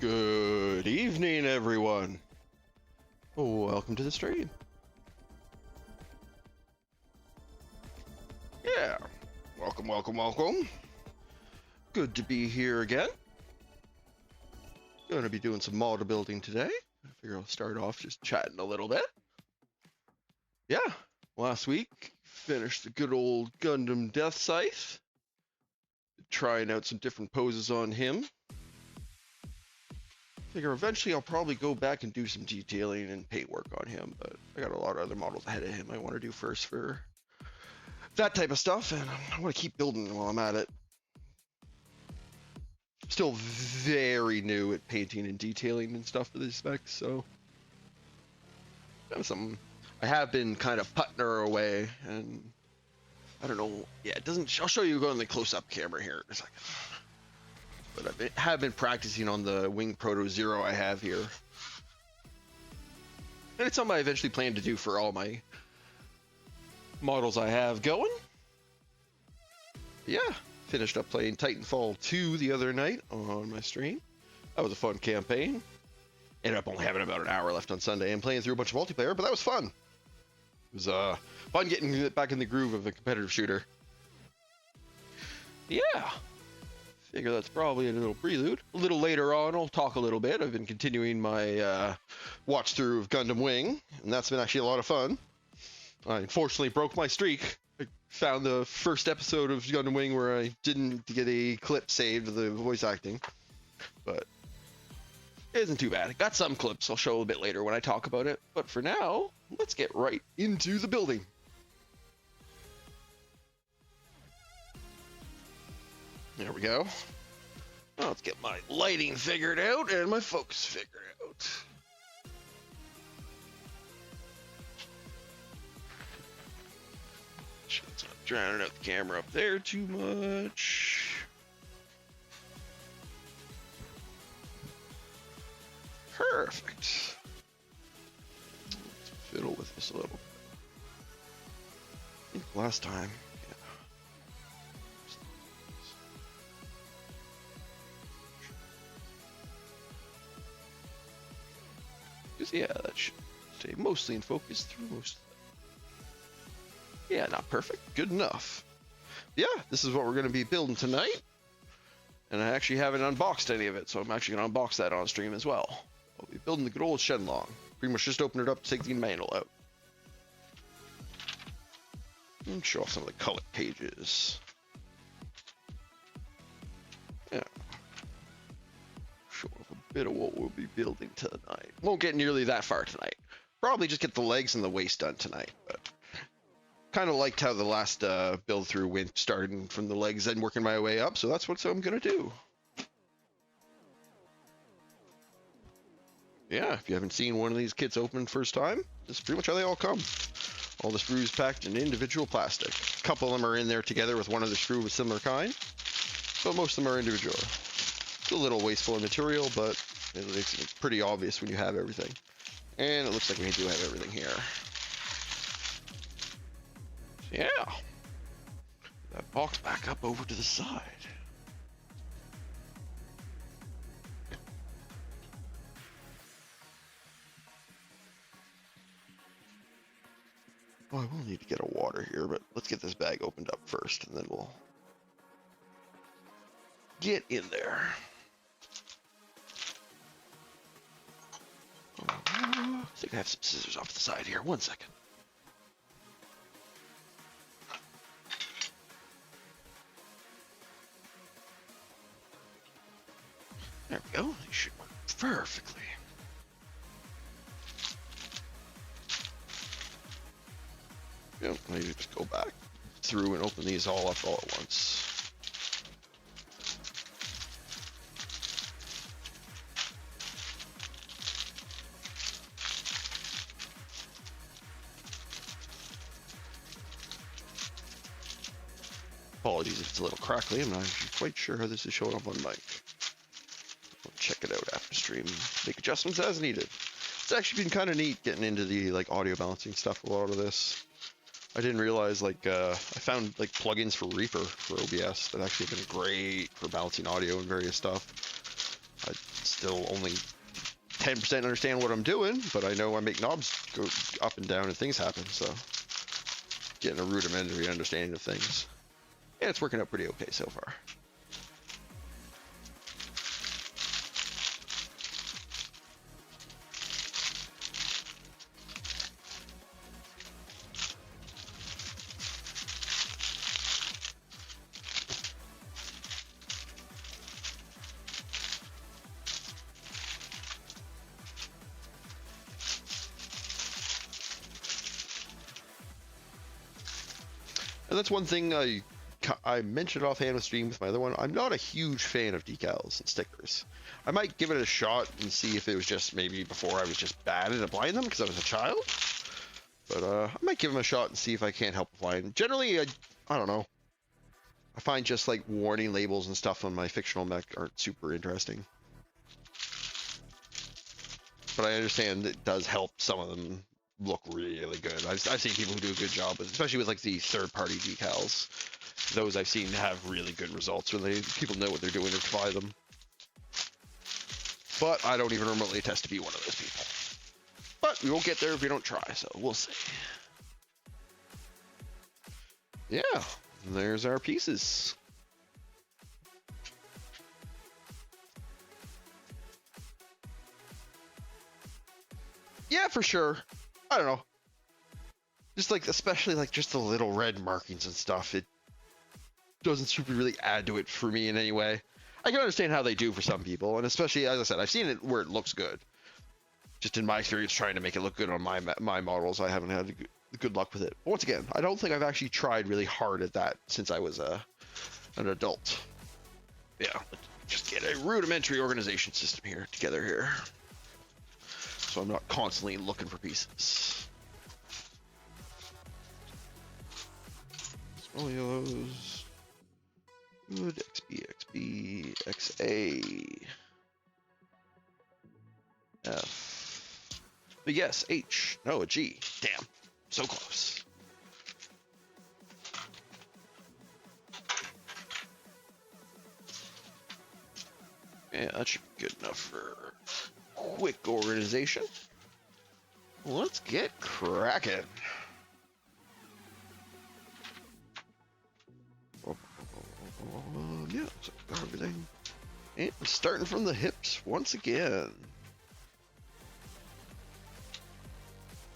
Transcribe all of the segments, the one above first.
Good evening, everyone. Welcome to the stream. Yeah, welcome. Good to be here again. Going to be doing some model building today. I figure I'll start off just chatting a little bit. Yeah, last week finished the good old Gundam Death Scythe. Trying out some different poses on him. Figure eventually I'll probably go back and do some detailing and paint work on him, but I got a lot of other models ahead of him I want to do first for that type of stuff, and I want to keep building while I'm at it. Still very new at painting and detailing and stuff for these specs, so that's something I have been kind of putting her away, and I don't know. Yeah, it doesn't. I'll show you on the close-up camera here. It's like, but I have been practicing on the Wing Proto Zero I have here, and it's something I eventually plan to do for all my models I have going. Yeah, finished up playing Titanfall 2 the other night on my stream. That was a fun campaign. Ended up only having about an hour left on Sunday and playing through a bunch of multiplayer, but that was fun. It was fun getting back in the groove of a competitive shooter. Yeah, figure that's probably a little prelude. A little later on, I'll talk a little bit. I've been continuing my watch through of Gundam Wing, and that's been actually a lot of fun. I unfortunately broke my streak. I found the first episode of Gundam Wing where I didn't get a clip saved of the voice acting, but it isn't too bad. I got some clips I'll show a bit later when I talk about it, but for now, let's get right into the building. There we go. Now let's get my lighting figured out and my focus figured out. Let's not drowning out the camera up there too much. Perfect. Let's fiddle with this a little. I think last time. Yeah, that should stay mostly in focus through most of that. Yeah, not perfect. Good enough. Yeah, this is what we're going to be building tonight. And I actually haven't unboxed any of it, so I'm actually going to unbox that on stream as well. I'll be building the good old Shenlong. Pretty much just open it up to take the manual out. And show off some of the colored pages. Yeah. Show off a bit of what we'll be building tonight. Won't get nearly that far tonight. Probably just get the legs and the waist done tonight, but kind of liked how the last build through went, starting from the legs and working my way up, so that's what I'm gonna do. Yeah, if you haven't seen one of these kits open first time, this is pretty much how they all come. All the screws packed in individual plastic. A couple of them are in there together with one other screw of a similar kind, but most of them are individual. It's a little wasteful of material, but it makes it pretty obvious when you have everything. And it looks like we do have everything here. So yeah. That box back up over to the side. Oh, I will need to get a water here, but let's get this bag opened up first, and then we'll get in there. I think I have some scissors off the side here. 1 second. There we go. They should work perfectly. Yep, I need to just go back through and open these all up all at once. Apologies if it's a little crackly. I'm not actually quite sure how this is showing up on mic. We'll check it out after stream. Make adjustments as needed. It's actually been kind of neat getting into the audio balancing stuff. A lot of this, I didn't realize I found plugins for Reaper for OBS that actually have been great for balancing audio and various stuff. still only 10% understand what I'm doing, but I know I make knobs go up and down and things happen, so getting a rudimentary understanding of things. Yeah, it's working out pretty okay so far. And that's one thing I mentioned offhand with stream with my other one. I'm not a huge fan of decals and stickers. I might give it a shot and see if it was just maybe before I was just bad at applying them because I was a child. But I might give them a shot and see if I can't help applying. Generally, I don't know. I find just like warning labels and stuff on my fictional mech aren't super interesting. But I understand it does help some of them look really good. I've seen people who do a good job, especially with like the third-party decals. Those I've seen have really good results when people know what they're doing to apply them. But I don't even remotely attest to be one of those people. But we won't get there if we don't try, so we'll see. Yeah, there's our pieces. Yeah, for sure. I don't know. Just like, especially like just the little red markings and stuff, it doesn't super really add to it for me in any way. I can understand how they do for some people, and especially, as I said, I've seen it where it looks good. Just in my experience trying to make it look good on my models, I haven't had good luck with it. But once again, I don't think I've actually tried really hard at that since I was an adult. Yeah, just get a rudimentary organization system here together here. So I'm not constantly looking for pieces. Small yellows. Good. XB, XA. F. But yes, H. No, a G. Damn. So close. Yeah, that should be good enough for quick organization. Let's get cracking. Yeah, so got everything. And starting from the hips once again.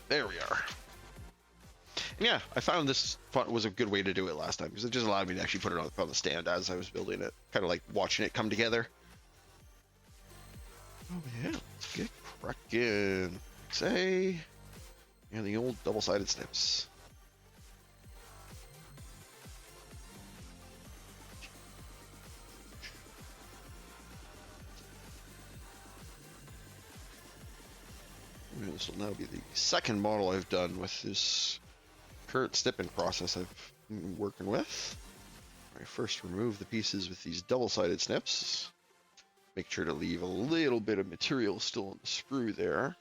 There we are. And yeah, I found this was a good way to do it last time because it just allowed me to actually put it on the stand as I was building it. Kind of like watching it come together. Oh yeah, let's get cracking. XA. And the old double-sided snips. This will now be the second model I've done with this current snipping process I've been working with. I first remove the pieces with these double-sided snips. Make sure to leave a little bit of material still in the sprue there.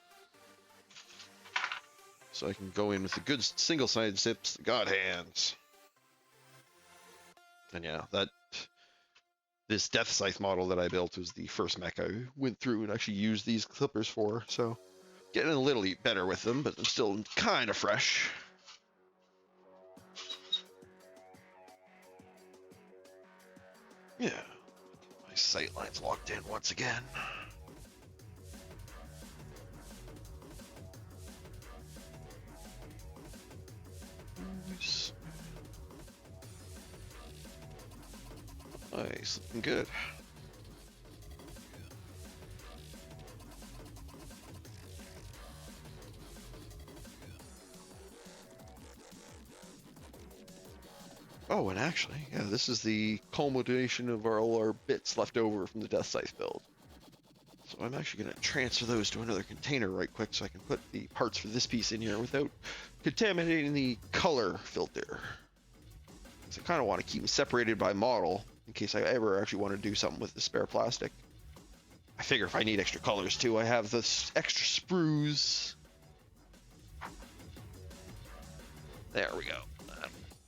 So I can go in with the good single-sided snips, the God hands. And yeah, this Death Scythe model that I built was the first mech I went through and actually used these clippers for, so getting a little better with them, but I'm still kind of fresh. Yeah, my sight line's locked in once again. Nice, looking good. Oh, and actually, yeah, this is the culmination of all our bits left over from the Death Scythe build. So I'm actually going to transfer those to another container right quick so I can put the parts for this piece in here without contaminating the color filter. Because I kind of want to keep them separated by model in case I ever actually want to do something with the spare plastic. I figure if I need extra colors too, I have this extra sprues. There we go.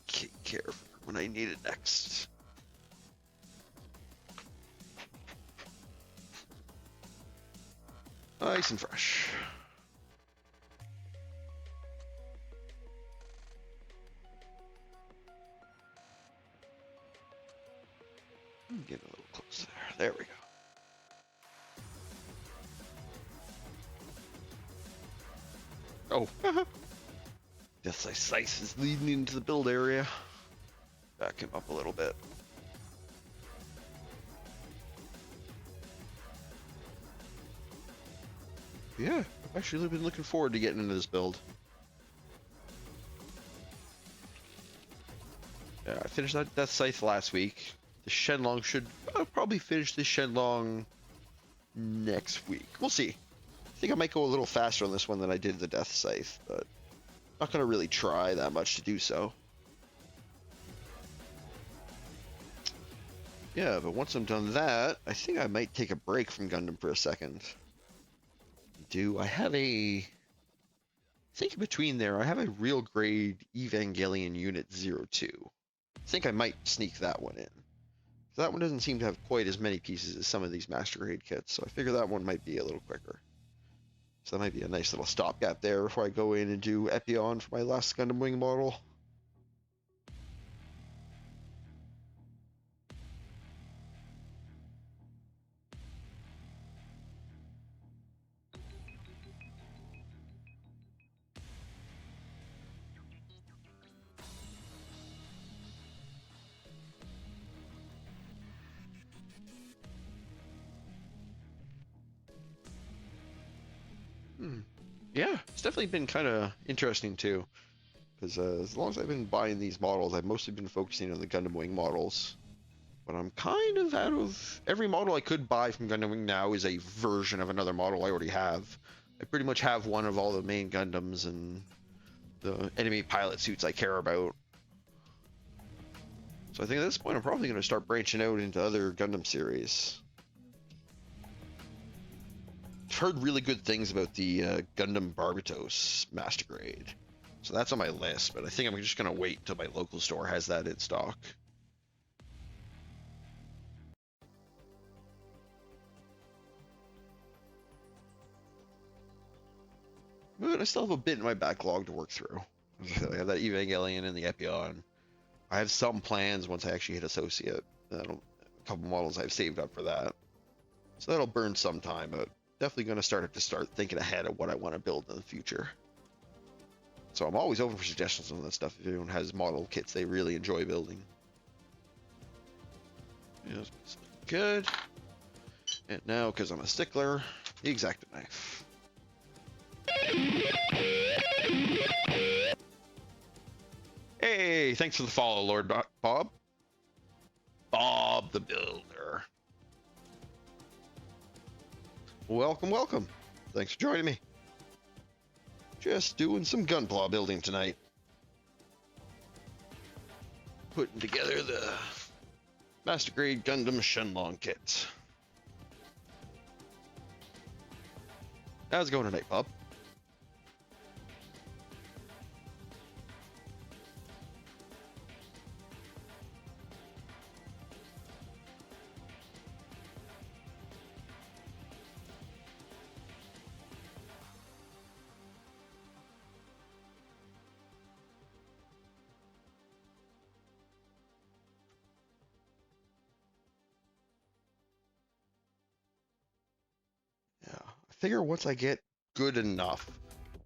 Take care of it when I need it next. Nice and fresh. Get a little close there. There we go. Oh. Death Scythe is leading into the build area. Back him up a little bit. Yeah, I've actually been looking forward to getting into this build. Yeah, I finished that Death Scythe last week. The Shenlong I'll probably finish the Shenlong next week. We'll see. I think I might go a little faster on this one than I did the Death Scythe, but I'm not going to really try that much to do so. Yeah, but once I'm done that, I think I might take a break from Gundam for a second. I have I think in between there, I have a real grade Evangelion Unit 02. I think I might sneak that one in. That one doesn't seem to have quite as many pieces as some of these Master Grade kits, so I figure that one might be a little quicker. So that might be a nice little stopgap there before I go in and do Epion for my last Gundam Wing model. Yeah, it's definitely been kind of interesting too, because as long as I've been buying these models, I've mostly been focusing on the Gundam Wing models. But I'm kind of out of... Every model I could buy from Gundam Wing now is a version of another model I already have. I pretty much have one of all the main Gundams and the enemy pilot suits I care about. So I think at this point I'm probably going to start branching out into other Gundam series. I've heard really good things about the Gundam Barbatos Master Grade. So that's on my list, but I think I'm just going to wait until my local store has that in stock. But I still have a bit in my backlog to work through. I have that Evangelion and the Epion. I have some plans once I actually hit Associate. A couple models I've saved up for that. So that'll burn some time, but definitely going to start thinking ahead of what I want to build in the future. So I'm always open for suggestions on that stuff if anyone has model kits they really enjoy building. Yeah, good. And now, because I'm a stickler, the X-Acto knife. Hey, thanks for the follow, Lord Bob. Bob the Builder. Welcome, welcome. Thanks for joining me. Just doing some gunpla building tonight. Putting together the Master Grade Gundam Shenlong kit. How's it going tonight, Bob? I figure once I get good enough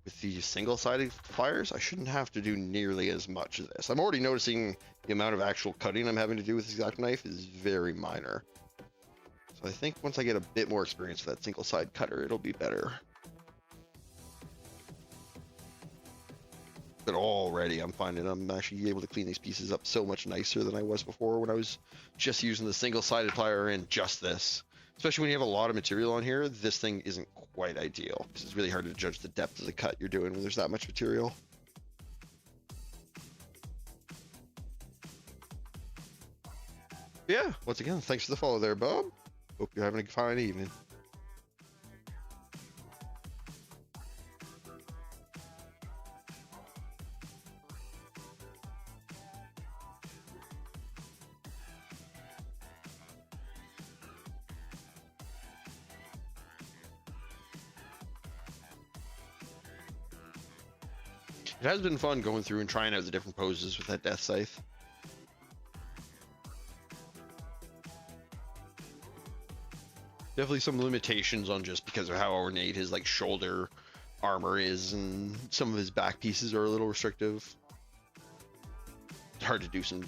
with these single-sided pliers, I shouldn't have to do nearly as much of this. I'm already noticing the amount of actual cutting I'm having to do with this X-Acto knife is very minor. So I think once I get a bit more experience with that single-side cutter, it'll be better. But already I'm finding I'm actually able to clean these pieces up so much nicer than I was before when I was just using the single-sided plier and just this. Especially when you have a lot of material on here, this thing isn't quite ideal because it's really hard to judge the depth of the cut you're doing when there's that much material. Yeah, once again, thanks for the follow there, Bob. Hope you're having a fine evening. It has been fun going through and trying out the different poses with that death scythe. Definitely some limitations on just because of how ornate his like shoulder armor is, and some of his back pieces are a little restrictive. It's hard to do some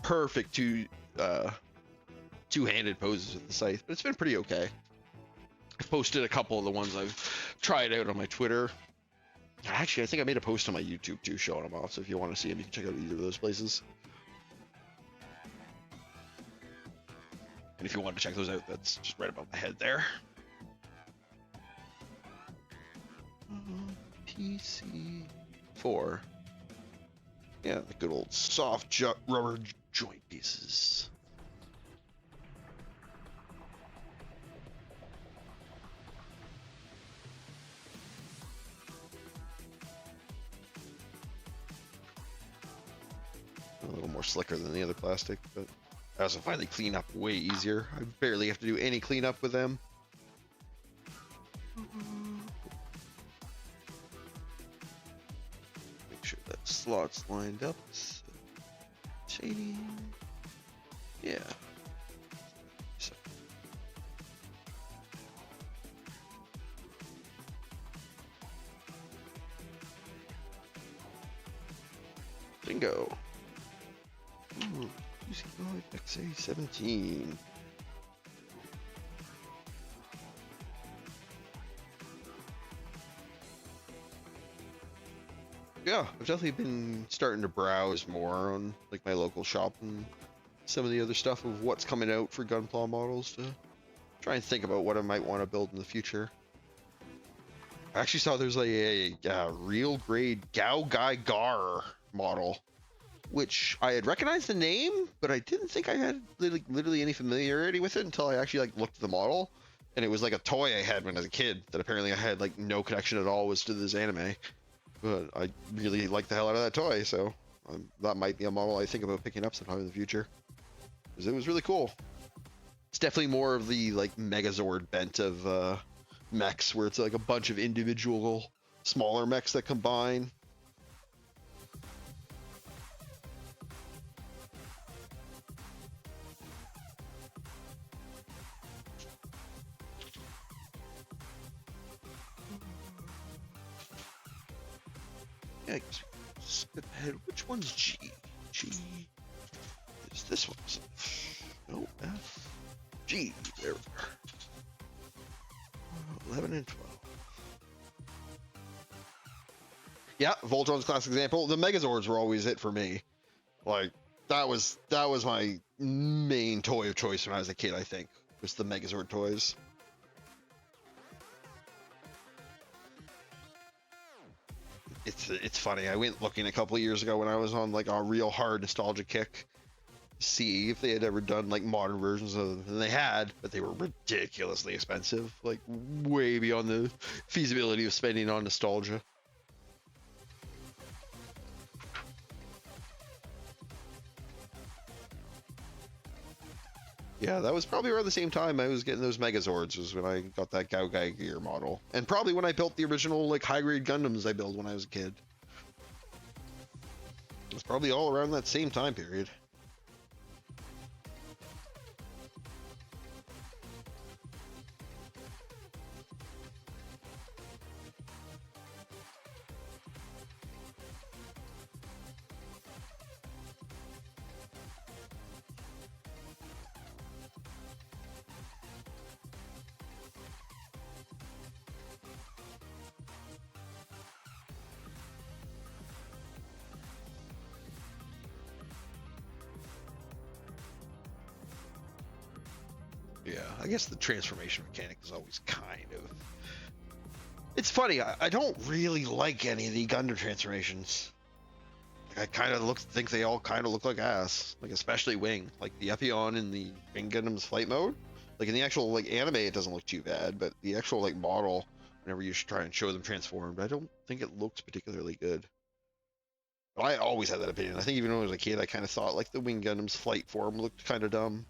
perfect two-handed poses with the scythe, but it's been pretty okay. I've posted a couple of the ones I've tried out on my Twitter. Actually, I think I made a post on my YouTube too showing them off, so if you want to see them, you can check out either of those places. And if you want to check those out, that's just right above my head there. PC4. Yeah, the good old soft rubber joint pieces. A little more slicker than the other plastic, but I also find they clean up way easier. I barely have to do any cleanup with them. Make sure that slot's lined up. So, shading. Yeah. So. Bingo. Ooh, XA17. Yeah, I've definitely been starting to browse more on like my local shop and some of the other stuff of what's coming out for gunpla models to try and think about what I might want to build in the future. I actually saw there's like a real grade Gao Gai Gar model, which I had recognized the name, but I didn't think I had literally any familiarity with it until I actually like looked at the model, and it was like a toy I had when I was a kid that apparently I had like no connection at all was to this anime, but I really like the hell out of that toy, so that might be a model I think about picking up sometime in the future, because it was really cool. It's definitely more of the like Megazord bent of mechs, where it's like a bunch of individual smaller mechs that combine. Yeah, skip ahead. Which one's G? G is this one. No, F. G. There we are. 11 and 12. Yeah, Voltron's classic example. The Megazords were always it for me. Like that was my main toy of choice when I was a kid. I think was the Megazord toys. It's funny. I went looking a couple of years ago when I was on like a real hard nostalgia kick, to see if they had ever done like modern versions of them, and they had, but they were ridiculously expensive, like way beyond the feasibility of spending on nostalgia. Yeah, that was probably around the same time I was getting those Megazords, was when I got that Gao Gai Gear model. And probably when I built the original like high-grade Gundams I built when I was a kid. It was probably all around that same time period. Yeah, I guess the transformation mechanic is always kind of... It's funny, I don't really like any of the Gundam transformations. Like, I kind of think they all kind of look like ass. Like, especially Wing. Like, the Epion in the Wing Gundam's flight mode. Like, in the actual, like, anime, it doesn't look too bad, but the actual, like, model, whenever you try and show them transformed, I don't think it looks particularly good. But I always had that opinion. I think even when I was a kid, I kind of thought, like, the Wing Gundam's flight form looked kind of dumb.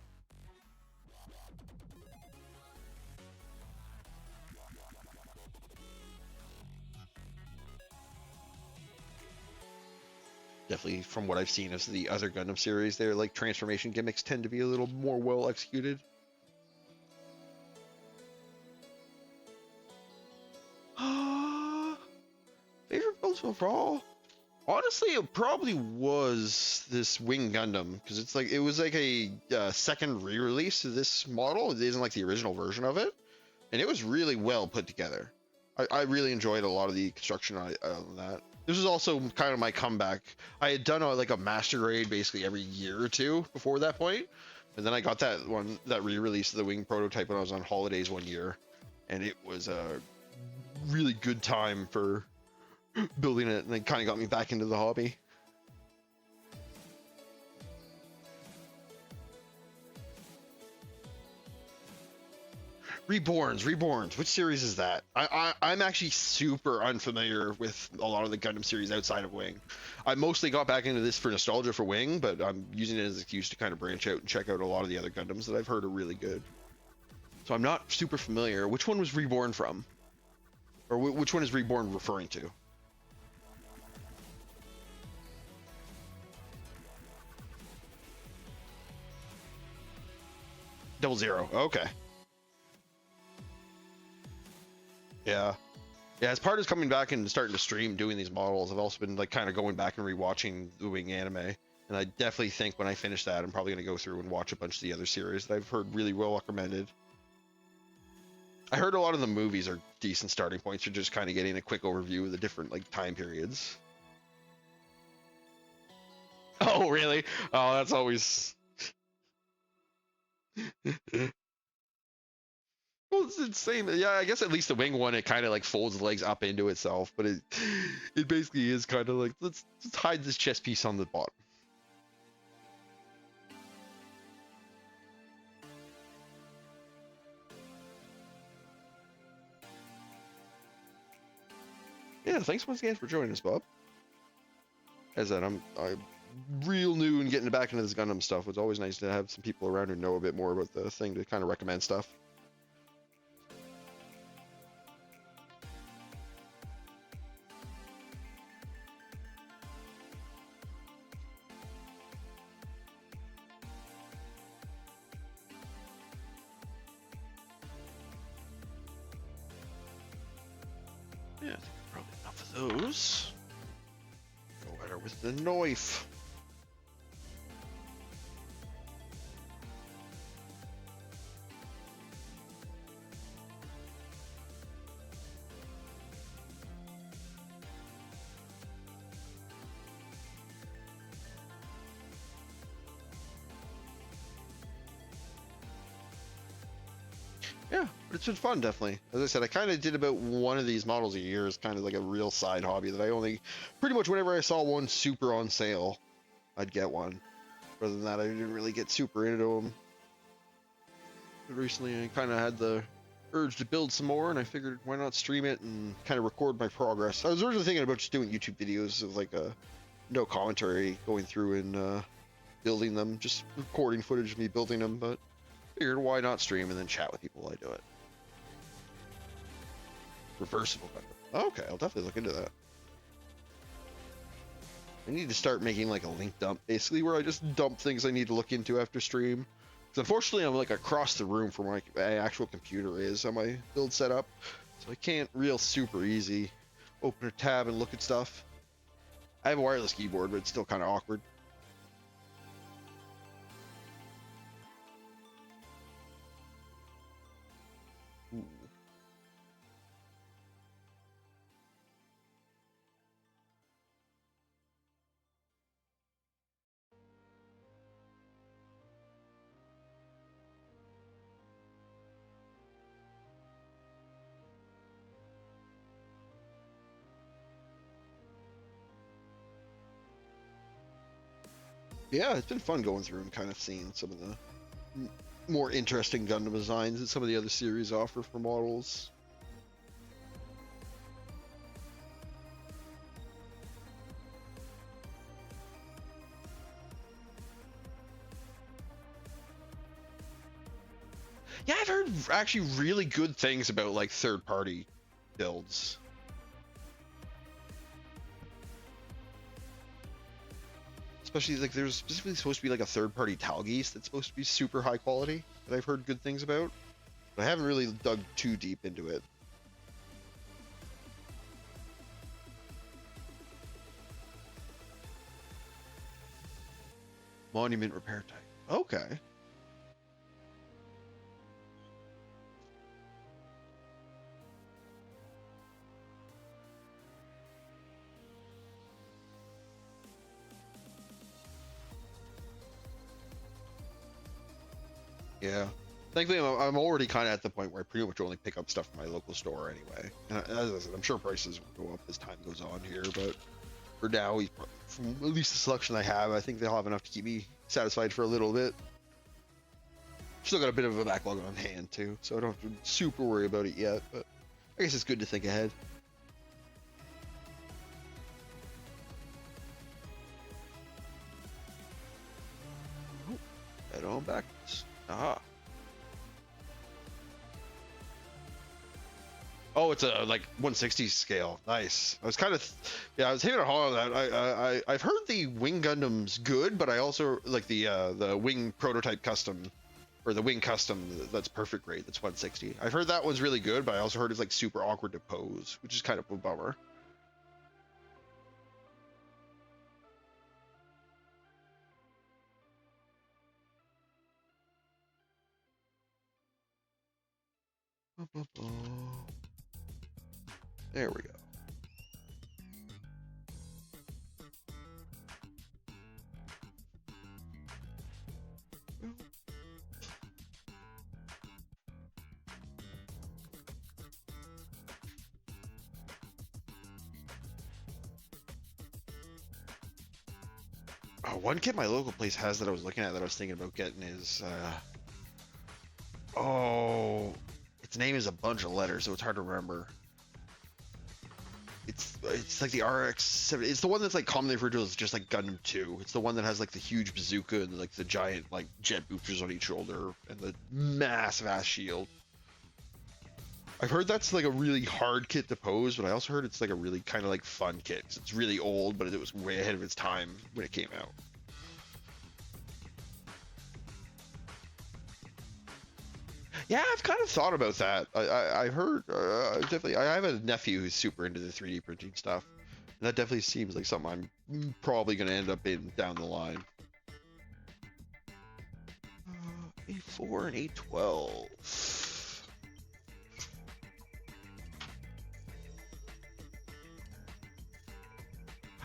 Definitely from what I've seen of the other Gundam series, their like transformation gimmicks tend to be a little more well executed. Favorite builds overall? Honestly, it probably was this Wing Gundam because it's like it was like a second re-release of this model. It isn't like the original version of it, and it was really well put together. I really enjoyed a lot of the construction on that. This was also kind of my comeback. I had done like a master grade basically every year or two before that point, and then I got that re-release of the Wing prototype when I was on holidays one year, and it was a really good time for building it, and it kind of got me back into the hobby. Reborns. Which series is that? I'm actually super unfamiliar with a lot of the Gundam series outside of Wing. I mostly got back into this for nostalgia for Wing, but I'm using it as an excuse to kind of branch out and check out a lot of the other Gundams that I've heard are really good. So I'm not super familiar. Which one was Reborn from? Or which one is Reborn referring to? 00. Okay. Yeah. Yeah, as part of coming back and starting to stream doing these models, I've also been like kind of going back and rewatching the Wing anime. And I definitely think when I finish that, I'm probably going to go through and watch a bunch of the other series that I've heard really well recommended. I heard a lot of the movies are decent starting points for just kind of getting a quick overview of the different like time periods. Oh, really? Oh, that's always. Well, it's insane. Yeah, I guess at least the Wing one, it kind of like folds the legs up into itself, but it basically is kind of like let's hide this chest piece on the bottom. Yeah, thanks once again for joining us, Bob. As I said, I'm real new and getting back into this Gundam stuff. It's always nice to have some people around who know a bit more about the thing to kind of recommend stuff. Yeah, I think probably enough of those. Go at her with the knife. Yeah, but it's been fun, definitely. As I said, I kind of did about one of these models a year as kind of like a real side hobby that I only, pretty much whenever I saw one super on sale, I'd get one. Other than that, I didn't really get super into them. But recently, I kind of had the urge to build some more, and I figured why not stream it and kind of record my progress. I was originally thinking about just doing YouTube videos of like a no commentary going through and building them, just recording footage of me building them, but figured why not stream and then chat with people while I do it. Reversible Gundam. Okay, I'll definitely look into that. I need to start making like a link dump, basically, where I just dump things I need to look into after stream. Because unfortunately, I'm like across the room from where my actual computer is on my build setup, so I can't real super easy open a tab and look at stuff. I have a wireless keyboard, but it's still kind of awkward. Ooh. Yeah, it's been fun going through and kind of seeing some of the more interesting Gundam designs that some of the other series offer for models. Yeah, I've heard actually really good things about like third-party builds. Especially like there's specifically supposed to be like a third-party Talgeese that's supposed to be super high quality that I've heard good things about. But I haven't really dug too deep into it. Monument repair type. Okay. Yeah. Thankfully, I'm already kind of at the point where I pretty much only pick up stuff from my local store anyway. And as I said, I'm sure prices will go up as time goes on here, but for now, from at least the selection I have, I think they'll have enough to keep me satisfied for a little bit. Still got a bit of a backlog on hand too, so I don't have to super worry about it yet, but I guess it's good to think ahead. Oh, head on back. Ah. Oh, it's a like 160 scale. Nice. I was kind of, yeah, I was hitting a hard on that. I've heard the Wing Gundam's good, but I also like the Wing prototype custom, or the Wing custom that's perfect grade. That's 160. I've heard that one's really good, but I also heard it's like super awkward to pose, which is kind of a bummer. There we go. One kit my local place has that I was looking at that I was thinking about getting is, oh, its name is a bunch of letters, so it's hard to remember. It's like the RX-7. It's the one that's like commonly referred to as just like Gundam 2. It's the one that has like the huge bazooka and like the giant like jet boosters on each shoulder and the massive ass shield. I've heard that's like a really hard kit to pose, but I also heard it's like a really kind of like fun kit. 'Cause it's really old, but it was way ahead of its time when it came out. Yeah, I've kind of thought about that. I've heard definitely. I have a nephew who's super into the 3D printing stuff, and that definitely seems like something I'm probably going to end up in down the line. A4 and A12.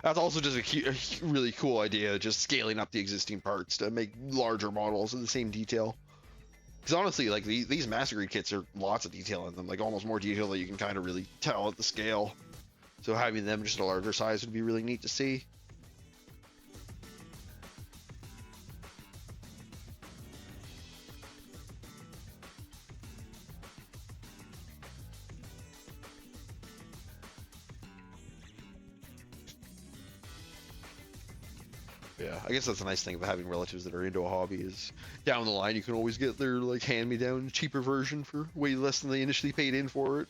That's also just a really cool idea, just scaling up the existing parts to make larger models of the same detail. Because honestly, like these massacre kits are lots of detail in them, like almost more detail that you can kind of really tell at the scale. So having them just a larger size would be really neat to see. Yeah, I guess that's a nice thing about having relatives that are into a hobby is down the line you can always get their like hand-me-down cheaper version for way less than they initially paid in for it.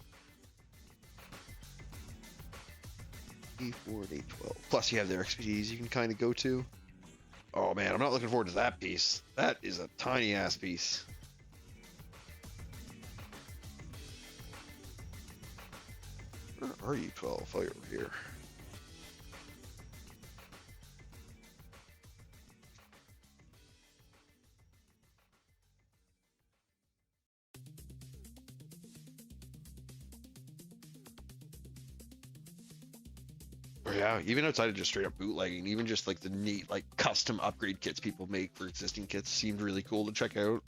A4 and A12. Plus you have their expertise you can kind of go to. Oh man, I'm not looking forward to that piece. That is a tiny ass piece. Where are you, 12? Oh, you're over here. Oh, yeah, even outside of just straight up bootlegging, even just like the neat like custom upgrade kits people make for existing kits seemed really cool to check out.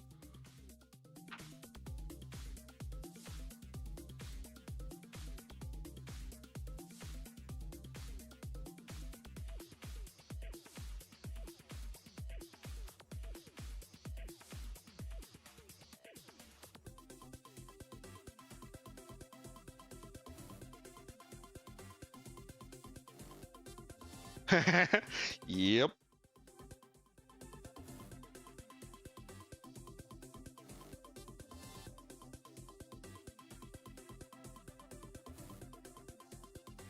Yep.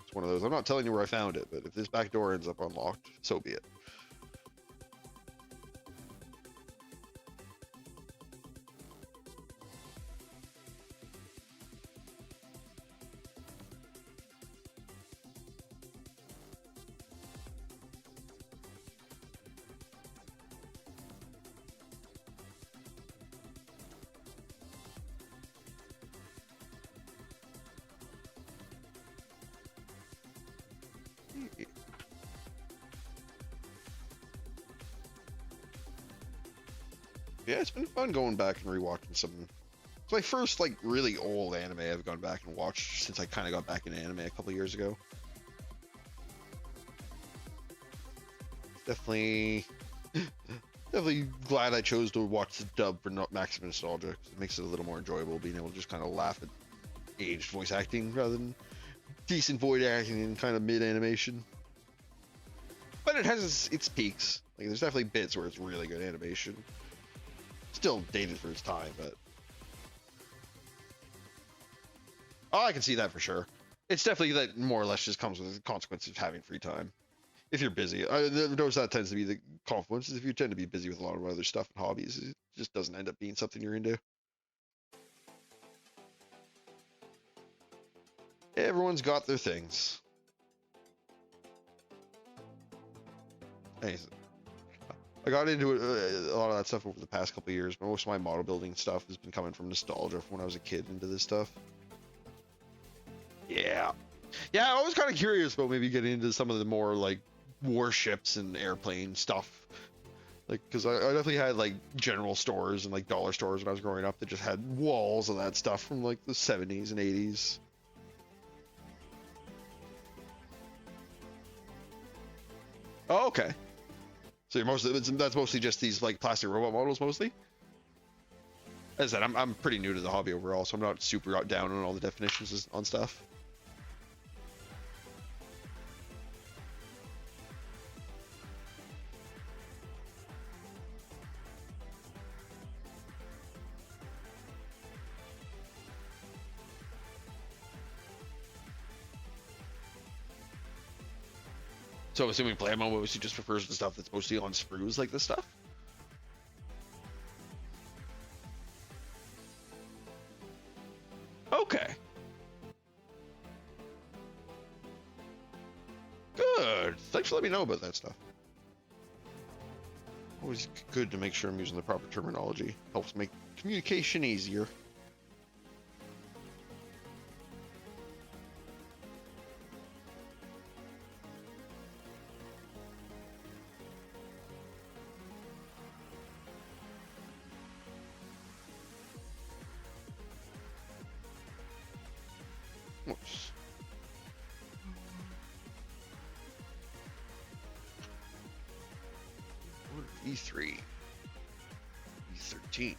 It's one of those. I'm not telling you where I found it, but if this back door ends up unlocked, so be it. Yeah, it's been fun going back and rewatching some. It's my first like really old anime I've gone back and watched since I kind of got back into anime a couple years ago. Definitely, definitely glad I chose to watch the dub for not maximum nostalgia. It makes it a little more enjoyable being able to just kind of laugh at aged voice acting rather than decent voice acting in kind of mid animation. But it has its peaks. Like there's definitely bits where it's really good animation. Still dated for its time, but oh, I can see that for sure. It's definitely that more or less just comes with the consequences of having free time. If you're busy, I notice that tends to be the consequences. If you tend to be busy with a lot of other stuff and hobbies, it just doesn't end up being something you're into. Everyone's got their things. Anyways, I got into a lot of that stuff over the past couple of years, but most of my model building stuff has been coming from nostalgia from when I was a kid into this stuff. Yeah. Yeah, I was kind of curious about maybe getting into some of the more like warships and airplane stuff. Like, because I definitely had like general stores and like dollar stores when I was growing up that just had walls of that stuff from like the 70s and 80s. Oh, okay. So you're that's mostly just these like plastic robot models mostly? As I said, I'm pretty new to the hobby overall, so I'm not super down on all the definitions on stuff. So assuming Playmo mostly just prefers the stuff that's mostly on sprues like this stuff? Okay. Good. Thanks for letting me know about that stuff. Always good to make sure I'm using the proper terminology. Helps make communication easier. Whoops. E3. E13.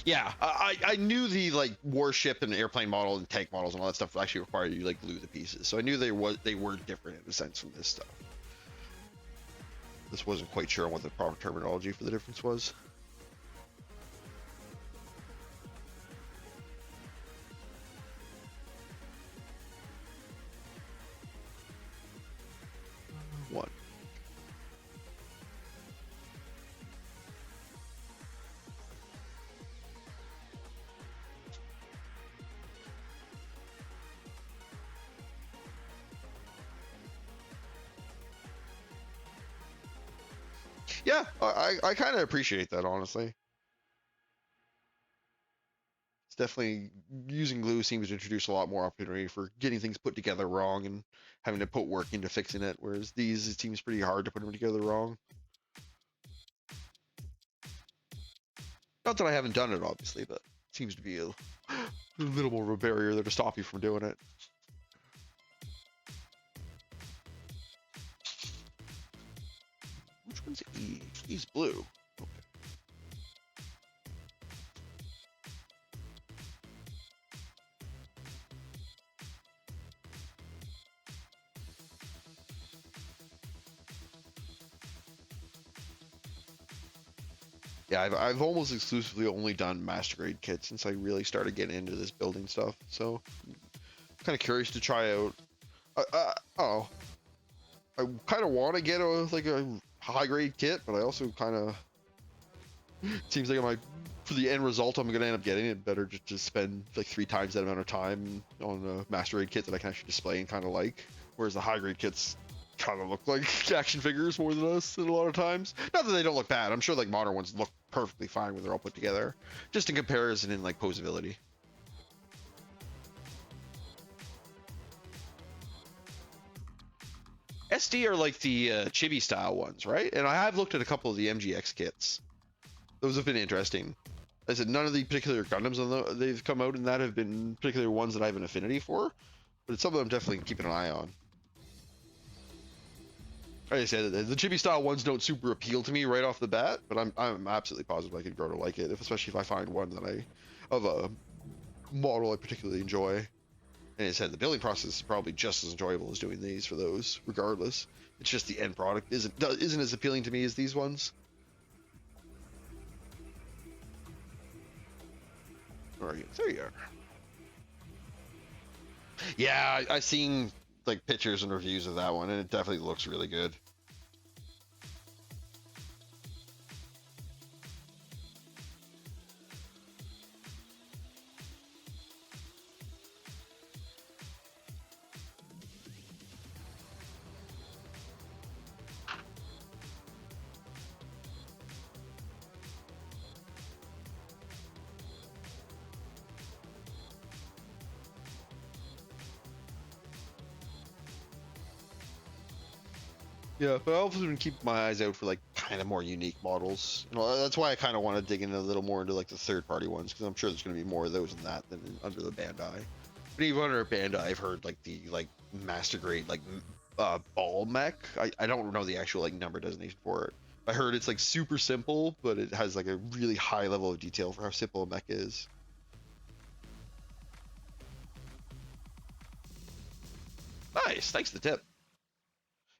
Yeah, I knew the like warship and airplane model and tank models and all that stuff actually required you like glue the pieces. So I knew they were different in a sense from this stuff. This wasn't quite sure on what the proper terminology for the difference was. One. Yeah, I kind of appreciate that, honestly. It's definitely using glue seems to introduce a lot more opportunity for getting things put together wrong and having to put work into fixing it, whereas these, it seems pretty hard to put them together wrong. Not that I haven't done it, obviously, but it seems to be a little more of a barrier there to stop you from doing it. Which one's E? E's blue. Okay. Yeah, I've almost exclusively only done master grade kits since I really started getting into this building stuff. So, kind of curious to try out. Oh, I kind of want to get a high grade kit, but I also kind of seems like for the end result I'm gonna end up getting it better just to spend like 3 times that amount of time on a master grade kit that I can actually display and kind of like. Whereas the high grade kits kind of look like action figures more than us in a lot of times. Not that they don't look bad. I'm sure like modern ones look perfectly fine when they're all put together. Just in comparison in like posability. SD are like the chibi style ones, right? And I have looked at a couple of the MGX kits. Those have been interesting. I said none of the particular Gundams they've come out in that have been particular ones that I have an affinity for, but it's something I'm definitely keeping an eye on. Like I said, the chibi style ones don't super appeal to me right off the bat, but I'm absolutely positive I could grow to like it, especially if I find one that of a model I particularly enjoy. And I said the building process is probably just as enjoyable as doing these for those, regardless. It's just the end product isn't as appealing to me as these ones. All right, there you are. Yeah, I seen like pictures and reviews of that one, and it definitely looks really good. Yeah, but I've also been keeping my eyes out for like kind of more unique models. You know, that's why I kind of want to dig in a little more into like the third-party ones because I'm sure there's going to be more of those in that than under the Bandai. But even under Bandai, I've heard like the master grade ball mech. I don't know the actual like number designation for it. I heard it's like super simple, but it has like a really high level of detail for how simple a mech is. Nice, thanks for the tip.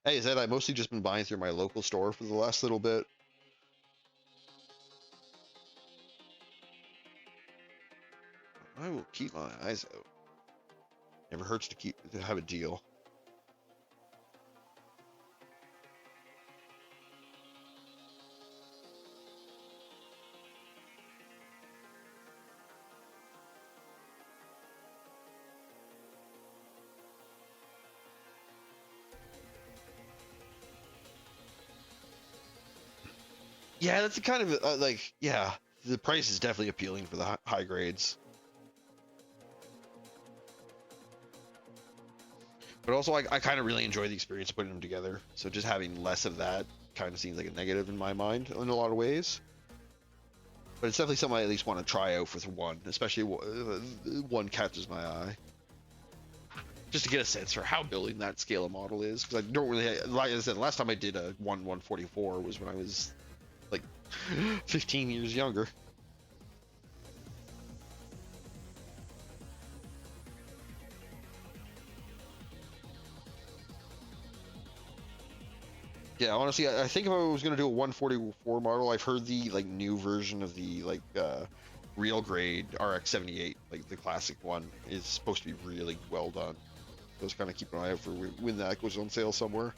Hey, Zed, I've mostly just been buying through my local store for the last little bit. I will keep my eyes out. Never hurts to have a deal. Yeah, that's kind of yeah, the price is definitely appealing for the high grades. But also, I kind of really enjoy the experience of putting them together. So just having less of that kind of seems like a negative in my mind in a lot of ways. But it's definitely something I at least want to try out for one, especially one catches my eye. Just to get a sense for how building that scale of model is, because I don't really, like I said, last time I did a 1/144 was when I was like 15 years younger. Yeah, honestly, I think if I was gonna do a 144 model, I've heard the like new version of the real grade RX-78, like the classic one, is supposed to be really well done. So I was kind of keeping an eye out for when that goes on sale somewhere.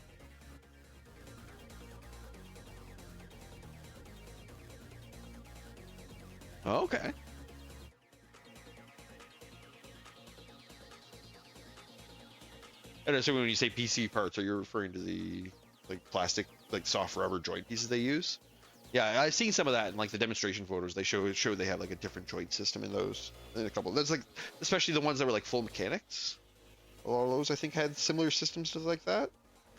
Oh, okay. And I assume when you say PC parts, are you referring to the like plastic, like soft rubber joint pieces they use? Yeah, I've seen some of that in like the demonstration photos. They show they have like a different joint system in those. In a couple, that's like especially the ones that were like full mechanics. A lot of those I think had similar systems to like that.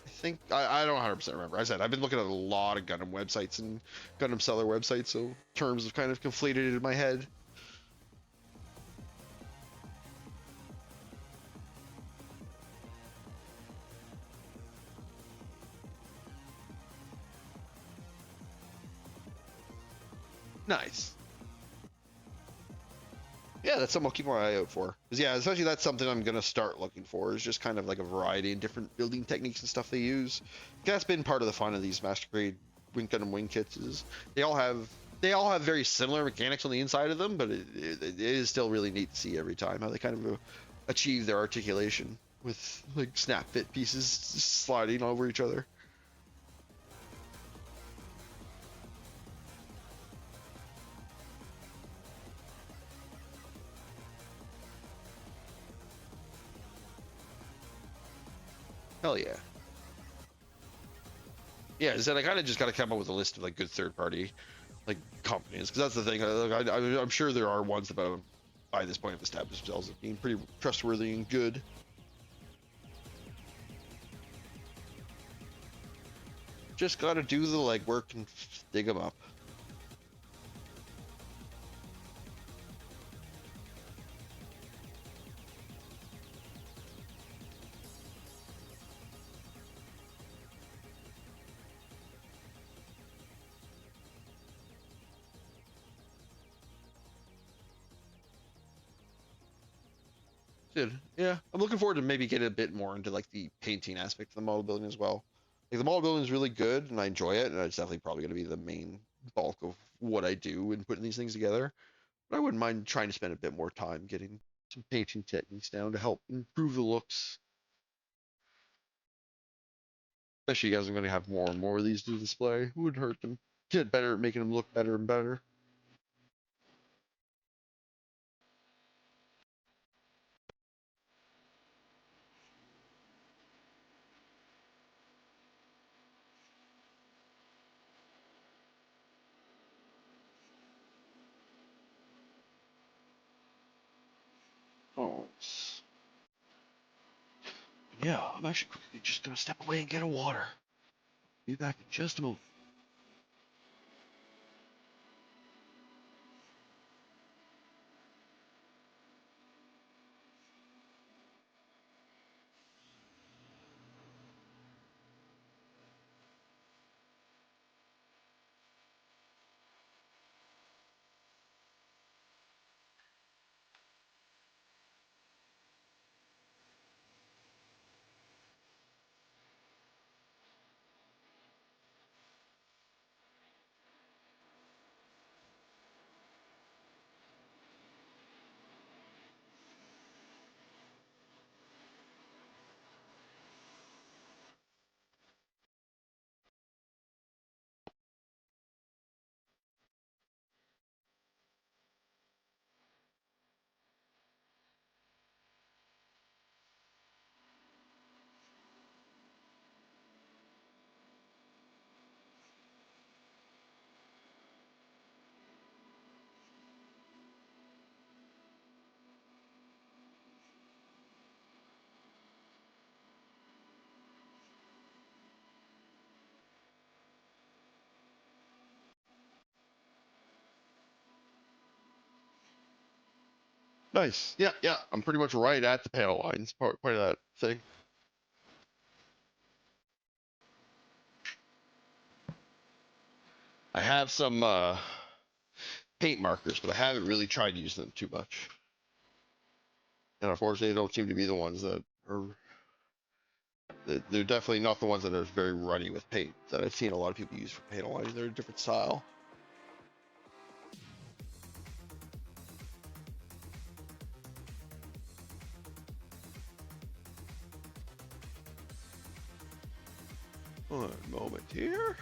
I think I don't 100% remember. I said I've been looking at a lot of Gundam websites and Gundam seller websites, so terms have kind of conflated in my head. Nice. Yeah, that's something I'll keep my eye out for. Cause yeah, especially that's something I'm gonna start looking for. Is just kind of like a variety in different building techniques and stuff they use. That's been part of the fun of these Master Grade Wing Gundam Wing kits. Is they all have very similar mechanics on the inside of them, but it is still really neat to see every time how they kind of achieve their articulation with like snap fit pieces sliding over each other. Hell yeah. Yeah, is that I kind of just got to come up with a list of like good third party like companies because that's the thing. I'm sure there are ones that by this point have established themselves as being pretty trustworthy and good. just gotta do the legwork and dig them up. Good. Yeah, I'm looking forward to maybe getting a bit more into like the painting aspect of the model building as well. Like the model building is really good and I enjoy it, and it's definitely probably going to be the main bulk of what I do in putting these things together. But I wouldn't mind trying to spend a bit more time getting some painting techniques down to help improve the looks. Especially as I'm going to have more and more of these to display. It wouldn't hurt them. Get better at making them look better and better. Oh, yeah, I'm actually quickly just going to step away and get a water. Be back in just a moment. Nice. Yeah, yeah. I'm pretty much right at the panel lines part of that thing. I have some paint markers, but I haven't really tried using them too much. And unfortunately, they don't seem to be the ones that are. They're definitely not the ones that are very runny with paint that I've seen a lot of people use for paint lines. They're a different style. One moment here.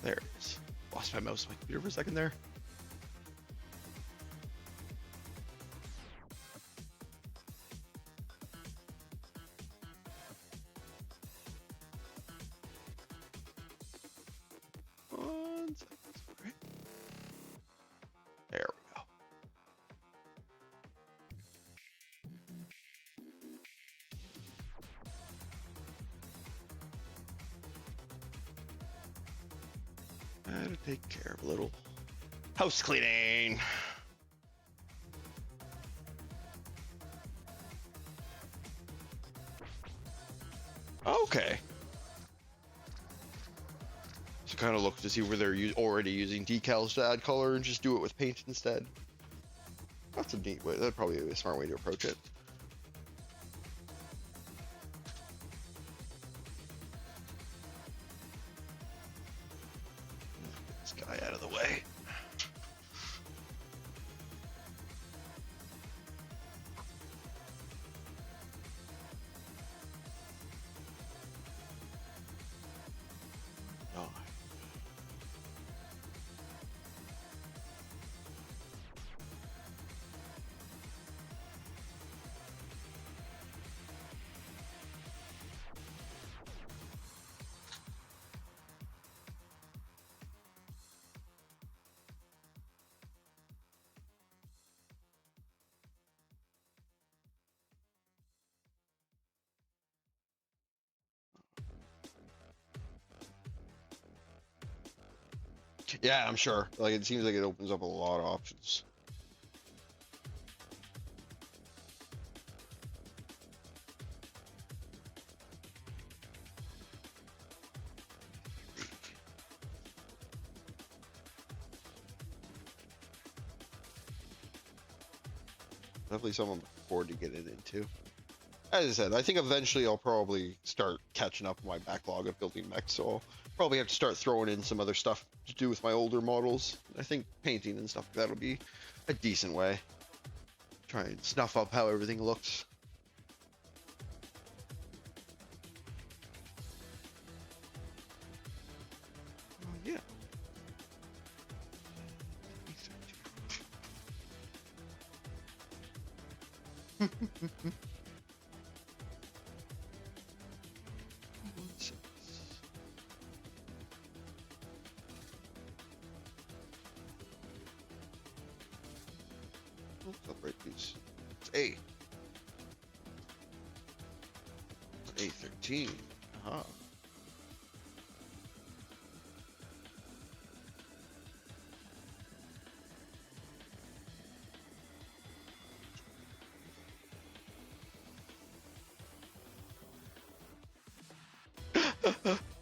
There it is. Lost my mouse on my computer for a second there. One second. Sorry. There we go. I had to take care of a little house cleaning. Okay. So kind of look to see where they're already using decals to add color and just do it with paint instead. That's a neat way. That'd probably be a smart way to approach it. Get this guy out of the way. Oh. Yeah, I'm sure. Like, it seems like it opens up a lot of options. Definitely something to look forward to getting into. As I said, I think eventually I'll probably start catching up my backlog of building mechs, so I'll probably have to start throwing in some other stuff to do with my older models. I think painting and stuff like that will be a decent way. Try and snuff up how everything looks. Oh, yeah. Let's separate these. It's A. A13. Uh-huh.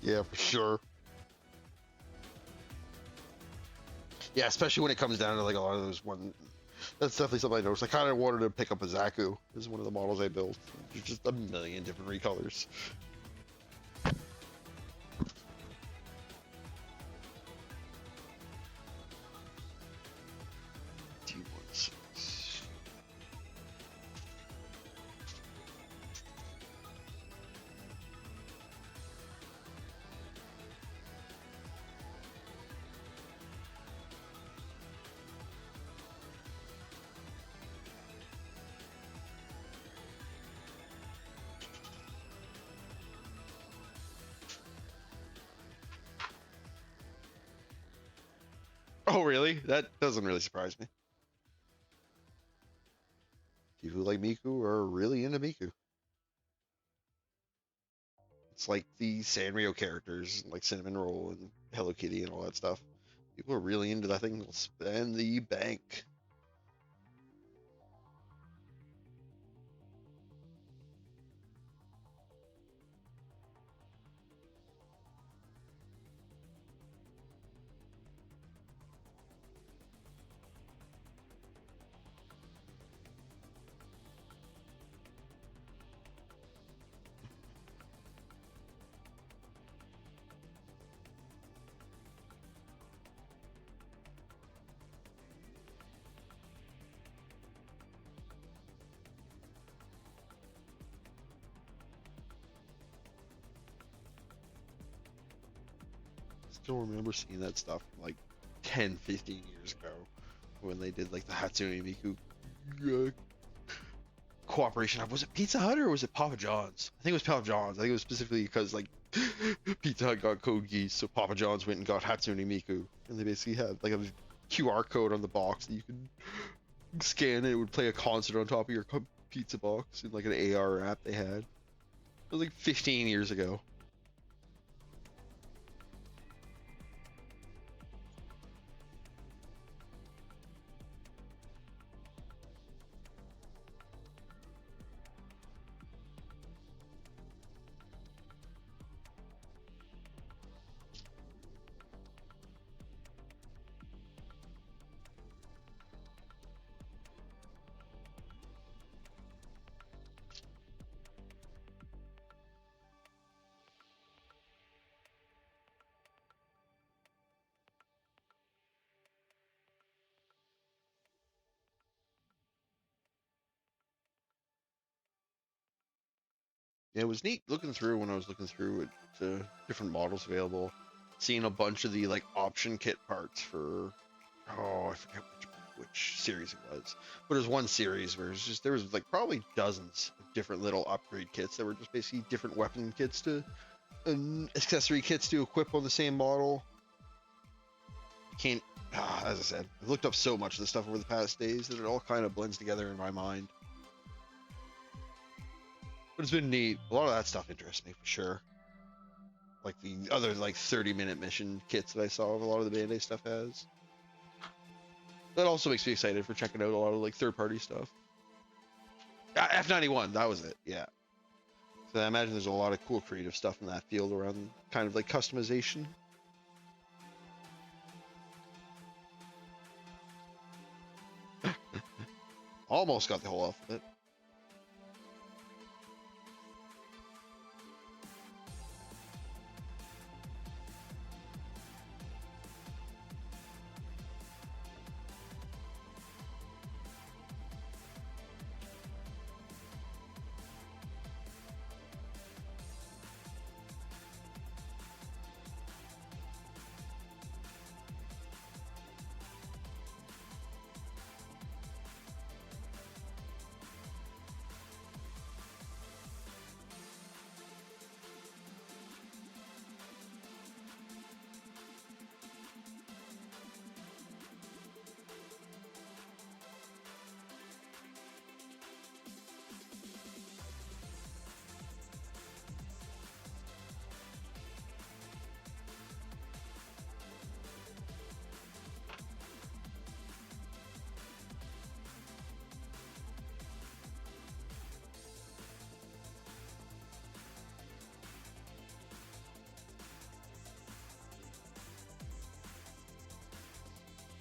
Yeah, for sure. Yeah, especially when it comes down to like a lot of those one. That's definitely something I noticed. I kind of wanted to pick up a Zaku. This is one of the models I built. There's just a million different recolors. T16. Oh, really? That doesn't really surprise me. People who like Miku are really into Miku. It's like the Sanrio characters, like Cinnamon Roll and Hello Kitty and all that stuff. People are really into that thing. They'll spend the bank. Still remember seeing that stuff like 10, 15 years ago when they did like the Hatsune Miku uh, cooperation. Was it Pizza Hut or was it Papa John's? I think it was Papa John's. I think it was specifically because like Pizza Hut got Code Geass, so Papa John's went and got Hatsune Miku, and they basically had like a QR code on the box that you could scan, and it would play a concert on top of your pizza box in like an AR app they had. It was like 15 years ago. Yeah, it was neat looking through when I was looking through at the different models available, seeing a bunch of the like option kit parts for I forget which series it was, but there's one series where it's just there was like probably dozens of different little upgrade kits that were just basically different weapon kits to and accessory kits to equip on the same model. Can't as I said, I've looked up so much of this stuff over the past days that it all kind of blends together in my mind. But it's been neat. A lot of that stuff interests me for sure. like the other like 30-minute mission kits that I saw a lot of the Band-Aid stuff has. That also makes me excited for checking out a lot of like third-party stuff. F91, that was it. Yeah. So I imagine there's a lot of cool creative stuff in that field around kind of like customization. Almost got the whole alphabet.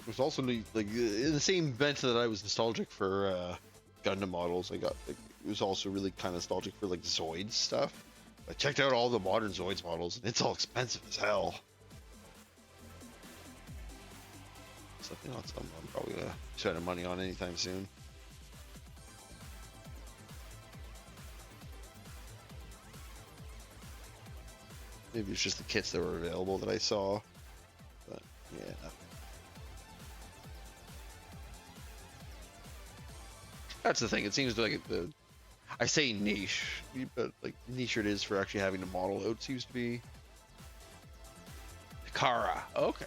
It was also like in the same event that I was nostalgic for Gundam models. I got like, it was also really kind of nostalgic for like Zoids stuff. I checked out all the modern Zoids models, and it's all expensive as hell. Something else I'm probably gonna spend money on anytime soon. Maybe it's just the kits that were available that I saw, but yeah. That's the thing. It seems like I say niche, but like niche it is for actually having to model out seems to be. Kara. Okay.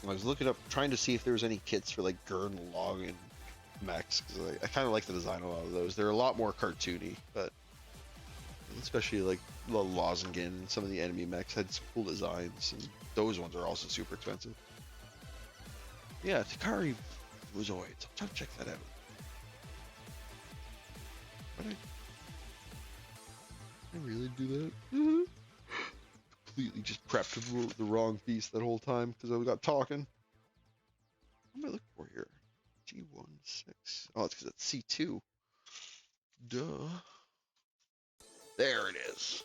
I was looking up, trying to see if there was any kits for like Gurn Log and mechs, because I kind of like the design of a lot of those. They're a lot more cartoony, but especially like the Lozingen and some of the enemy mechs had some cool designs, and those ones are also super expensive. Yeah, Takari Zoids. I'll try to check that out. But I really do that? Completely just prepped the wrong piece that whole time because I got talking. What am I looking for here? G16. Oh, it's because it's C2. Duh. There it is.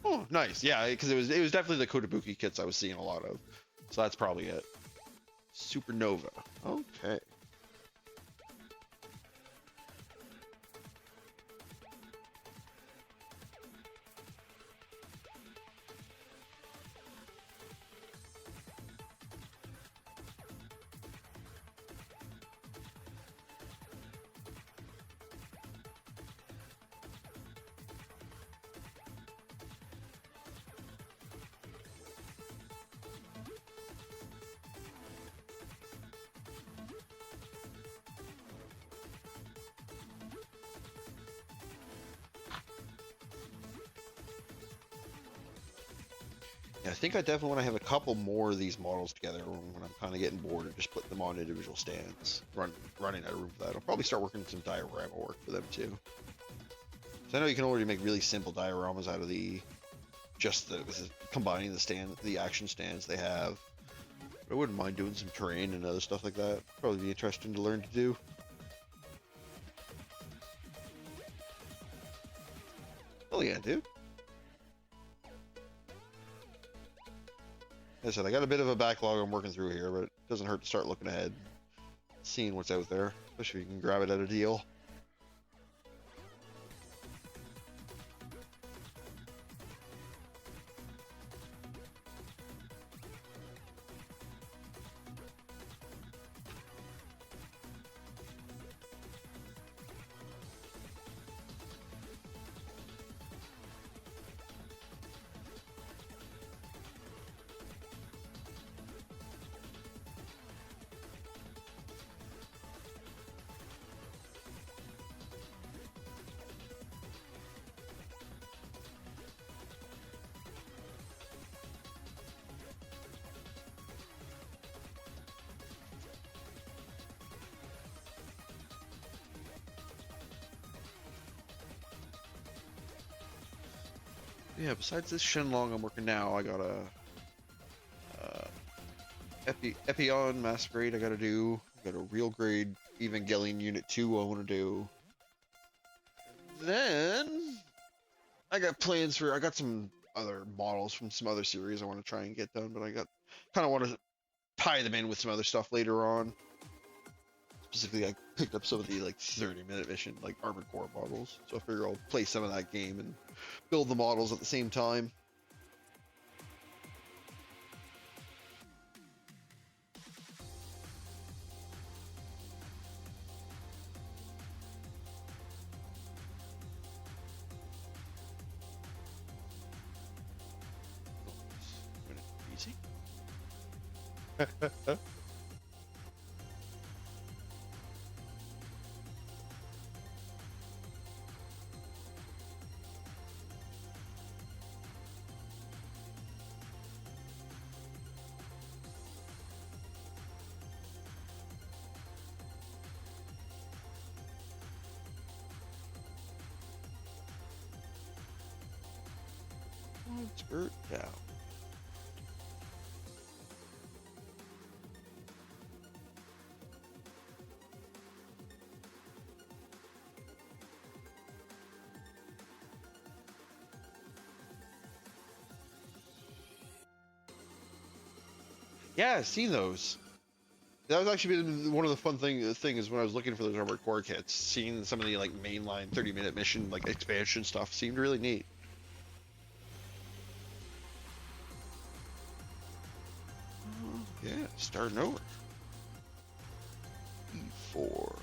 Oh, nice. Yeah, because it was definitely the Kotobuki kits I was seeing a lot of. So that's probably it. Supernova. Okay. Yeah, I think I definitely want to have a couple more of these models together when I'm kind of getting bored and just putting them on individual stands. Running out of room for that. I'll probably start working some diorama work for them too. So I know you can already make really simple dioramas out of combining the action stands they have. But I wouldn't mind doing some terrain and other stuff like that. Probably be interesting to learn to do. Oh yeah, dude. As I said, I got a bit of a backlog I'm working through here, but it doesn't hurt to start looking ahead, seeing what's out there, especially if you can grab it at a deal. Yeah, besides this Shenlong I'm working now, I got a Epion Masquerade I gotta do. I got a real grade Evangelion Unit 2 I wanna do. Then I got plans for I got some other models from some other series I want to try and get done, but I got kind of want to tie them in with some other stuff later on. Specifically, I picked up some of the like 30-minute mission like Armored Core models, so I figure I'll play some of that game and build the models at the same time. Easy. Skirt down. Yeah, I've seen those. That was actually been one of the fun things when I was looking for those Armored Core kits. Seeing some of the like mainline 30-minute mission like expansion stuff seemed really neat. Yeah, starting over. E4.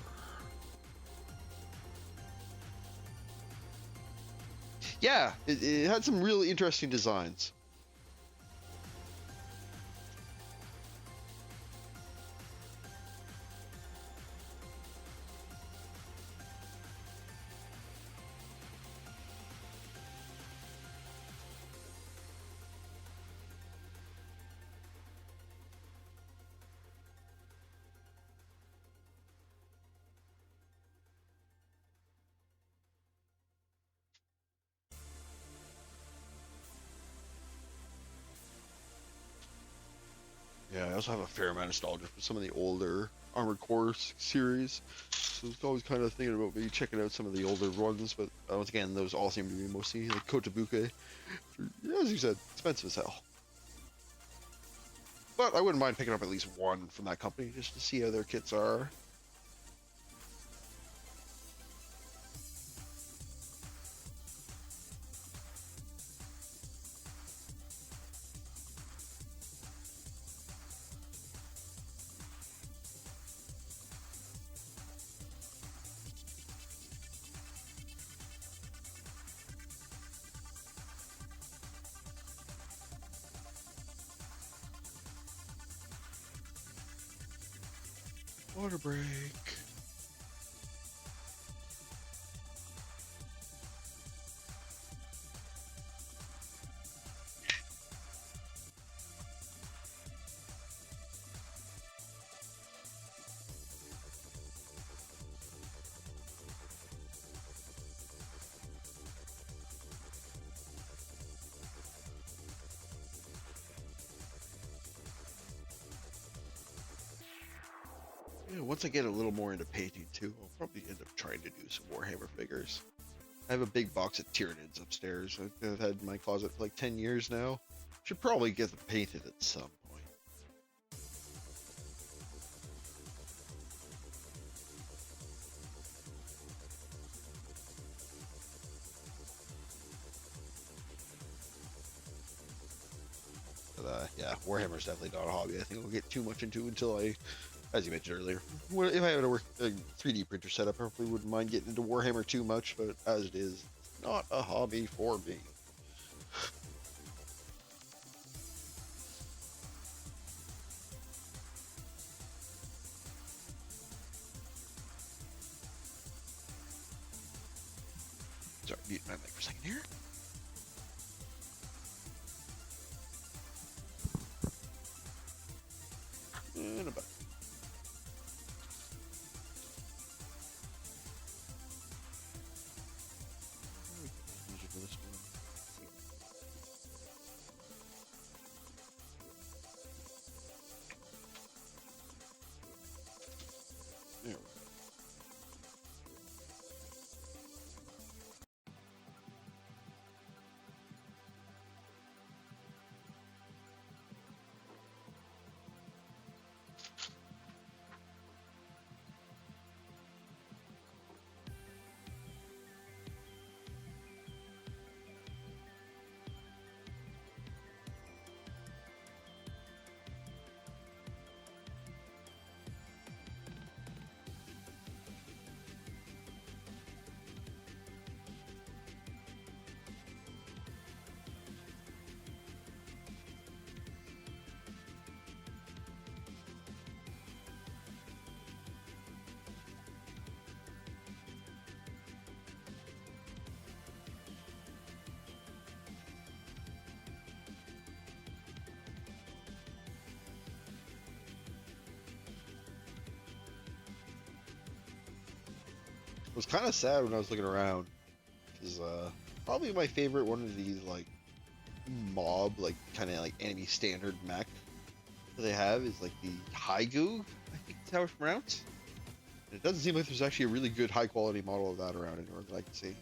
Yeah, it had some really interesting designs. Yeah, I also have a fair amount of nostalgia for some of the older Armored Core series. So I was always kind of thinking about maybe checking out some of the older ones, but once again, those all seem to be mostly like Kotobuke. As you said, expensive as hell. But I wouldn't mind picking up at least one from that company just to see how their kits are. Water break. Yeah, once I get a little more into painting too, I'll probably end up trying to do some Warhammer figures. I have a big box of Tyranids upstairs. I've had in my closet for like 10 years now. Should probably get them painted at some point. But yeah, Warhammer's definitely not a hobby I think I'll get too much into until I, as you mentioned earlier, if I had a 3D printer setup, I probably wouldn't mind getting into Warhammer too much, but as it is, not a hobby for me. Sorry, mute my mic for a second here. And about. Music for this one. was kind of sad when I was looking around, because probably my favorite one of these like mob, like kind of like enemy standard mech that they have is like the Haigu, I think that's how it's pronounced. And it doesn't seem like there's actually a really good high quality model of that around anywhere that I can see.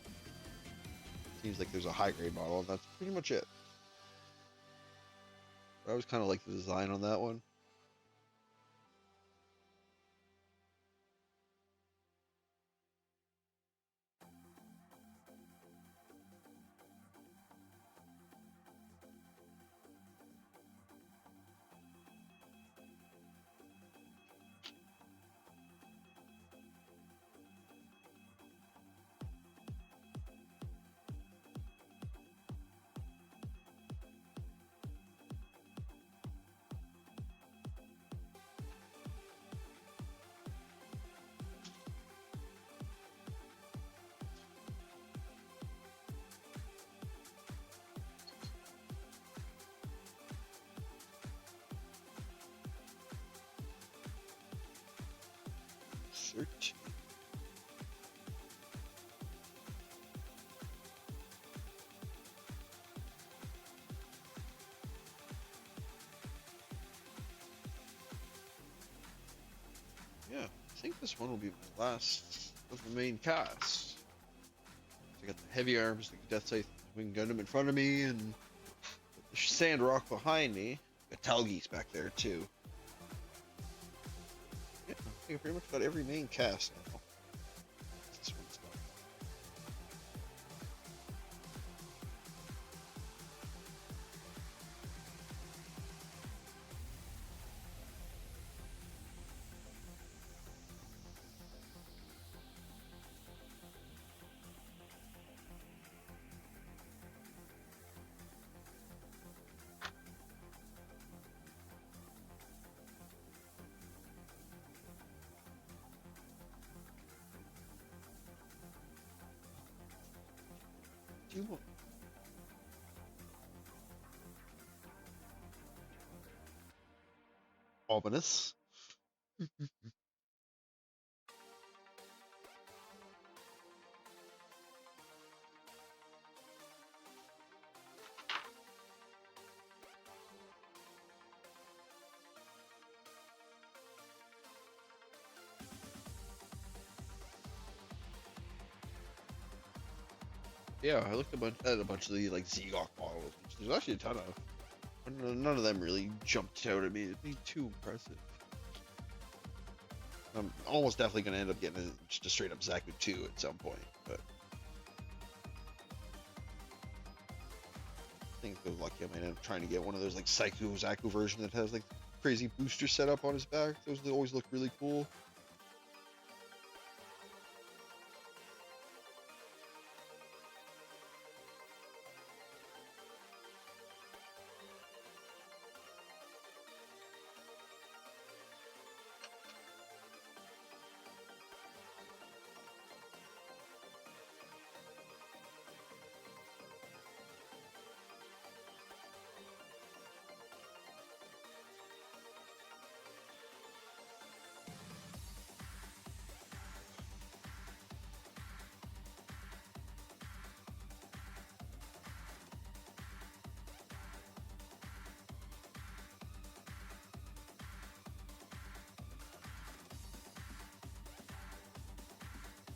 Seems like there's a high grade model, and that's pretty much it. I always kind of like the design on that one. Search. Yeah, I think this one will be my last of the main cast. I got the heavy arms, the Death Scythe Wing Gundam in front of me, and the Sand Rock behind me. Got Talgeese back there too. Yeah, I think I pretty much got every main cast now. This one's done. Do you want? Ominous. Yeah, I looked at a bunch of the like Zegok models, which there's actually a ton of. None of them really jumped out at me. It'd be too impressive. I'm almost definitely going to end up getting just a straight up Zaku 2 at some point, but I think if I was lucky, I might end up trying to get one of those like Psycho Zaku version that has like crazy booster setup on his back. Those always look really cool.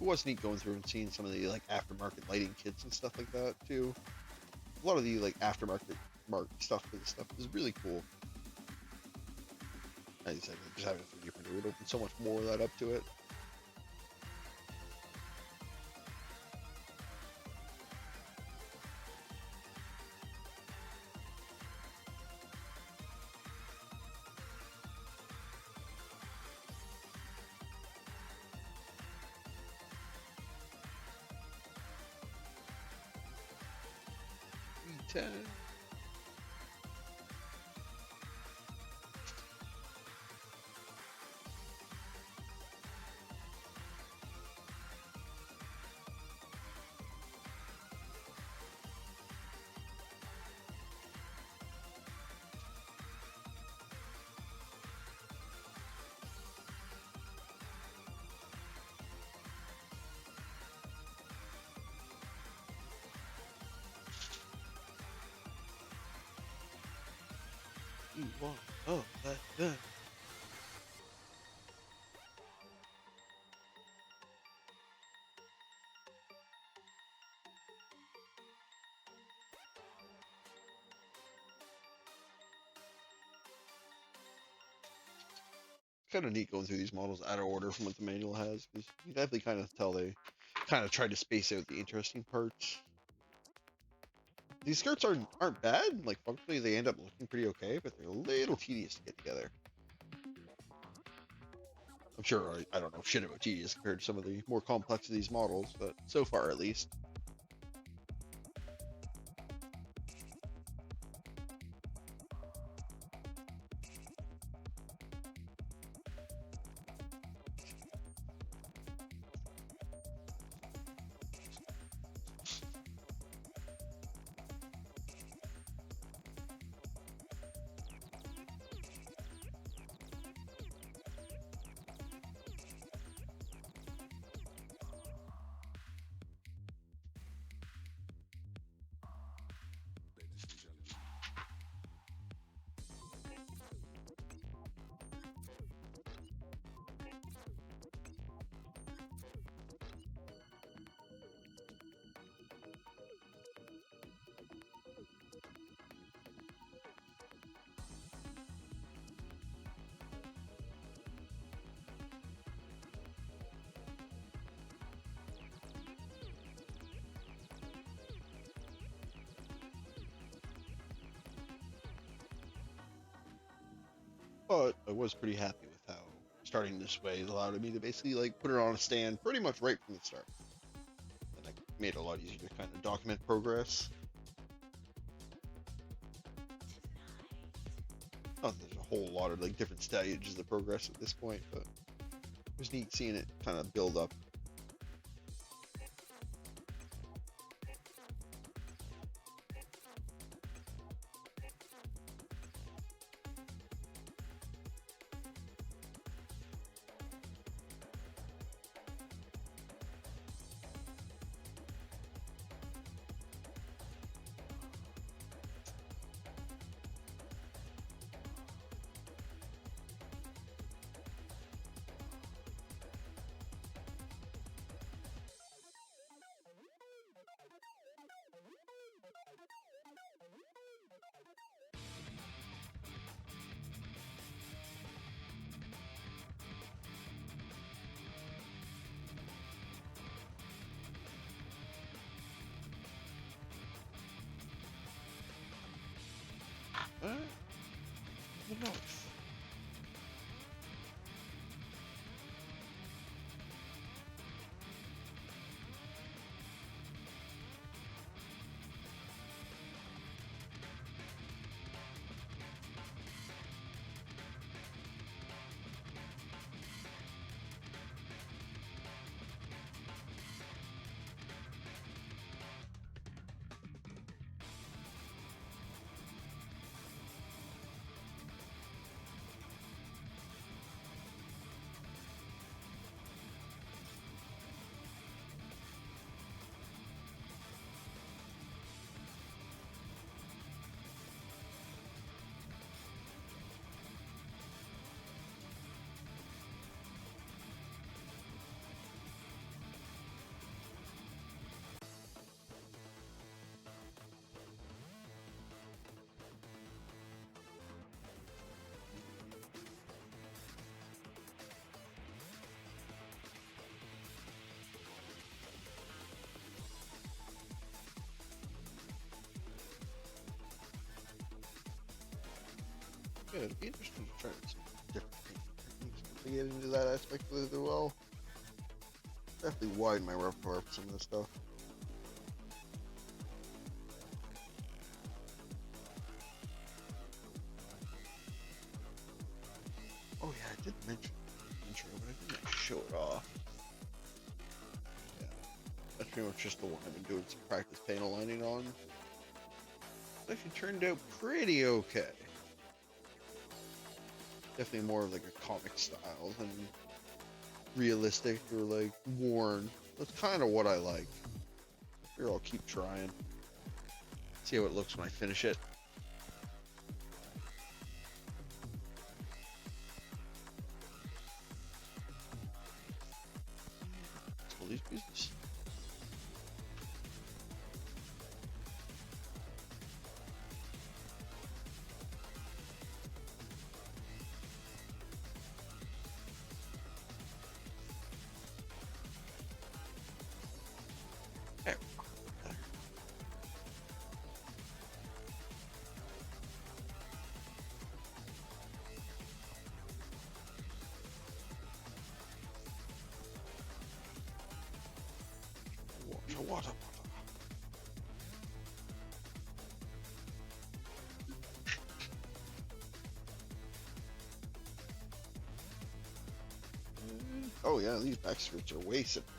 It was neat going through and seeing some of the like aftermarket lighting kits and stuff like that too. A lot of the like aftermarket stuff for this stuff is really cool. As I said, just having a 3D printer would open so much more of that up to it. E10. want oh that. Kind of neat going through these models out of order from what the manual has, because you definitely kind of tell they kind of tried to space out the interesting parts. These skirts aren't bad. Like functionally, they end up looking pretty okay, but they're a little tedious to get together. I'm sure I don't know shit about tedious compared to some of the more complex of these models, but so far at least. But I was pretty happy with how starting this way allowed me to basically like put it on a stand pretty much right from the start. And that made it a lot easier to kind of document progress. Not that there's a whole lot of like different stages of progress at this point, but it was neat seeing it kind of build up. The north. Yeah, it'd be interesting to try some different techniques to get into that aspect of it as well. Definitely widen my repertoire for some of this stuff. Oh yeah, I did mention intro, but I didn't show it off. Yeah, that's pretty much just the one I've been doing some practice panel lining on. It actually turned out pretty okay. Definitely more of like a comic style than realistic or like worn. That's kind of what I like. Here, I'll keep trying. See how it looks when I finish it. water. Oh yeah, these back skirts are way simpler.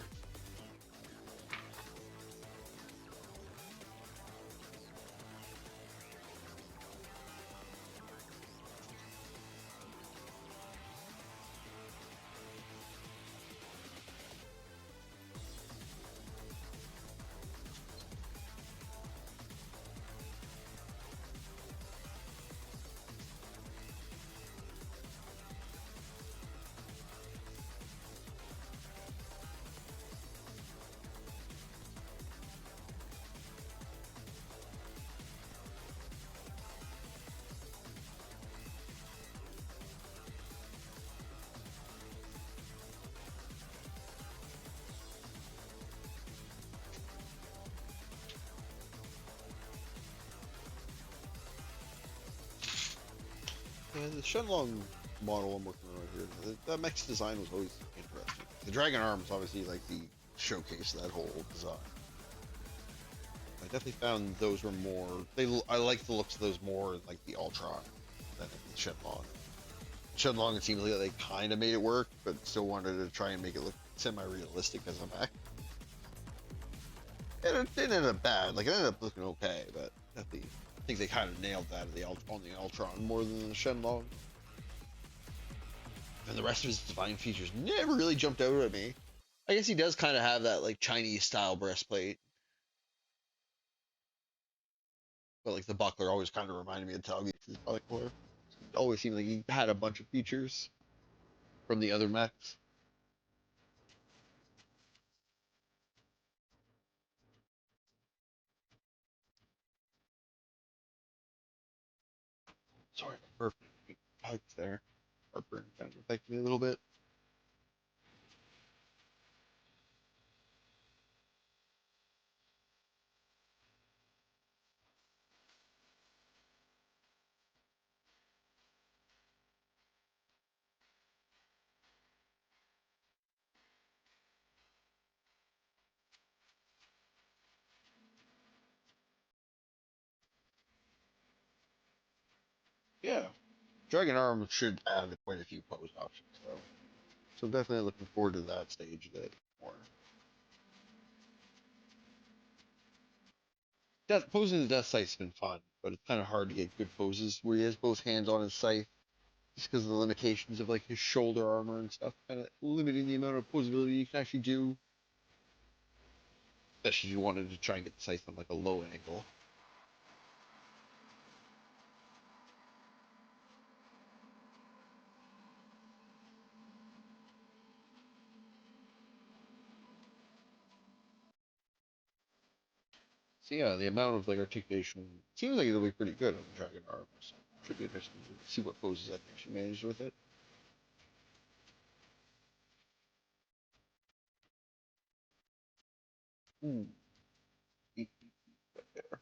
Yeah, the Shenlong model I'm working on right here, the mech's design was always interesting. The dragon arm is obviously like the showcase of that whole design. I definitely found those were more. I like the looks of those more like the Ultron than the Shenlong. Shenlong, it seems like they kind of made it work, but still wanted to try and make it look semi-realistic as a mech. And it didn't end up bad. Like it ended up looking okay, but definitely, I think they kind of nailed that on the Ultron more than the Shenlong. And the rest of his design features never really jumped out at me. I guess he does kind of have that like Chinese style breastplate, but like the buckler always kind of reminded me of Talge's buckler. It always seemed like he had a bunch of features from the other mechs. Sorry, perfect hugs there. Heartburn kind of affected me a little bit. Yeah, Dragon Arm should add quite a few pose options though. So I'm definitely looking forward to that stage a bit more. Posing the Death Scythe's been fun, but it's kind of hard to get good poses where he has both hands on his scythe, just because of the limitations of like his shoulder armor and stuff, kind of limiting the amount of posability you can actually do. Especially if you wanted to try and get the scythe on like a low angle. So yeah, the amount of like articulation seems like it'll be pretty good on the Dragon Arm. So should be interesting to see what poses that actually managed with it. Ooh, there.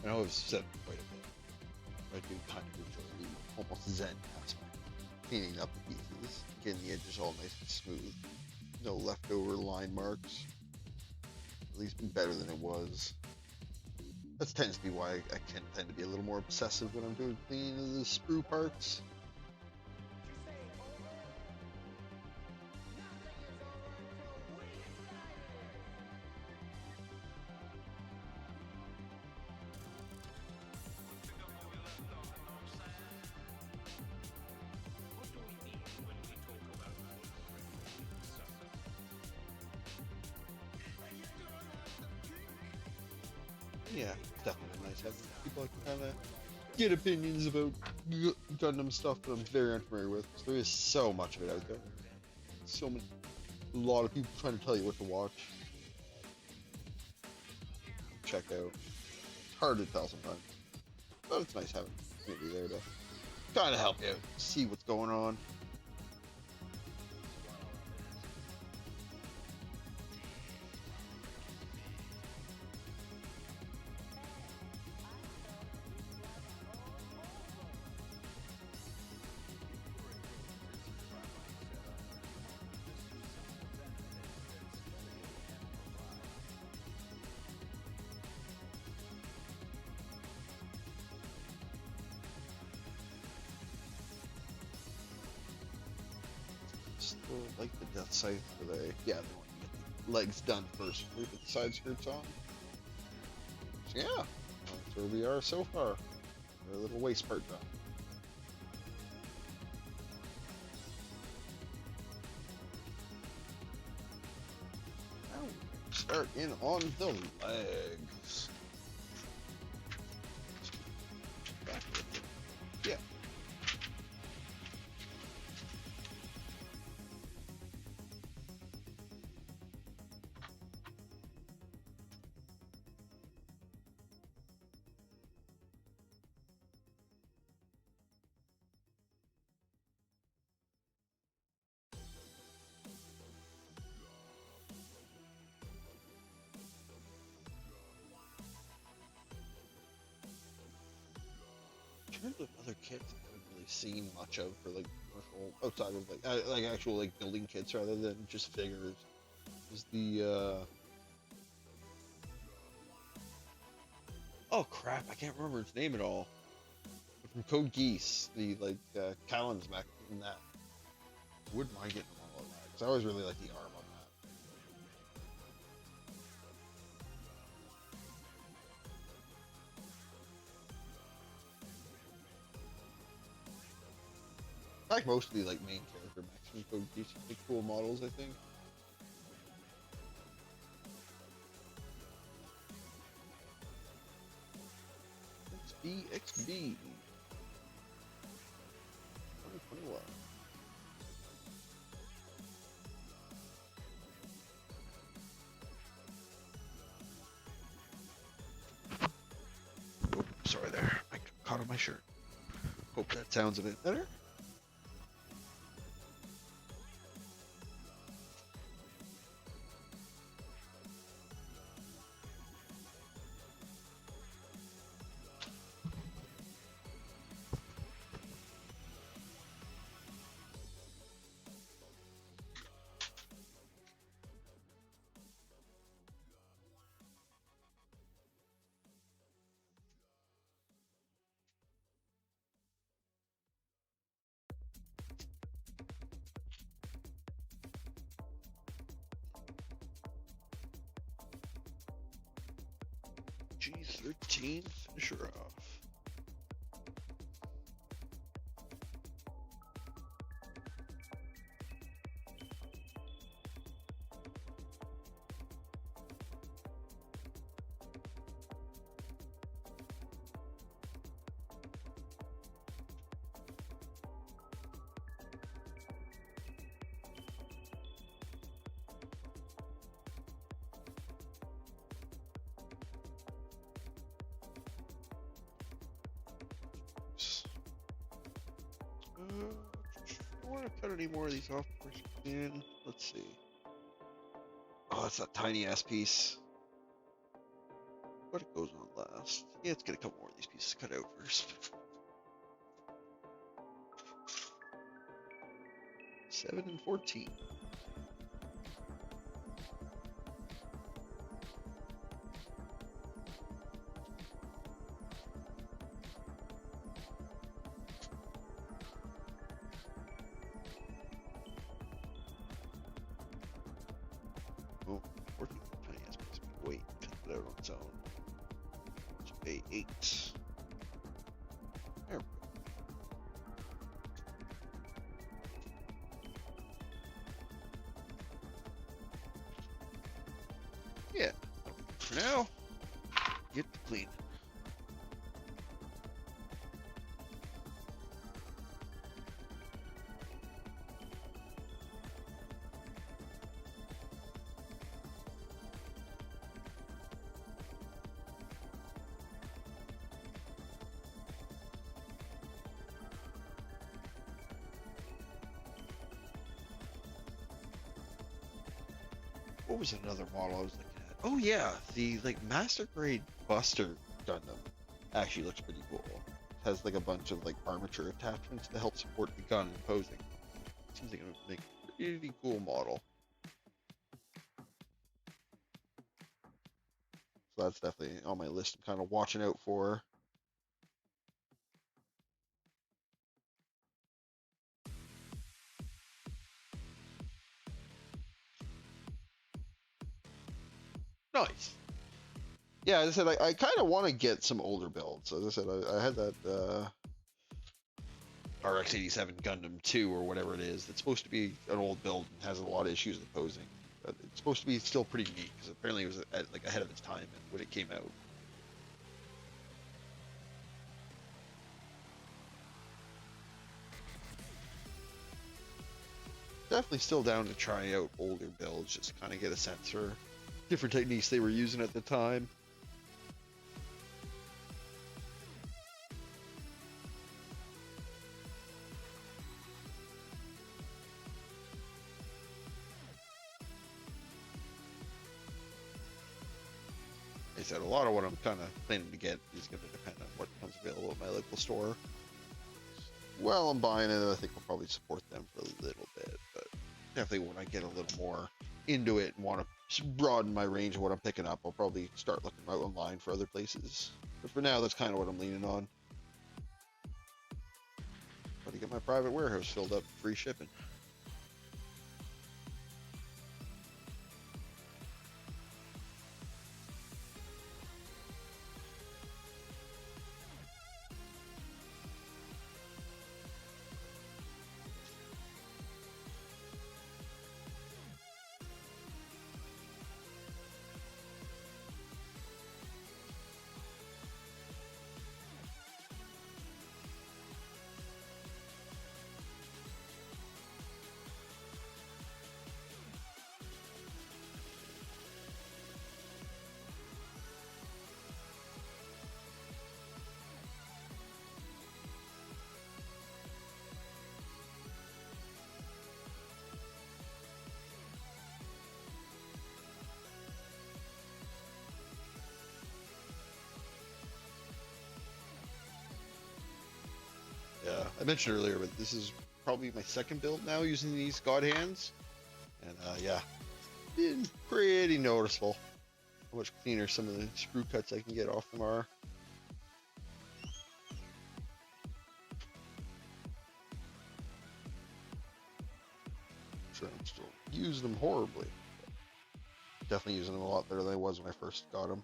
I know I've said quite a bit. I do kind of enjoy the almost zen aspect. Cleaning up the pieces, getting the edges all nice and smooth. No leftover line marks. At least better than it was. That tends to be why I can tend to be a little more obsessive when I'm doing cleaning of the sprue parts. Yeah, it's definitely nice having people I can kind of get opinions about Gundam stuff that I'm very unfamiliar with. 'Cause there is so much of it out there. So many, a lot of people trying to tell you what to watch, check out. It's hard to tell sometimes, but it's nice having a community there to kind of help you out, see what's going on. Still like the death scythe for the yeah, they want to get the legs done first before we put the side skirts on. So yeah, that's where we are so far. Our little waist part done. Now we start in on the legs. Yeah. In terms of other kits, I haven't really seen much of for like commercial outside of like actual like building kits rather than just figures. Is the oh crap, I can't remember its name at all. But from Code Geass, the like Callan's mech in that. Wouldn't mind getting all of that because I always really like the arm on that. In fact, most of the like main character mechs from Code Geass are pretty cool models, I think. XB 2021. Oh, sorry there. I caught on my shirt. Hope that sounds a bit better. G13, finish her off. I don't want to cut any more of these off before she can. Let's see. Oh, that's that tiny ass piece. But it goes on last. Yeah, let's get a couple more of these pieces cut out first. 7 and 14. Oh, 14 tiny ass piece. Wait, cut it out on its own. So A8. There we go. Yeah, for now. Get the clean. What was another model I was looking at? Oh yeah, the like master grade Buster Gundam actually looks pretty cool. It has like a bunch of like armature attachments to help support the gun and posing. Seems like it would make a pretty cool model. So that's definitely on my list. I'm kind of watching out for. Nice. Yeah, as I said, I kind of want to get some older builds. As I said, I had that RX-87 Gundam 2 or whatever it is. That's supposed to be an old build and has a lot of issues with posing. But it's supposed to be still pretty neat because apparently it was like ahead of its time when it came out. Definitely still down to try out older builds, just to kind of get a sense for different techniques they were using at the time. Like I said, a lot of what I'm kind of planning to get is going to depend on what becomes available at my local store. Well, I'm buying it, I think I'll probably support them for a little bit, but definitely when I get a little more into it and want to broaden my range of what I'm picking up, I'll probably start looking out online for other places. But for now, that's kind of what I'm leaning on. Got to get my private warehouse filled up, free shipping. Yeah, I mentioned earlier, but this is probably my second build now using these God hands. And yeah, been pretty noticeable how much cleaner some of the screw cuts I can get off them are. Sure, I'm still using them horribly. Definitely using them a lot better than I was when I first got them.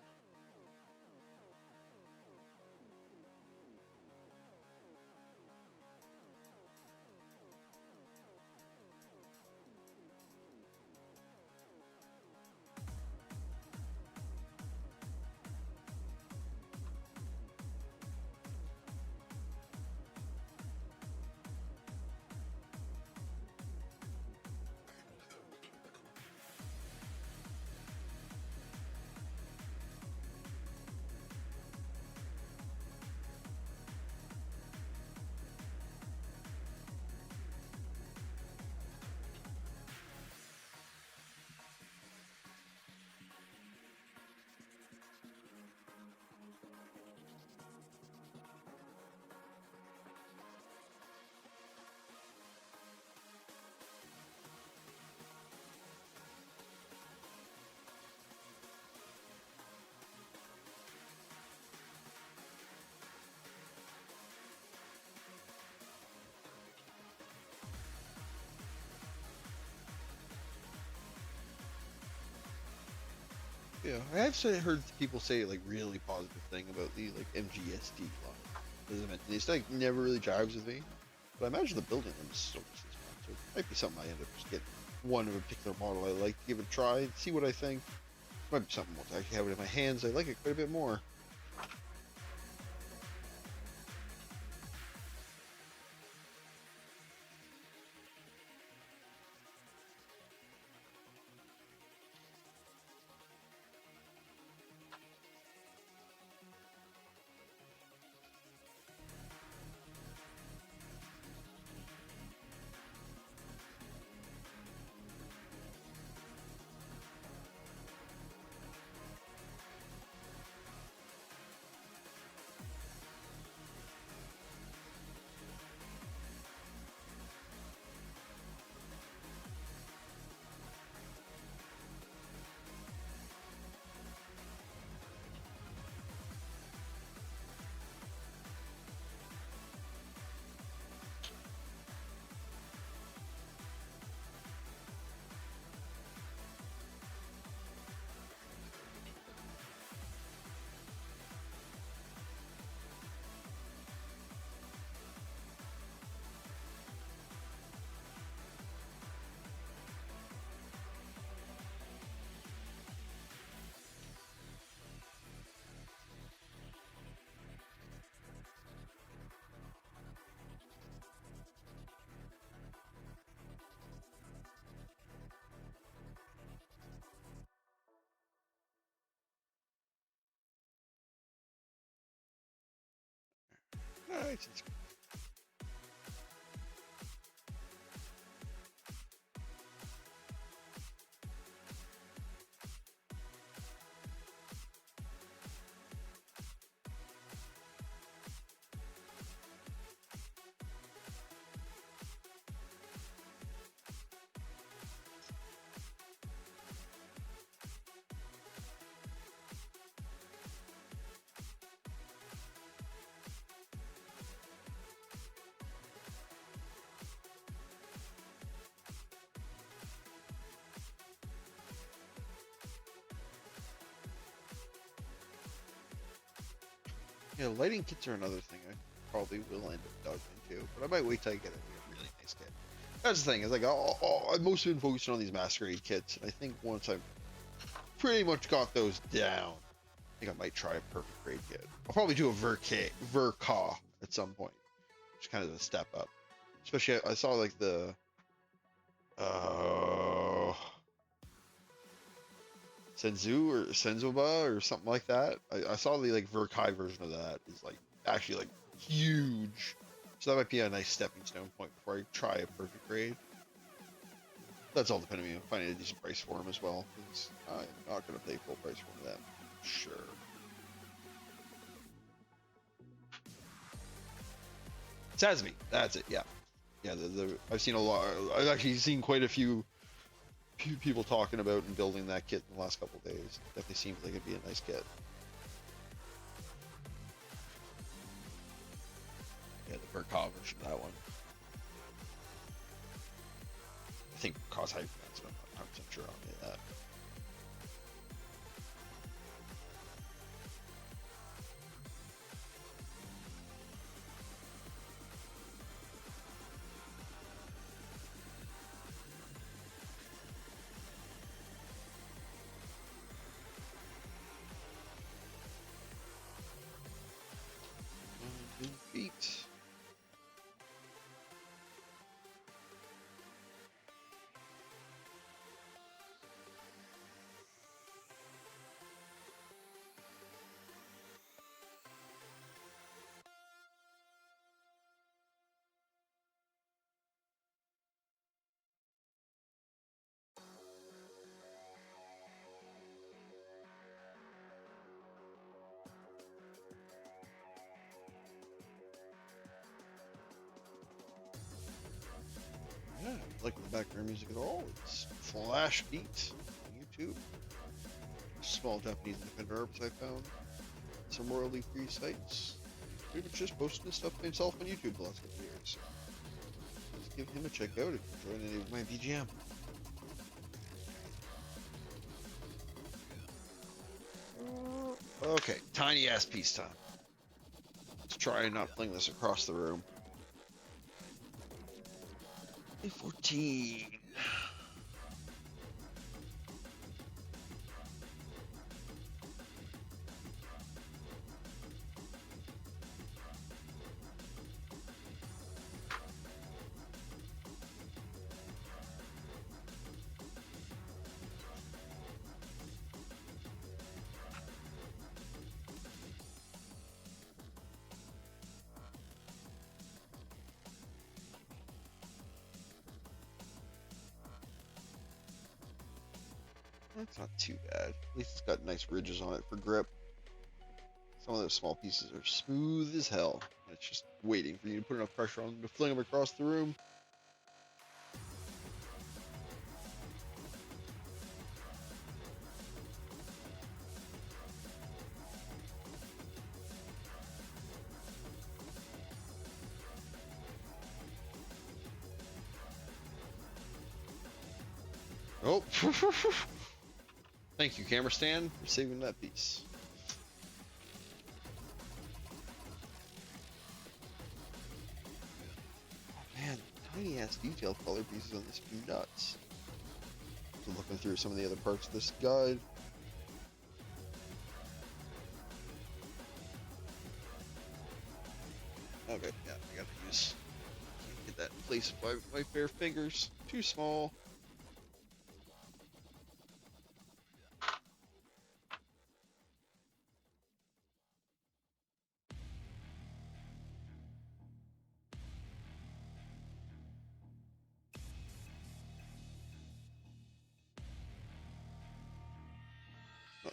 Yeah, I have heard people say like really positive thing about the like MGSD line. It's like never really jives with me, but I imagine the building them is so much this month. So it might be something I end up just getting one of a particular model I like to give it a try and see what I think. Might be something once I actually have it in my hands. I like it quite a bit more. nice. It's yeah, lighting kits are another thing I probably will end up diving into, but I might wait till I get a really nice kit. That's the thing, is like, I've mostly been focusing on these masquerade kits, and I think once I've pretty much got those down, I think I might try a perfect grade kit. I'll probably do a Verka at some point, which is kind of a step up. Especially, I saw like the, uh, Senzu or Senzoba or something like that. I saw the like Verkai version of that is like actually like huge. So that might be a nice stepping stone point before I try a perfect grade. That's all depending on finding a decent price for them as well, because I'm not going to pay full price for them. Sure. Sazmi, that's it. Yeah, yeah. I've seen a lot. I've actually seen quite a few people talking about and building that kit in the last couple of days. Definitely seems like it'd be a nice kit. Yeah, the Verka version of that one. I think cause hype fans, but I'm not 100% sure on any of that. Beat. Yeah, like the background music at all. It's Flash Beat on YouTube. Small Japanese independent artists I found. Some royalty-free sites. Pretty much just posting this stuff himself on YouTube the last couple of years. So let's give him a check out if you join any of my VGM. Okay, tiny ass piece time. Let's try and not fling this across the room. A14. That's not too bad. At least it's got nice ridges on it for grip. Some of those small pieces are smooth as hell. It's just waiting for you to put enough pressure on them to fling them across the room. Oh, thank you, camera stand, for saving that piece. Oh man, tiny ass detail color pieces on this are nuts. So looking through some of the other parts of this guide. Okay, yeah, I gotta use. Get that in place with my bare fingers. Too small.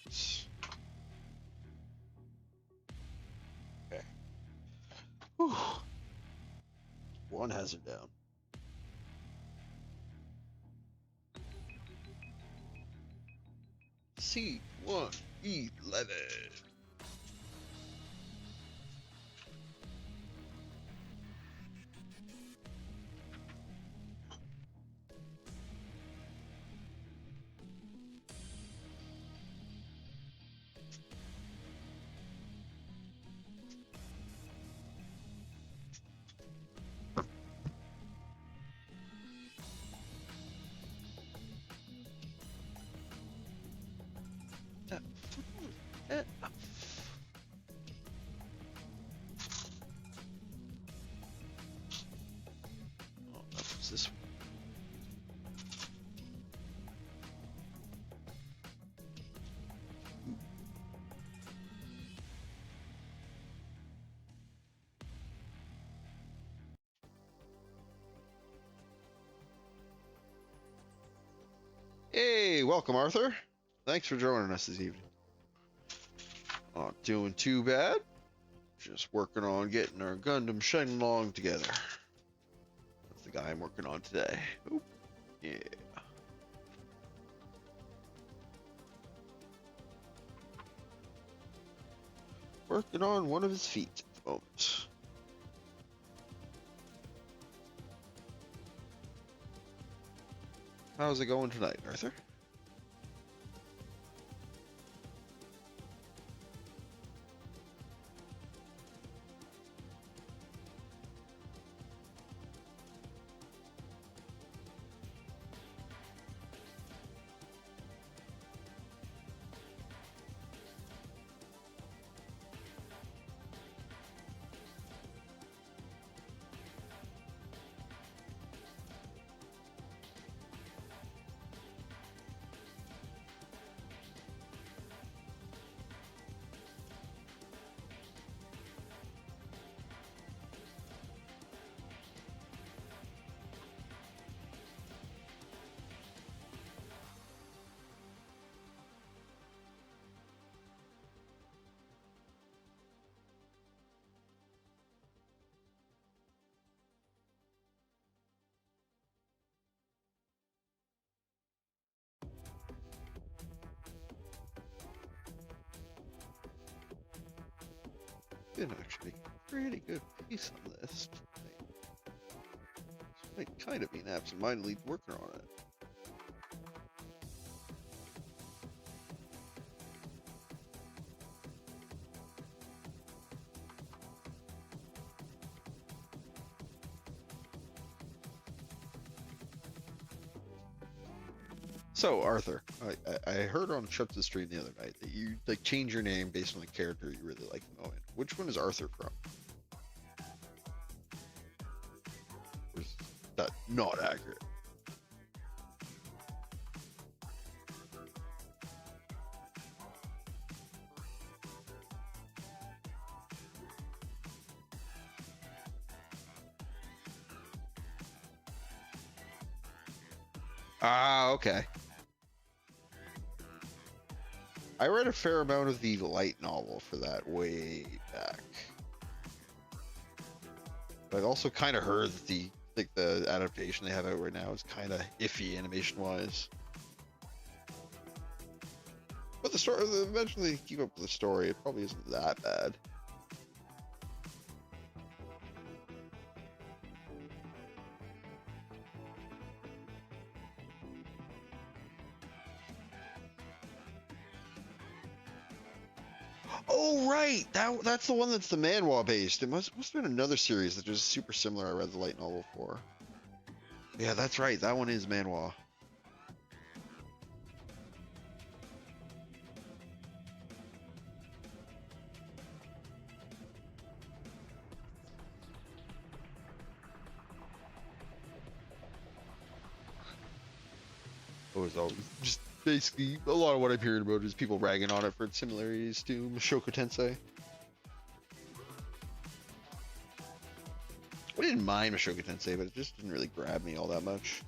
hazards. Okay. Whew. One hazard down. C111. Oh, that was this one. Hey, welcome, Arthur. Thanks for joining us this evening. Not doing too bad. Just working on getting our Gundam Shenlong together. That's the guy I'm working on today. Oop. Yeah. Working on one of his feet at the moment. How's it going tonight, Arthur? Been actually pretty good piece on this. Might kind of being absent-mindedly working on it. So Arthur, I heard on Shuts' stream the other night that you like change your name based on the character you really like the moment. Which one is Arthur from? Or is that not accurate? Ah, okay. I read a fair amount of the light novel for that way back. But I've also kind of heard that the adaptation they have out right now is kind of iffy animation wise. But the story, eventually they keep up with the story, it probably isn't that bad. Oh right, that's the one that's the manhwa based. It must have been another series that was super similar. I read the light novel for. Yeah, that's right. That one is manhwa. It was always just basically a lot of what I'm hearing about is people ragging on it for its similarities to Mushoku Tensei. I didn't mind Mushoku Tensei, but it just didn't really grab me all that much.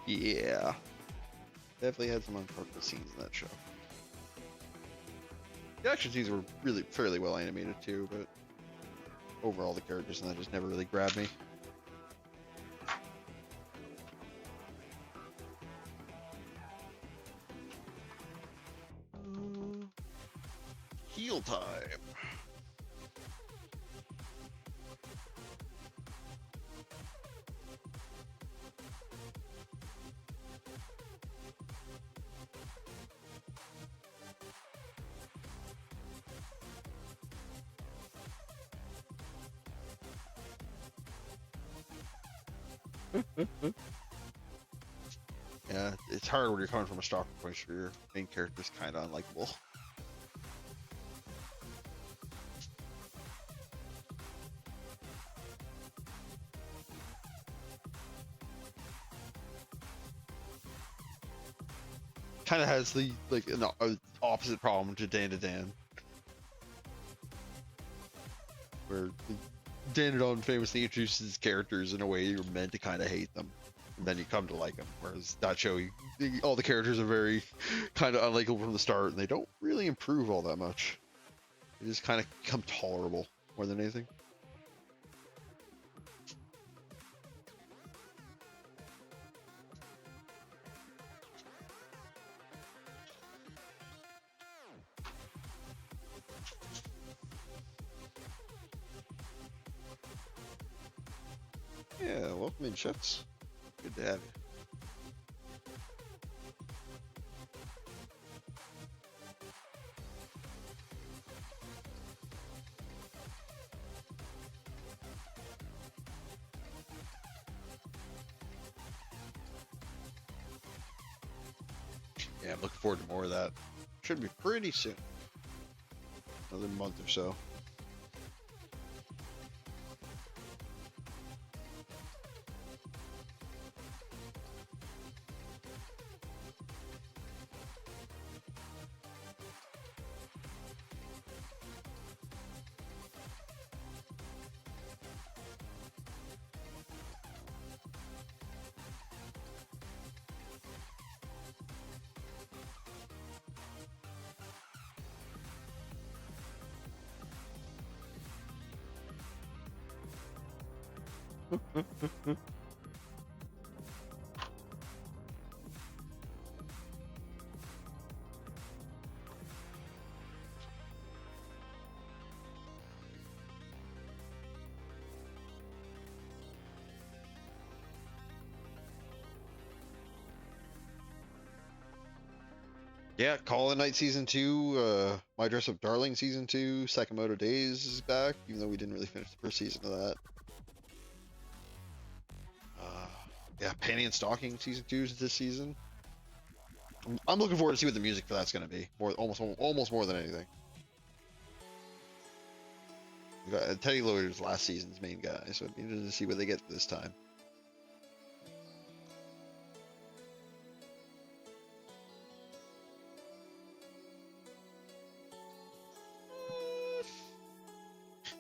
Yeah. Definitely had some uncomfortable scenes in that show. The action scenes were really fairly well animated too, but overall the characters in that just never really grabbed me. Heal time. Yeah, it's hard when you're coming from a stock point where your main character's kind of unlikable. Kind of has the like an opposite problem to Dan, where Dan famously introduces characters in a way you're meant to kind of hate them, and then you come to like them. Whereas that show, all the characters are very kind of unlikable from the start, and they don't really improve all that much. They just kind of become tolerable more than anything. Yeah, welcome in, chefs. Good to have you. Yeah, I'm looking forward to more of that. Should be pretty soon. Another month or so. Yeah, Call of Night Season 2, My Dress Up Darling Season 2, Sakamoto Days is back, even though we didn't really finish the first season of that. Uh, yeah, Panty and Stocking Season 2 is this season. I'm looking forward to see what the music for that's going to be, almost more than anything. We got, Teddy Lloyd last season's main guy, so it'd be interesting to see what they get this time.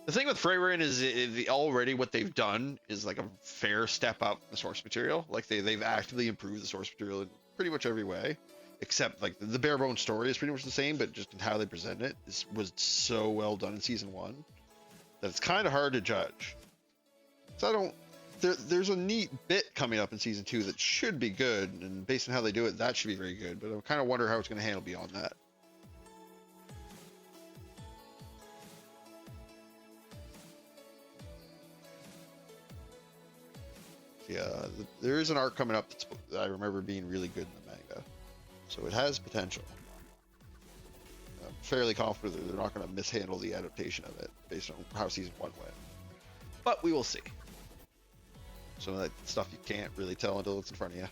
The thing with Freyrin is already what they've done is like a fair step up the source material. Like they've actively improved the source material in pretty much every way, except like the bare bones story is pretty much the same, but just in how they present it was so well done in season 1 that it's kind of hard to judge. So I don't. There's a neat bit coming up in season 2 that should be good, and based on how they do it, that should be very good. But I kind of wonder how it's going to handle beyond that. Yeah, there is an arc coming up that I remember being really good in the manga, so it has potential. I'm fairly confident that they're not going to mishandle the adaptation of it based on how season 1 went, but we will see. Some of that stuff you can't really tell until it's in front of you.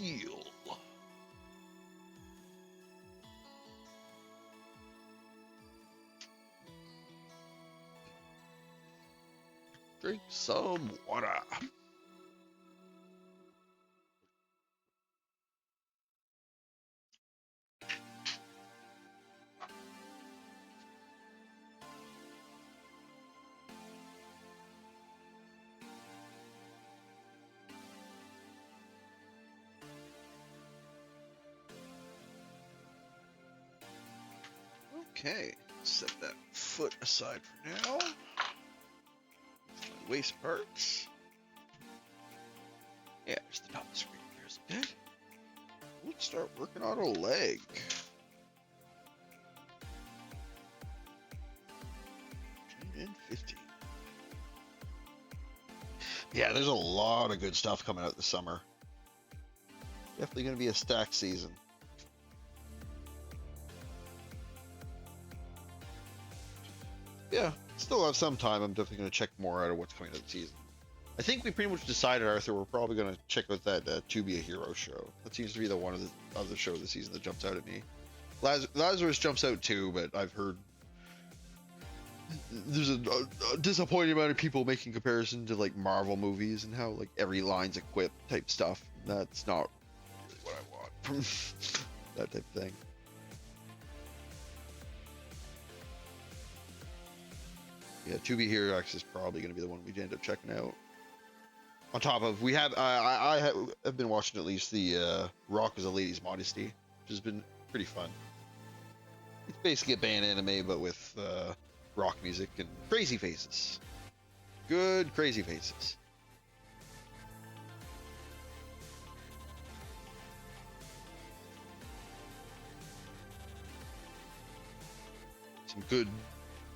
Steel. Drink some water. Okay, set that foot aside for now. Waist parts. Yeah, just the top of the screen. There's a bit. Let's start working on a leg. 10 and 15. Yeah, there's a lot of good stuff coming out this summer. Definitely going to be a stacked season. Yeah, still have some time. I'm definitely going to check more out of what's coming out this season. I think we pretty much decided, Arthur, we're probably going to check out that To Be a Hero show. That seems to be the one of the show this season that jumps out at me. Lazarus jumps out too, but I've heard there's a disappointing amount of people making comparison to like Marvel movies and how like every line's equipped type stuff. That's not really what I want from that type of thing. Yeah, To Be Hero X is probably going to be the one we end up checking out. On top of, we have, I have been watching at least the Rock is a Lady's Modesty, which has been pretty fun. It's basically a band anime, but with rock music and crazy faces. Good crazy faces. Some good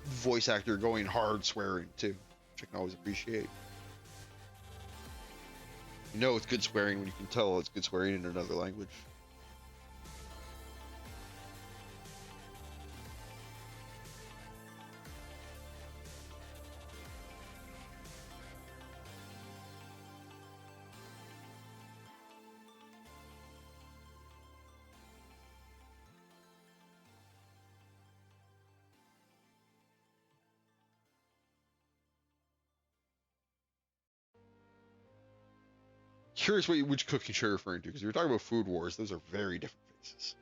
voice actor going hard swearing too, which I can always appreciate. You know it's good swearing when you can tell it's good swearing in another language. Curious which cooking show you're referring to, because we were talking about Food Wars. Those are very different faces.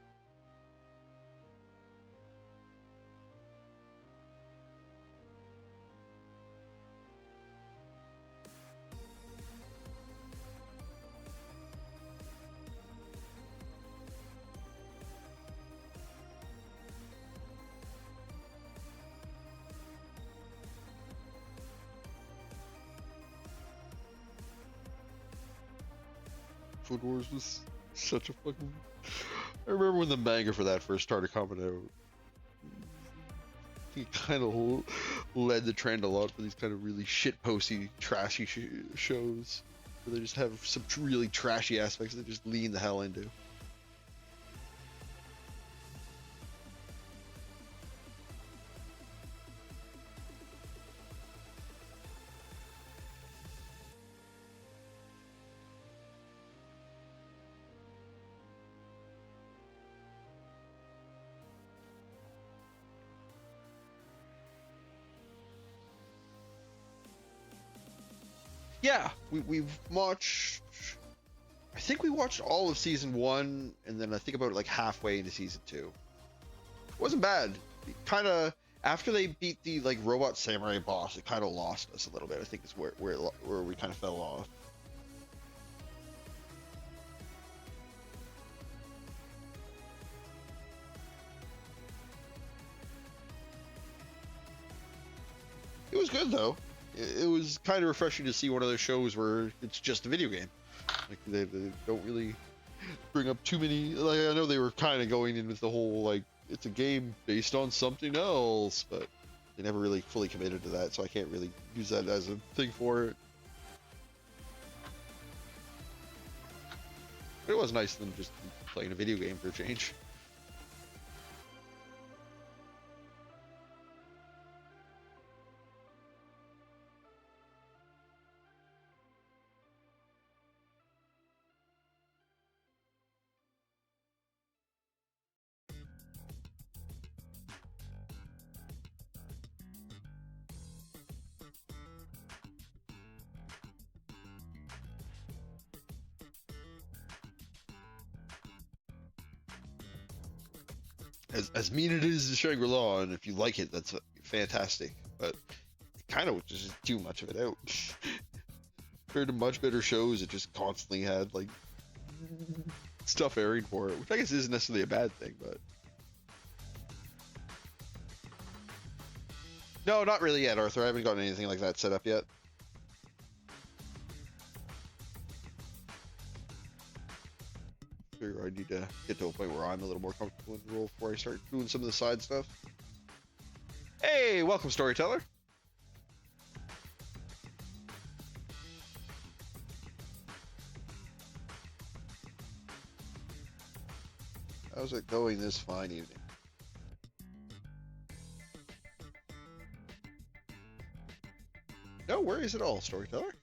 Food Wars was such a fucking. I remember when the manga for that first started coming out. It kind of led the trend a lot for these kind of really shitposty, trashy shows, where they just have some really trashy aspects that just lean the hell into. Yeah, we've watched. I think we watched all of season 1, and then I think about like halfway into season 2. It wasn't bad. Kind of after they beat the like robot samurai boss, it kind of lost us a little bit. I think is where we kind of fell off. It was good though. It was kind of refreshing to see one of those shows where it's just a video game. Like they don't really bring up too many. Like I know they were kind of going in with the whole like it's a game based on something else, but they never really fully committed to that, so I can't really use that as a thing for it. But it was nice than just playing a video game for a change. as mean it is to Shangri-La, and if you like it, that's fantastic. But it kind of was just too much of it out. Compared to much better shows, it just constantly had like stuff airing for it, which I guess isn't necessarily a bad thing, but no, not really yet, Arthur. I haven't gotten anything like that set up yet. Figure I need to get to a point where I'm a little more comfortable in the role before I start doing some of the side stuff. Hey, welcome, storyteller. How's it going this fine evening? No worries at all, storyteller.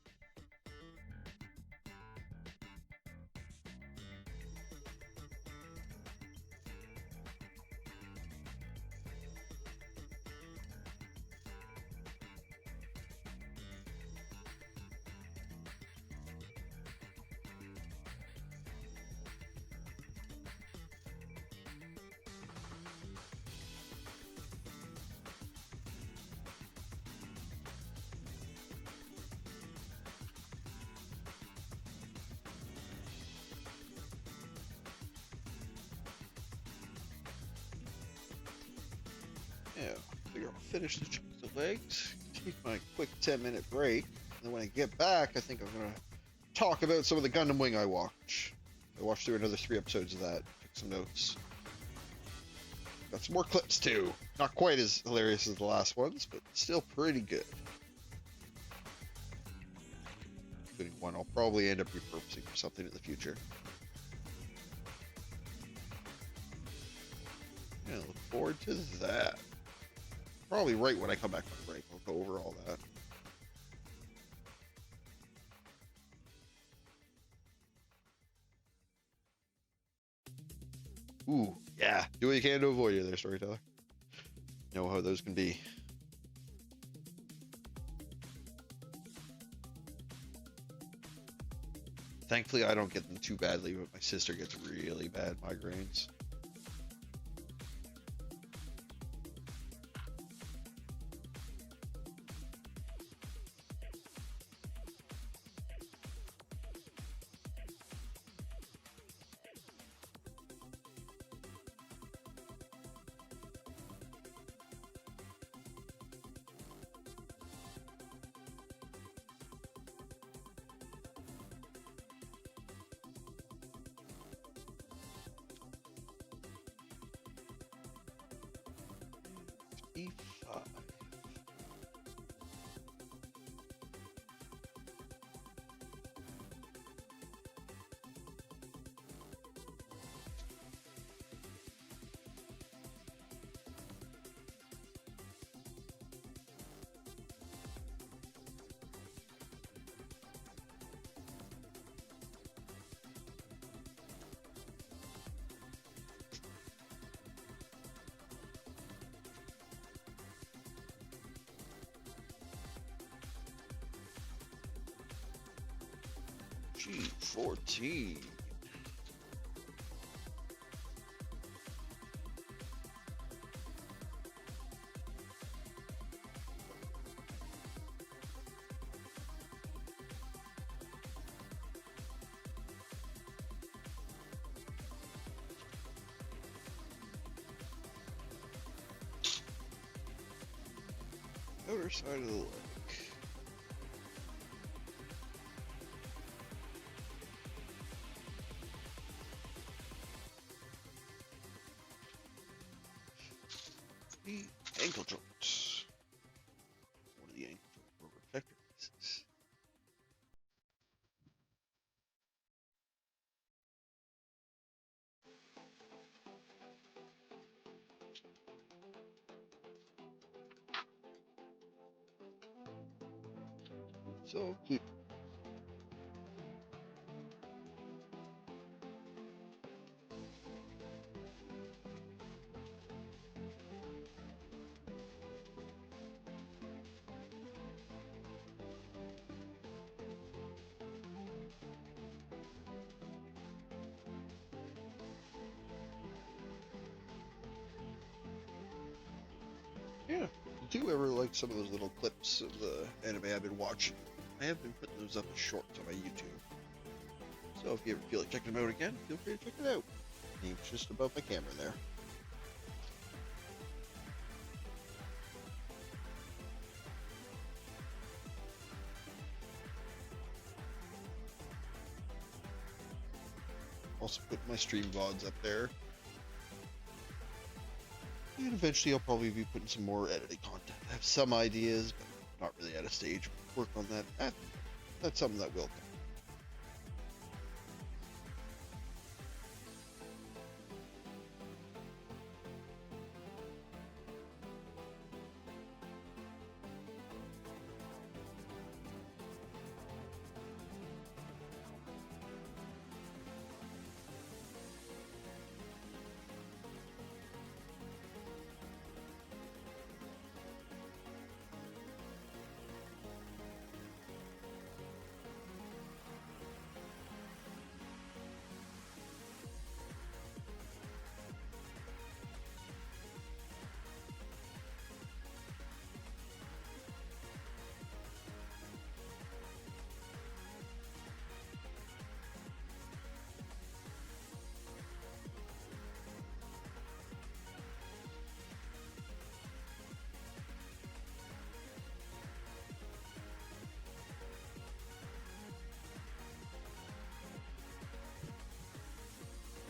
Yeah, I figure I'll finish the chunk of the legs, take my quick 10-minute break, and then when I get back, I think I'm gonna talk about some of the Gundam Wing I watched. I watched through another 3 episodes of that, took some notes. Got some more clips too. Not quite as hilarious as the last ones, but still pretty good. Including one I'll probably end up repurposing for something in the future. Yeah, look forward to that. Probably right when I come back from break, I'll go over all that. Ooh, yeah. Do what you can to avoid you there, storyteller. You know how those can be. Thankfully, I don't get them too badly, but my sister gets really bad migraines. E5. G14. Outer side of the leg. The ankle joints. One of the ankle joint or reflector pieces. So, too ever like some of those little clips of the anime I've been watching, I have been putting those up as shorts on my YouTube. So if you ever feel like checking them out again, feel free to check it out. Name's just above my camera there. Also put my stream VODs up there. And eventually I'll probably be putting some more edited content. I have some ideas, but not really at a stage to work on that. That's something that will come.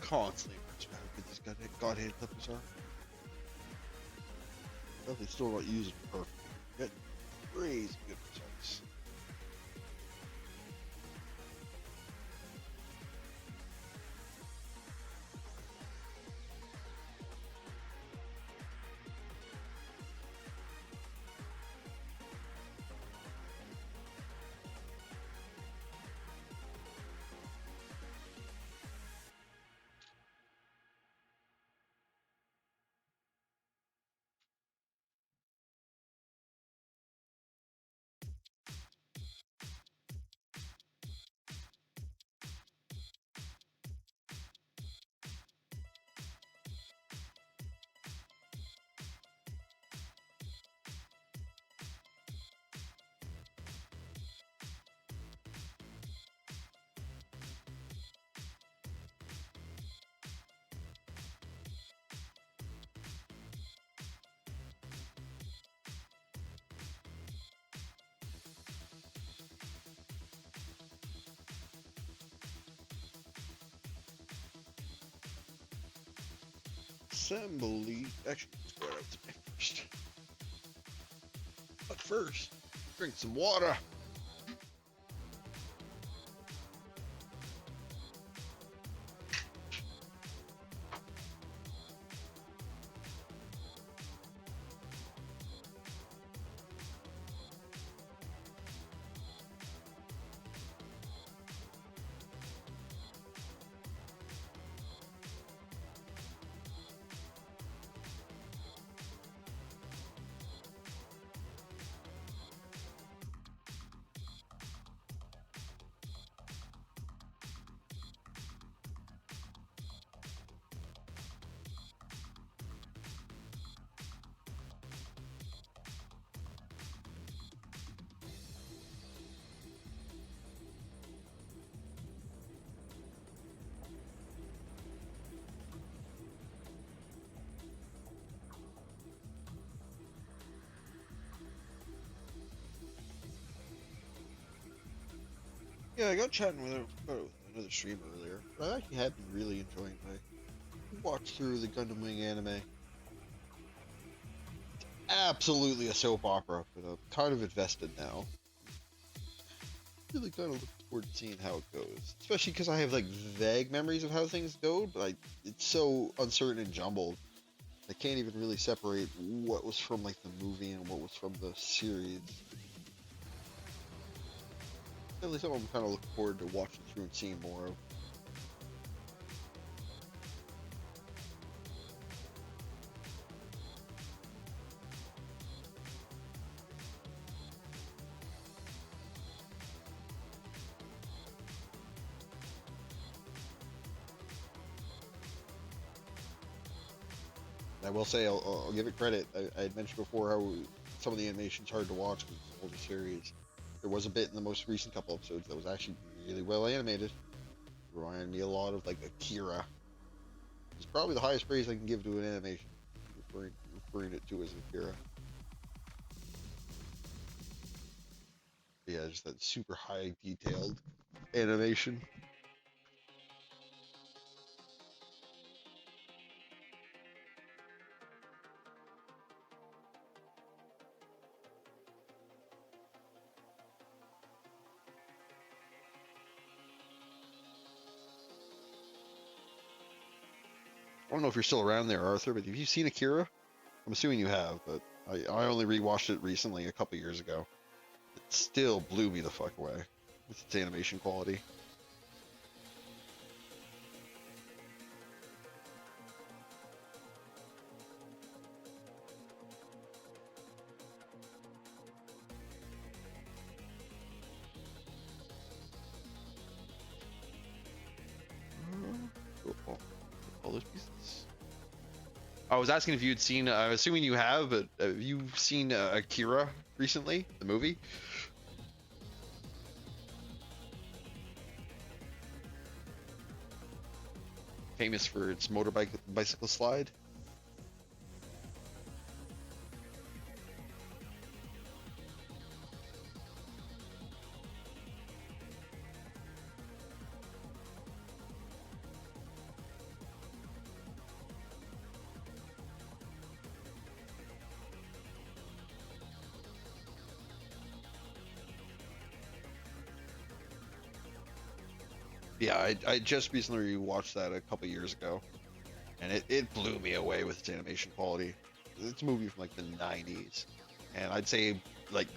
Constantly impressed by how good these Godhead clippers are. Definitely still not using perfectly. Get crazy good results. Assembly. Actually, let's go right out to me first. But first, drink some water. Yeah, I got chatting with another streamer earlier. But I actually have been really enjoying my watch through the Gundam Wing anime. Absolutely a soap opera, but I'm kind of invested now. Really kind of look forward to seeing how it goes. Especially because I have like vague memories of how things go, but it's so uncertain and jumbled. I can't even really separate what was from like the movie and what was from the series. At least I'm kind of looking forward to watching through and seeing more of. I will say I'll give it credit. I had mentioned before how some of the animation's hard to watch because it's an older series. There was a bit in the most recent couple episodes that was actually really well animated. It reminded me a lot of like Akira. It's probably the highest praise I can give to an animation, referring it to as Akira. Yeah, just that super high detailed animation. I don't know if you're still around there, Arthur, but have you seen Akira? I'm assuming you have, but I only rewatched it recently, a couple years ago. It still blew me the fuck away with its animation quality. Oh, all those pieces. I was asking if you'd seen. I'm assuming you have, but have you seen Akira recently? The movie, famous for its motorbike bicycle slide. Yeah, I just recently rewatched that a couple years ago, and it blew me away with its animation quality. It's a movie from like the 90s, and I'd say like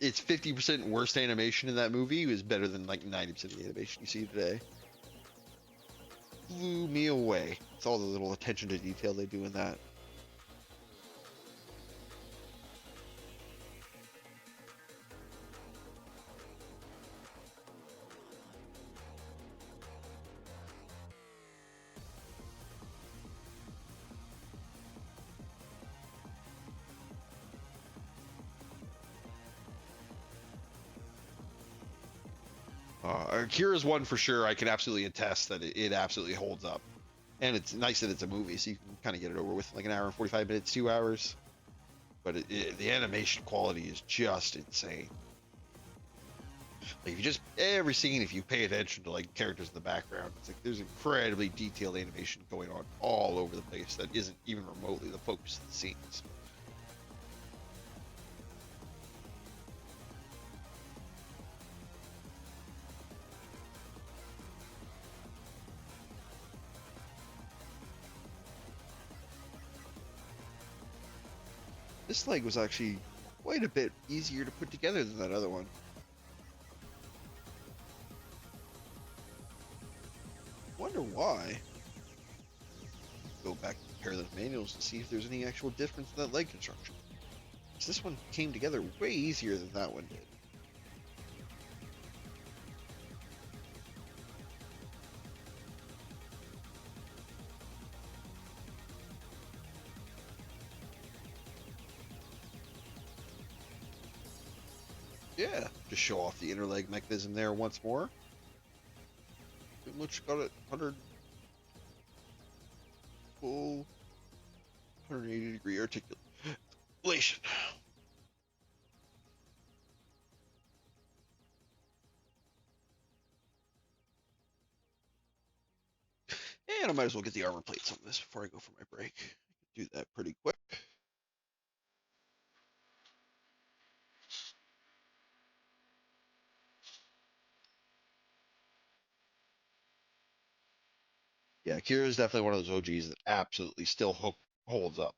it's 50% worst animation in that movie is better than like 90% of the animation you see today. Blew me away. It's all the little attention to detail they do in that. Akira's one for sure. I can absolutely attest that it absolutely holds up, and it's nice that it's a movie, so you can kind of get it over with in like an hour and 45 minutes, 2 hours. But the animation quality is just insane. Like if you just every scene, if you pay attention to like characters in the background, it's like there's incredibly detailed animation going on all over the place that isn't even remotely the focus of the scenes. This leg was actually quite a bit easier to put together than that other one. Wonder why. Go back and compare those manuals to see if there's any actual difference in that leg construction. So this one came together way easier than that one did. Yeah, just show off the inner leg mechanism there once more. Pretty much got it 100 full 180-degree articulation. And I might as well get the armor plates on this before I go for my break. Do that pretty quick. Yeah, Kira is definitely one of those OGs that absolutely still holds up.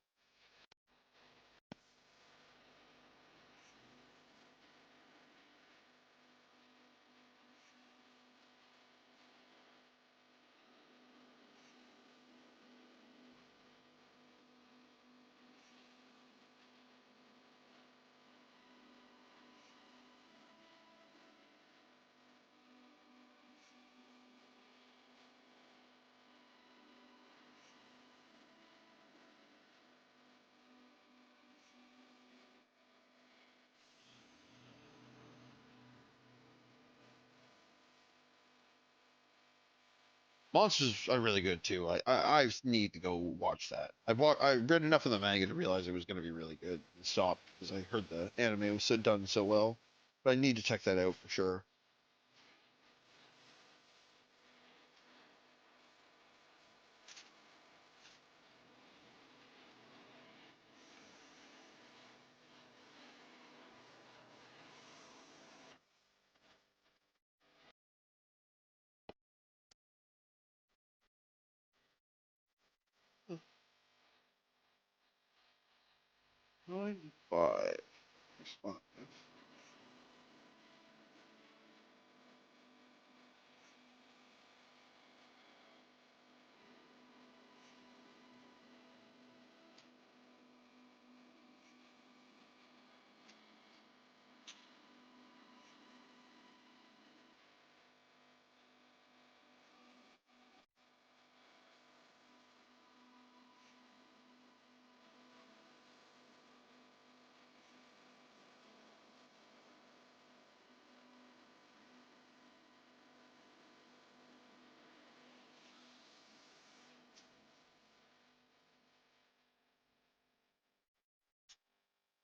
Monsters are really good too. I need to go watch that. I read enough of the manga to realize it was going to be really good. And stopped because I heard the anime was done so well. But I need to check that out for sure. Huh, 95. Response.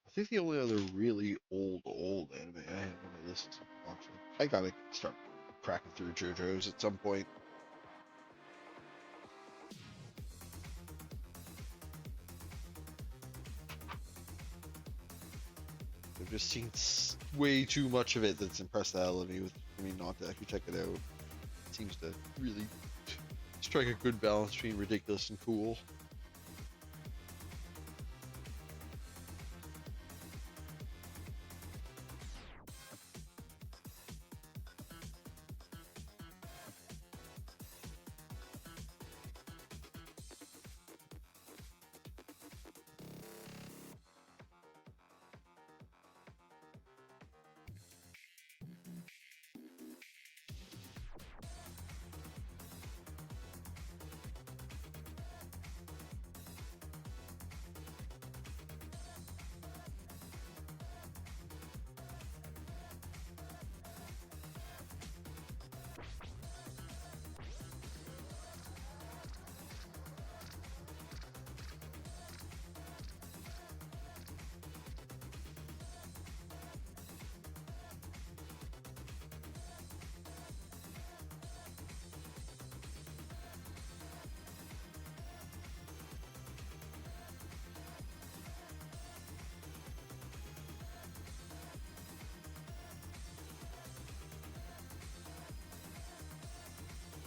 I think the only other really old anime I have on my list. Actually, I gotta start cracking through JoJo's at some point. I've just seen way too much of it that's impressed the hell out of me with me not to actually check it out. It seems to really strike a good balance between ridiculous and cool.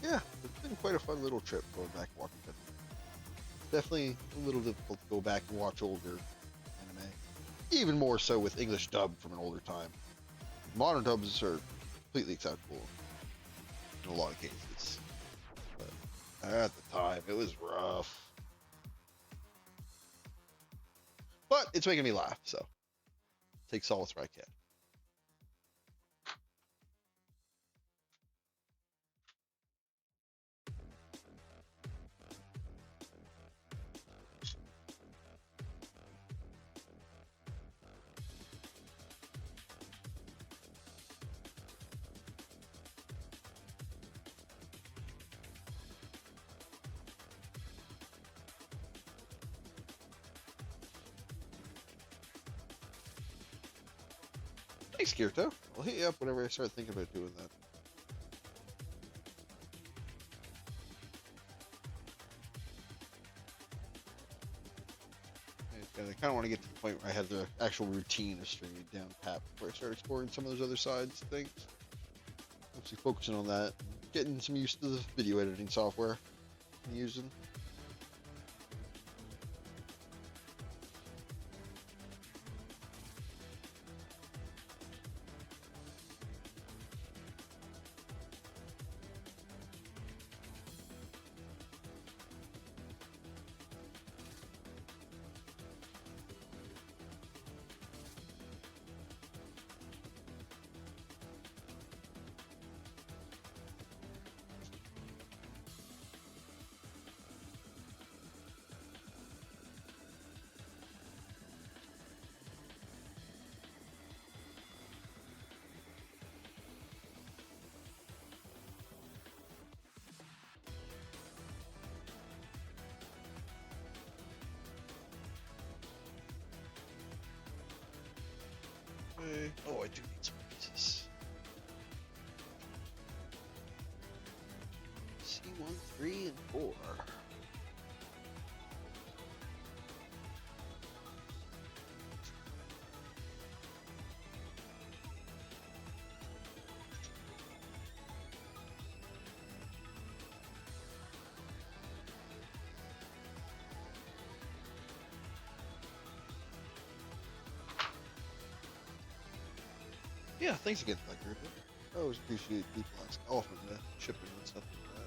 Yeah, it's been quite a fun little trip going back and watching it. Definitely a little difficult to go back and watch older anime. Even more so with English dub from an older time. Modern dubs are completely acceptable in a lot of cases. But at the time, it was rough. But it's making me laugh, so take solace where I can. Thanks, Kirito. I'll hit you up whenever I start thinking about doing that. I kind of want to get to the point where I have the actual routine of streaming down pat before I start exploring some of those other sides of things. Mostly focusing on that, getting some used to the video editing software I'm using. Oh, I do need some pieces. C1, 3, and 4. Yeah, thanks again, Thunder. I always appreciate people offering the shipping and stuff like that.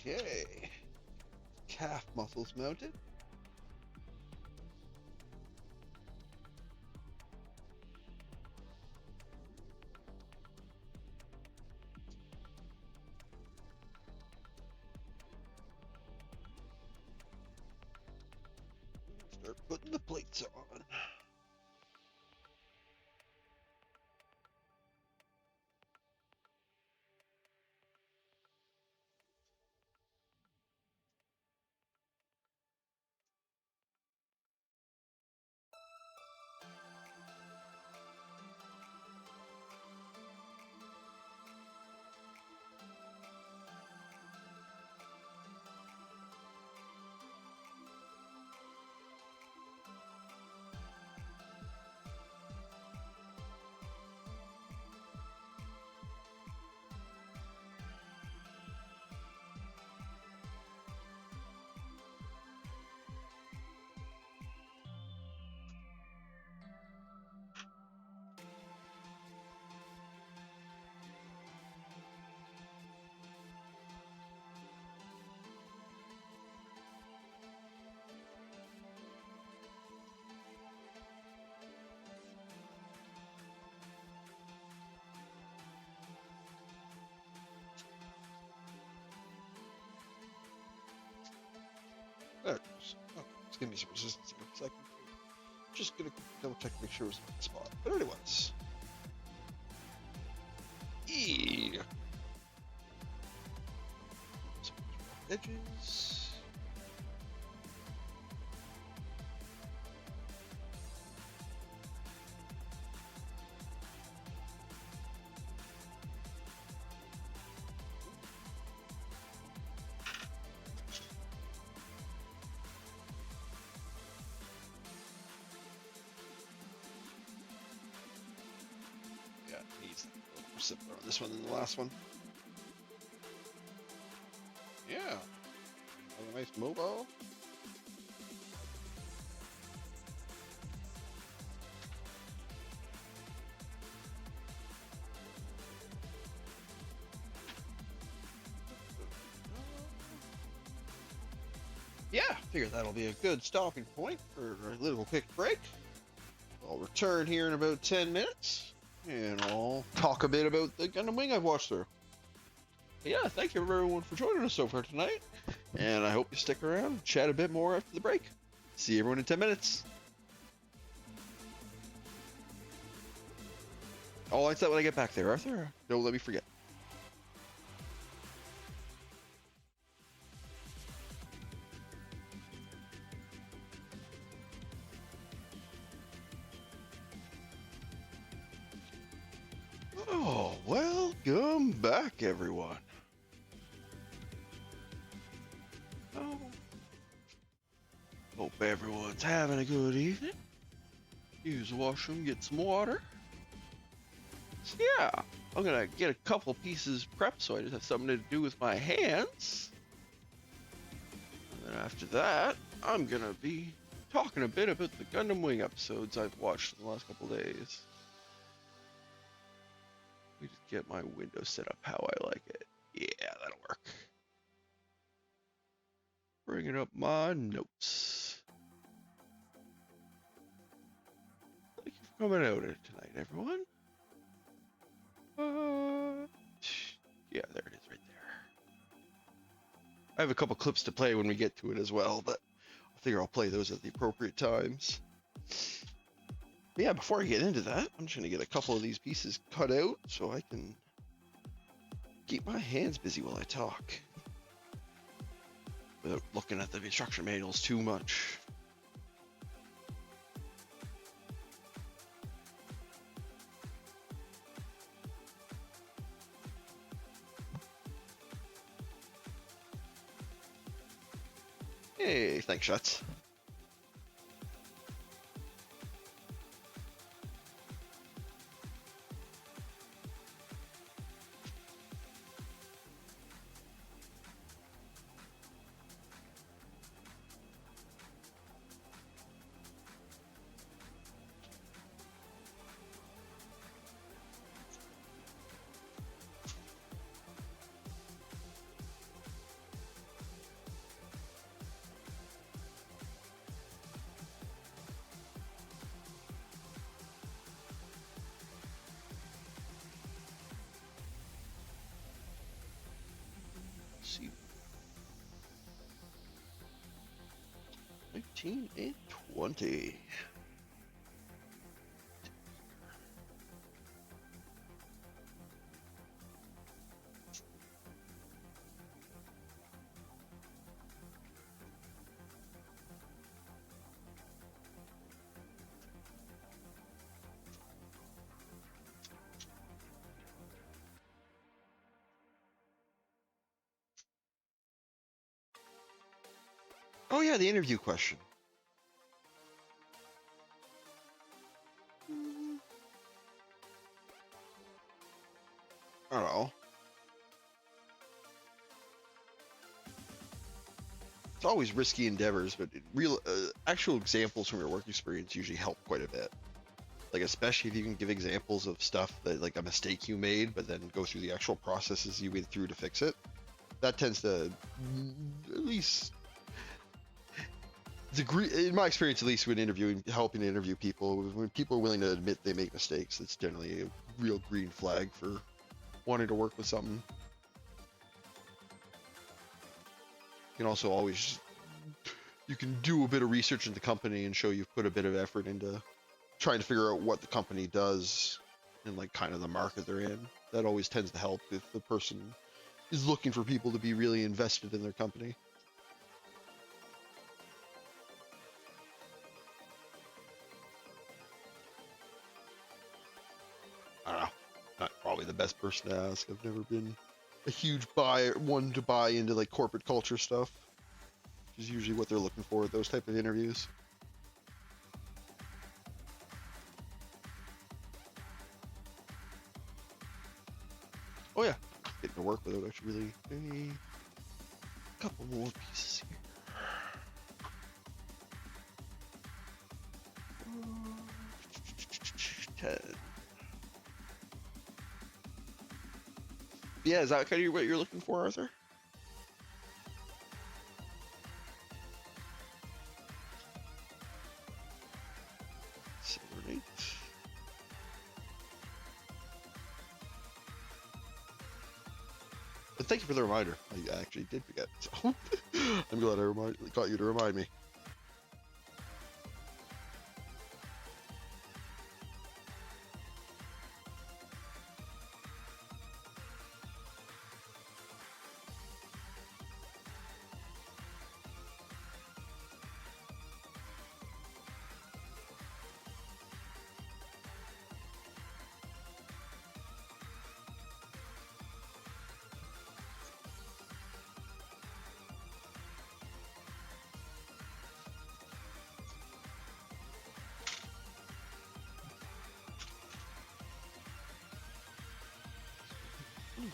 Okay. Calf muscles mounted. Start putting the plates on. There it goes. Oh, it's giving me some resistance in a second. Just gonna double check to make sure it was in the right spot. But anyways. E. Some edges. Yeah, it needs a little more simpler on this one than the last one. Yeah. Have a nice mobile. Yeah, figure that'll be a good stopping point for a little quick break. I'll return here in about 10 minutes, and I'll talk a bit about the Gundam Wing I've watched through. Yeah, thank you everyone for joining us so far tonight. And I hope you stick around and chat a bit more after the break. See everyone in 10 minutes. I'll lights that when I get back there, Arthur. Don't let me forget. Oh, welcome back, everyone. Oh, hope everyone's having a good evening. Use the washroom, get some water. So yeah, I'm gonna get a couple pieces prepped so I just have something to do with my hands. And then after that, I'm gonna be talking a bit about the Gundam Wing episodes I've watched in the last couple days. Let me just get my window set up how I like it. Yeah, that'll work. Bringing up my notes. Thank you for coming out tonight, everyone. Yeah, there it is right there. I have a couple clips to play when we get to it as well, but I figure I'll play those at the appropriate times. But yeah, before I get into that, I'm just gonna get a couple of these pieces cut out so I can keep my hands busy while I talk without looking at the instruction manuals too much. Hey, thanks, Shots. See, 19 and 20. Oh yeah, the interview question. I don't know. It's always risky endeavors, but real actual examples from your work experience usually help quite a bit. Like especially if you can give examples of stuff that like a mistake you made, but then go through the actual processes you went through to fix it. That tends to at least degree, in my experience, at least when interviewing, helping to interview people, when people are willing to admit they make mistakes, it's generally a real green flag for wanting to work with something. You can also always, you can do a bit of research in the company and show you've put a bit of effort into trying to figure out what the company does and like kind of the market they're in. That always tends to help if the person is looking for people to be really invested in their company. I don't know. Not probably the best person to ask. I've never been a huge one to buy into like corporate culture stuff, which is usually what they're looking for at those type of interviews. Oh yeah, getting to work without actually really a couple more pieces here. 10. Yeah, is that kind of what you're looking for, Arthur? Separate. thank you for the reminder. I actually did forget. So I'm glad I got you to remind me.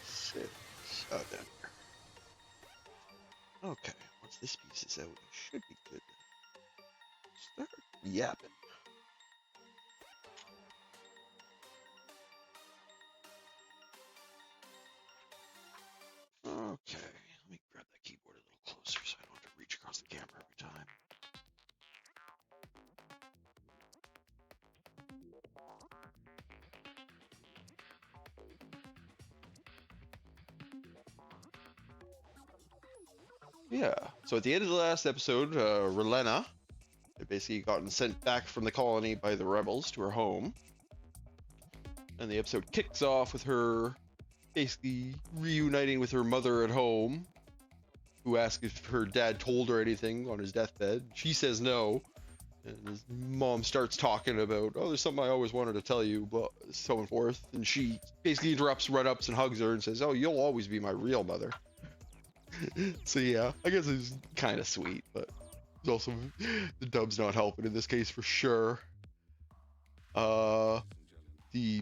Six. Oh, there. Okay, once this piece is out, it should be good. Start yapping. Okay, let me grab that keyboard a little closer so I don't have to reach across the camera every time. Yeah, so at the end of the last episode, Relena had basically gotten sent back from the colony by the rebels to her home. And the episode kicks off with her basically reuniting with her mother at home, who asks if her dad told her anything on his deathbed. She says no. And his mom starts talking about, oh, there's something I always wanted to tell you, but so and forth. And she basically interrupts, run-ups, and hugs her and says, oh, you'll always be my real mother. So yeah, I guess it's kind of sweet, but it's also the dub's not helping in this case for sure. The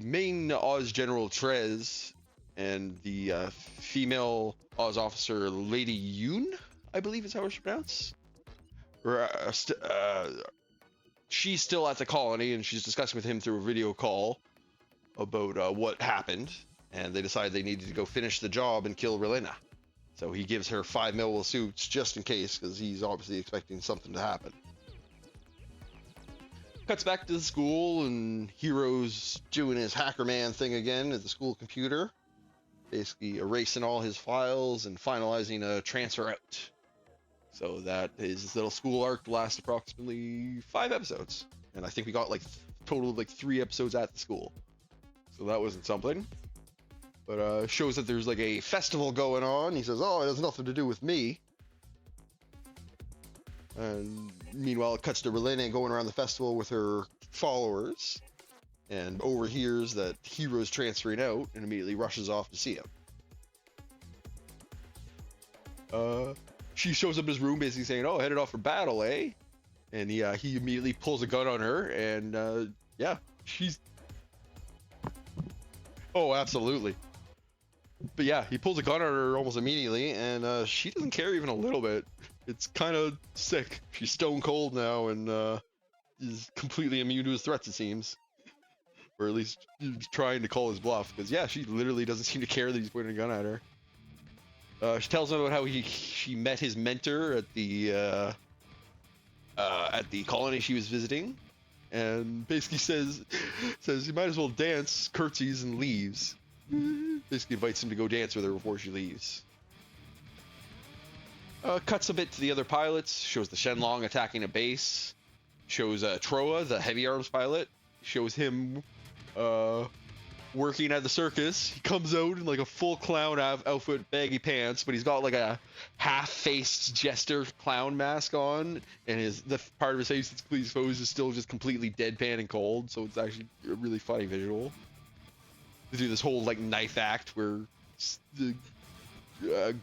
main Oz General Trez and the female Oz officer Lady Yoon, I believe is how it's pronounced. She's still at the colony and she's discussing with him through a video call about what happened, and they decide they needed to go finish the job and kill Relena. So he gives her 5 mil suits just in case, because he's obviously expecting something to happen. Cuts back to the school, and Hero's doing his hacker man thing again at the school computer, basically erasing all his files and finalizing a transfer out. So that his little school arc lasts approximately 5 episodes, and I think we got like total of like 3 episodes at the school. So that wasn't something. But shows that there's like a festival going on. He says, oh, it has nothing to do with me. And meanwhile, it cuts to Relena going around the festival with her followers and overhears that Hero's transferring out and immediately rushes off to see him. She shows up in his room basically saying, oh, headed off for battle, eh? And he immediately pulls a gun on her, and yeah, she's... Oh, absolutely. But yeah, he pulls a gun on her almost immediately, and she doesn't care even a little bit. It's kind of sick. She's stone cold now, and is completely immune to his threats, it seems. Or at least trying to call his bluff, because yeah, she literally doesn't seem to care that he's pointing a gun at her. She tells him about how she met his mentor at the colony she was visiting, and basically says you might as well dance, curtsies, and leaves. Basically invites him to go dance with her before she leaves. Cuts a bit to the other pilots, shows the Shenlong attacking a base, shows Troa, the heavy arms pilot, shows him working at the circus. He comes out in like a full clown outfit, baggy pants, but he's got like a half-faced jester clown mask on, and the part of his face that's completely exposed is still just completely deadpan and cold, so it's actually a really funny visual. They do this whole like knife act where the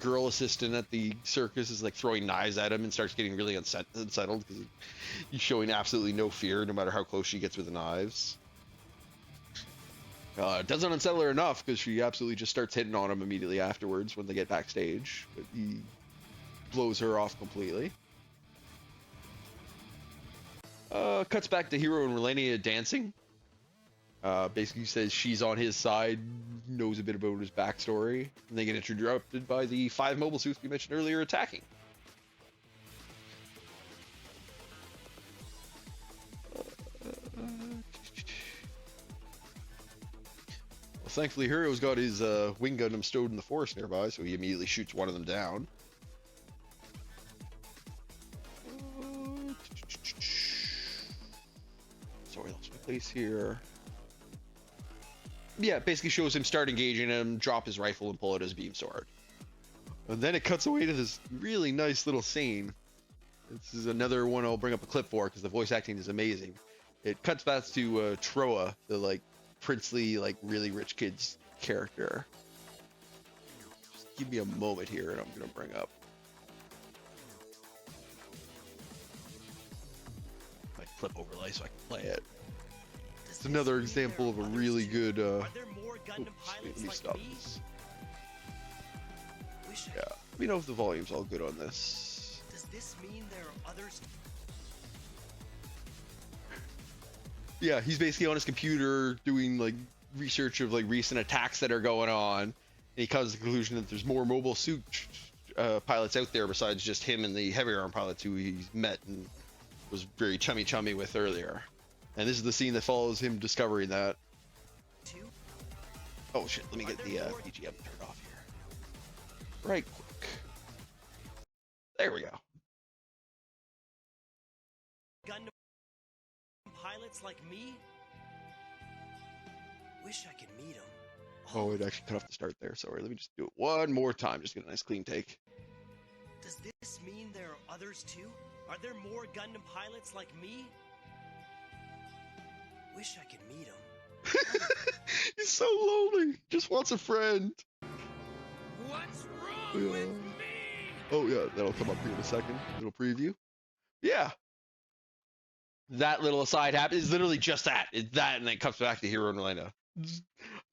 girl assistant at the circus is like throwing knives at him and starts getting really unsettled because he's showing absolutely no fear no matter how close she gets with the knives. Doesn't unsettle her enough because she absolutely just starts hitting on him immediately afterwards when they get backstage, but he blows her off completely. Cuts back to Hero and Relena dancing. Basically says she's on his side, knows a bit about his backstory, and they get interrupted by the 5 mobile suits we mentioned earlier attacking. thankfully Hero's got his wing Gundam stowed in the forest nearby, so he immediately shoots one of them down. Sorry, lost my place here. Yeah, basically shows him start engaging him, drop his rifle, and pull out his beam sword. And then it cuts away to this really nice little scene. This is another one I'll bring up a clip for because the voice acting is amazing. It cuts back to Troa, the like princely, like really rich kid's character. Just give me a moment here, and I'm gonna bring up my clip overlay so I can play it. It's another example of a really good. Oops, let me stop this. Yeah, let me know if the volume's all good on this. Does this mean there are others? Yeah, he's basically on his computer doing like research of like recent attacks that are going on, and he comes to the conclusion that there's more mobile suit pilots out there besides just him and the heavier arm pilots who he's met and was very chummy with earlier. And this is the scene that follows him discovering that. Oh shit, let me get the BGM turned off here. Right quick. There we go. Gundam pilots like me? Wish I could meet them. Oh, it actually cut off the start there. Sorry, let me just do it one more time. Just get a nice clean take. Does this mean there are others too? Are there more Gundam pilots like me? Wish I could meet them. He's so lonely. Just wants a friend. What's wrong with me? Oh yeah, that'll come up here in a second. Little preview. Yeah. That little aside happens. It's literally just that. It's that, and then it comes back to Hero and Elena.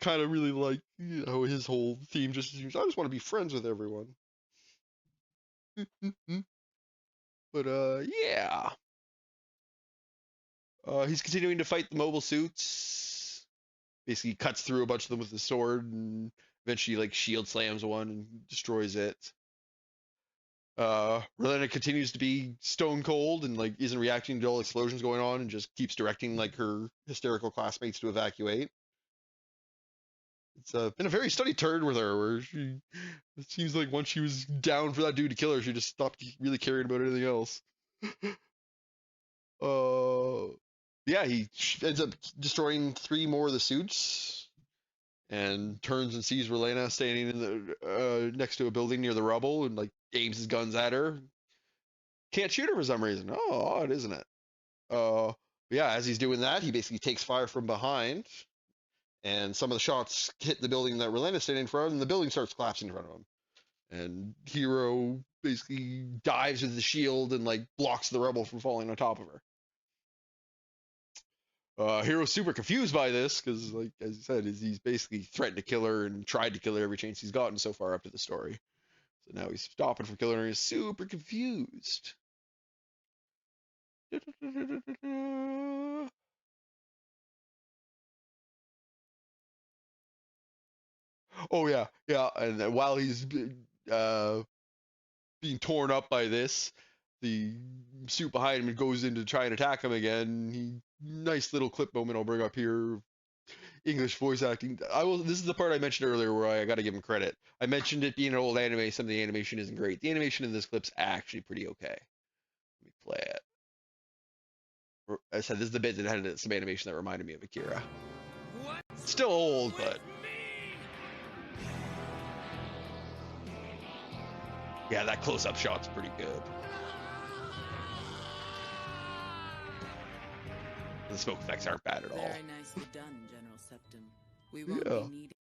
Kind of really like, you know, his whole theme just seems, I just want to be friends with everyone. But yeah. He's continuing to fight the mobile suits. Basically cuts through a bunch of them with his sword and eventually like shield slams one and destroys it. Relena continues to be stone cold and like isn't reacting to all explosions going on and just keeps directing like her hysterical classmates to evacuate. It's been a very steady turn with her where it seems like once she was down for that dude to kill her, she just stopped really caring about anything else. Yeah, he ends up destroying 3 more of the suits and turns and sees Relena standing in the next to a building near the rubble and like aims his guns at her. Can't shoot her for some reason. Oh, odd, isn't it? Yeah, as he's doing that, he basically takes fire from behind, and some of the shots hit the building that Relenna's standing in front of, and the building starts collapsing in front of him. And Hero basically dives with the shield and like blocks the rubble from falling on top of her. Hero's super confused by this because, like as I said, he's basically threatened to kill her and tried to kill her every chance he's gotten so far up to the story. So now he's stopping from killing her. He's super confused. Oh yeah, yeah. And while he's being torn up by this, the suit behind him goes in to try and attack him again. Nice little clip moment I'll bring up here. English voice acting. This is the part I mentioned earlier where I got to give him credit. I mentioned it being an old anime. Some of the animation isn't great. The animation in this clip's actually pretty okay. Let me play it. I said this is the bit that had some animation that reminded me of Akira. Still old, but yeah, that close-up shot's pretty good. The smoke effects aren't bad at all. Very nicely done, General Septum. We won't Yeah. be needing.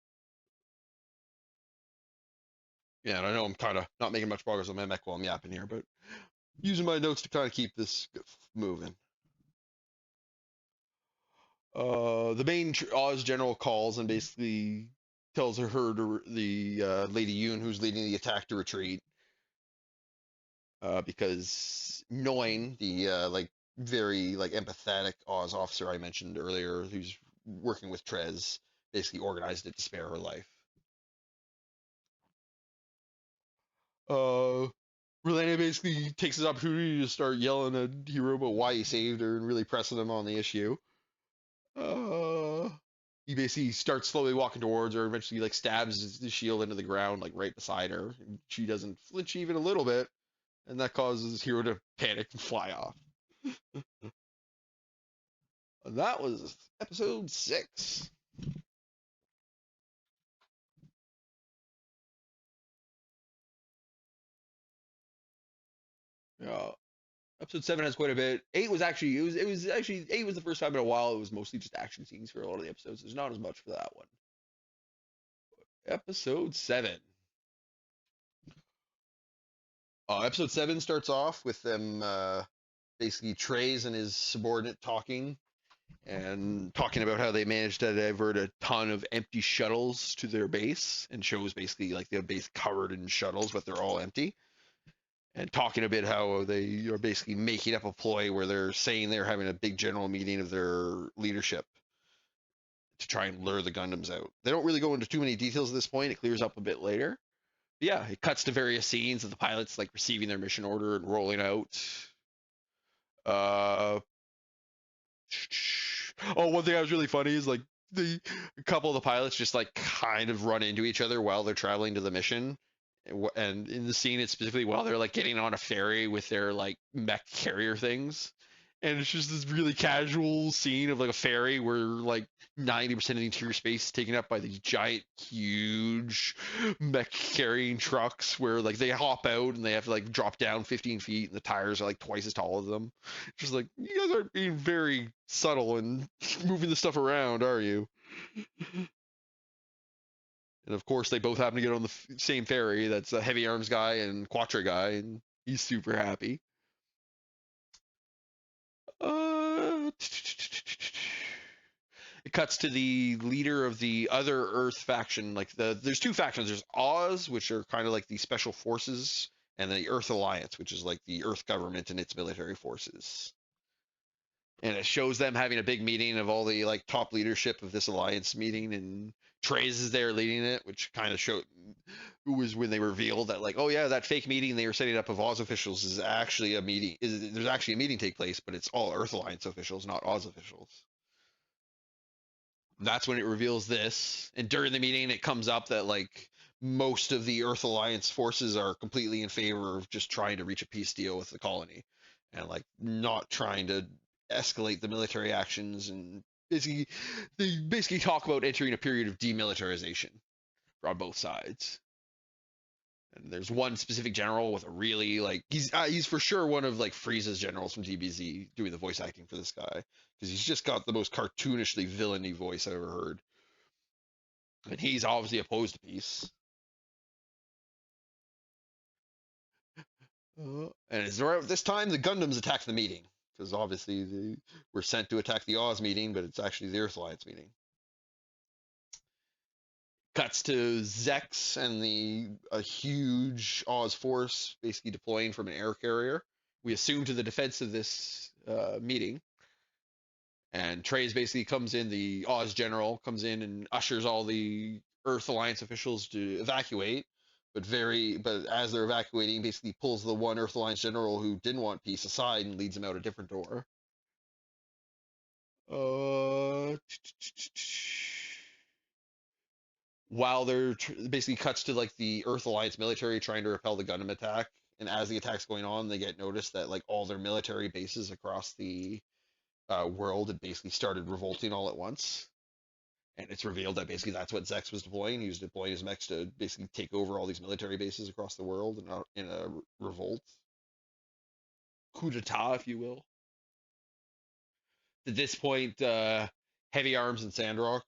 Yeah, and I know I'm kind of not making much progress on my mech while I'm yapping here, but using my notes to kind of keep this moving. The main Oz general calls and basically tells her to the Lady Yoon, who's leading the attack, to retreat. Because Noin, the like very like empathetic Oz officer I mentioned earlier, who's working with Trez, basically organized it to spare her life. Relena basically takes this opportunity to start yelling at Hero about why he saved her and really pressing him on the issue. he basically starts slowly walking towards her, eventually like stabs the shield into the ground, like right beside her. And she doesn't flinch even a little bit, and that causes Hero to panic and fly off. And that was episode 6. Yeah. Episode 7 has quite a bit. 8 was actually it was actually 8 was the first time in a while it was mostly just action scenes for a lot of the episodes. There's not as much for that one. Episode 7. Episode 7 starts off with them basically Trey's and his subordinate talking about how they managed to divert a ton of empty shuttles to their base, and shows basically like their base covered in shuttles, but they're all empty. And talking a bit how they are basically making up a ploy where they're saying they're having a big general meeting of their leadership to try and lure the Gundams out. They don't really go into too many details at this point. It clears up a bit later. But yeah, it cuts to various scenes of the pilots like receiving their mission order and rolling out. Uh, one thing that was really funny is like a couple of the pilots just like kind of run into each other while they're traveling to the mission. And in the scene, it's specifically while they're like getting on a ferry with their like mech carrier things, and it's just this really casual scene of like a ferry where like 90% of the interior space is taken up by these giant, huge mech carrying trucks where like they hop out and they have to like drop down 15 feet and the tires are like twice as tall as them. Just like, you guys aren't being very subtle and moving the stuff around, are you? And of course, they both happen to get on the same ferry. That's a Heavy Arms guy and Quattro guy, and he's super happy. It cuts to the leader of the other Earth faction. Like there's two factions. There's Oz, which are kind of like the special forces, and the Earth Alliance, which is like the Earth government and its military forces. And it shows them having a big meeting of all the like top leadership of this alliance meeting, and Trey's is there leading it, which kind of showed who was when they revealed that like, oh yeah, that fake meeting they were setting up of Oz officials is actually a meeting. There's actually a meeting take place, but it's all Earth Alliance officials, not Oz officials. That's when it reveals this, and during the meeting, it comes up that like most of the Earth Alliance forces are completely in favor of just trying to reach a peace deal with the colony, and like not trying to escalate the military actions, and they basically talk about entering a period of demilitarization on both sides. And there's one specific general with a really like he's for sure one of like Frieza's generals from DBZ doing the voice acting for this guy, because he's just got the most cartoonishly villainy voice I've ever heard. And he's obviously opposed to peace. And it's around this time the Gundams attack the meeting, because obviously they were sent to attack the Oz meeting, but it's actually the Earth Alliance meeting. Cuts to Zex and a huge Oz force basically deploying from an air carrier. We assume to the defense of this meeting. And Trey's basically comes in, the Oz general comes in and ushers all the Earth Alliance officials to evacuate. But as they're evacuating, basically pulls the one Earth Alliance general who didn't want peace aside and leads him out a different door. While they're basically cuts to like the Earth Alliance military trying to repel the Gundam attack, and as the attack's going on, they get noticed that like all their military bases across the world had basically started revolting all at once. And it's revealed that basically that's what Zex was deploying. He was deploying his mechs to basically take over all these military bases across the world in a revolt. Coup d'etat, if you will. At this point, Heavy Arms and Sandrock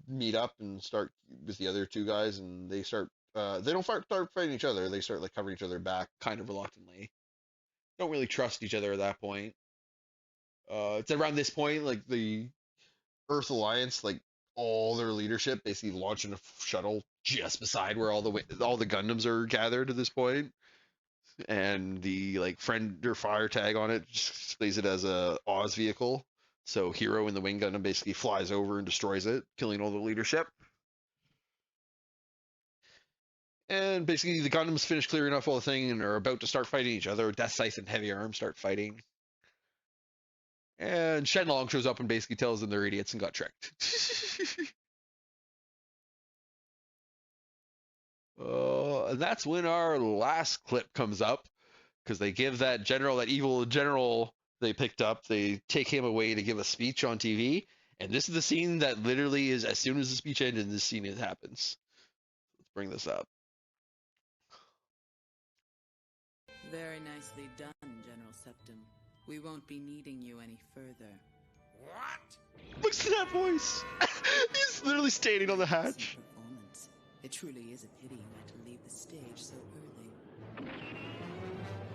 meet up and start with the other two guys, and they start they don't start fighting each other. They start like covering each other back kind of reluctantly. Don't really trust each other at that point. It's around this point like the Earth Alliance, like all their leadership, basically launching a shuttle just beside where all the Gundams are gathered at this point, and the like friend or fire tag on it just displays it as a Oz vehicle. So Hero in the Wing Gundam basically flies over and destroys it, killing all the leadership. And basically the Gundams finish clearing off all the thing and are about to start fighting each other. Death Scythe and Heavy Arms start fighting. And Shenlong shows up and basically tells them they're idiots and got tricked. And that's when our last clip comes up, because they give that general, that evil general they picked up, they take him away to give a speech on TV. And this is the scene that literally is, as soon as the speech ended, this scene happens. Let's bring this up. Very nicely done, General Septim. We won't be needing you any further. What? Listen to that voice. He's literally standing on the hatch. Performance. It truly is a pity you had to leave the stage so early.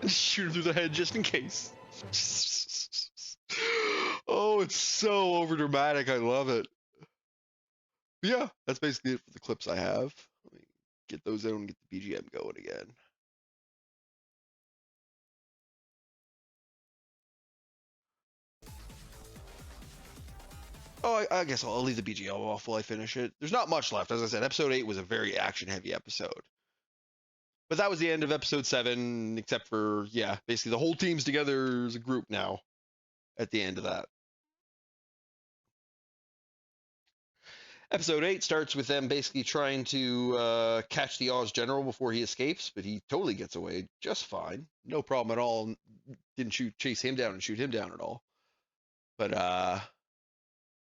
And shoot him through the head just in case. Oh, it's so overdramatic. I love it. Yeah, that's basically it for the clips I have. Let me get those out and get the BGM going again. Oh, I guess I'll leave the BGM off while I finish it. There's not much left. As I said, episode 8 was a very action-heavy episode. But that was the end of episode 7, except for, yeah, basically the whole team's together as a group now at the end of that. Episode 8 starts with them basically trying to catch the Oz General before he escapes, but he totally gets away just fine. No problem at all. Didn't chase him down and shoot him down at all. But,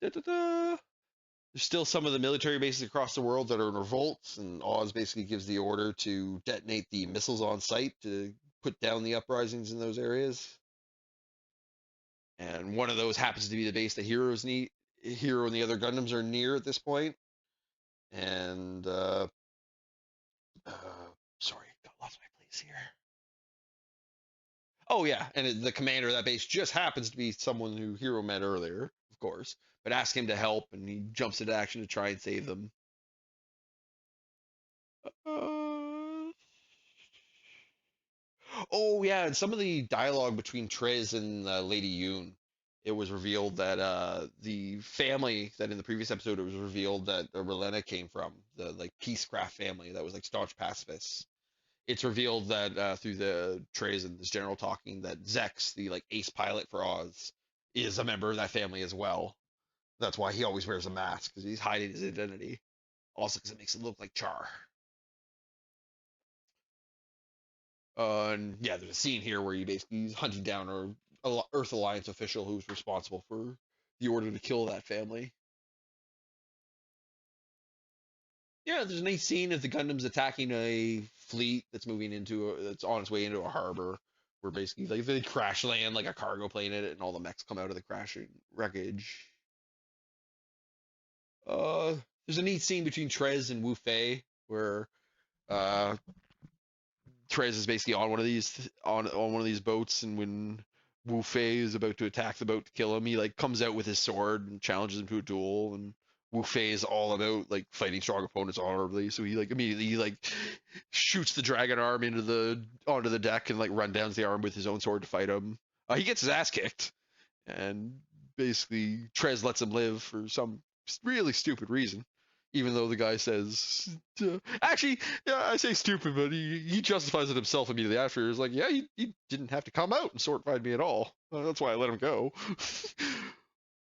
there's still some of the military bases across the world that are in revolt, and Oz basically gives the order to detonate the missiles on site to put down the uprisings in those areas. And one of those happens to be the base that Hero and the other Gundams are near at this point. And sorry, got lost my place here. Oh yeah, and the commander of that base just happens to be someone who Hero met earlier, of course, but ask him to help, and he jumps into action to try and save them. Oh yeah, and some of the dialogue between Trez and Lady Yoon, it was revealed that the family that in the previous episode it was revealed that Relena came from, the like Peacecraft family that was like staunch pacifists. It's revealed that through the Trez and this general talking that Zex, the like ace pilot for Oz, is a member of that family as well. That's why he always wears a mask, because he's hiding his identity. Also, because it makes him look like Char. And yeah, there's a scene here where he basically is hunting down a Earth Alliance official who's responsible for the order to kill that family. Yeah, there's a nice scene of the Gundams attacking a fleet that's that's on its way into a harbor, where basically like they crash land like a cargo plane in it, and all the mechs come out of the crashing wreckage. There's a neat scene between Trez and Wu Fei where Trez is basically on one of these boats, and when Wu Fei is about to attack the boat to kill him, he like comes out with his sword and challenges him to a duel, and Wu Fei is all about like fighting strong opponents honorably, so he like immediately like shoots the dragon arm onto the deck and like run down the arm with his own sword to fight him. He gets his ass kicked, and basically Trez lets him live for some really stupid reason. Even though the guy says, actually, yeah, I say stupid, but he justifies it himself immediately after. He's like, yeah, he didn't have to come out and sword fight me at all. That's why I let him go.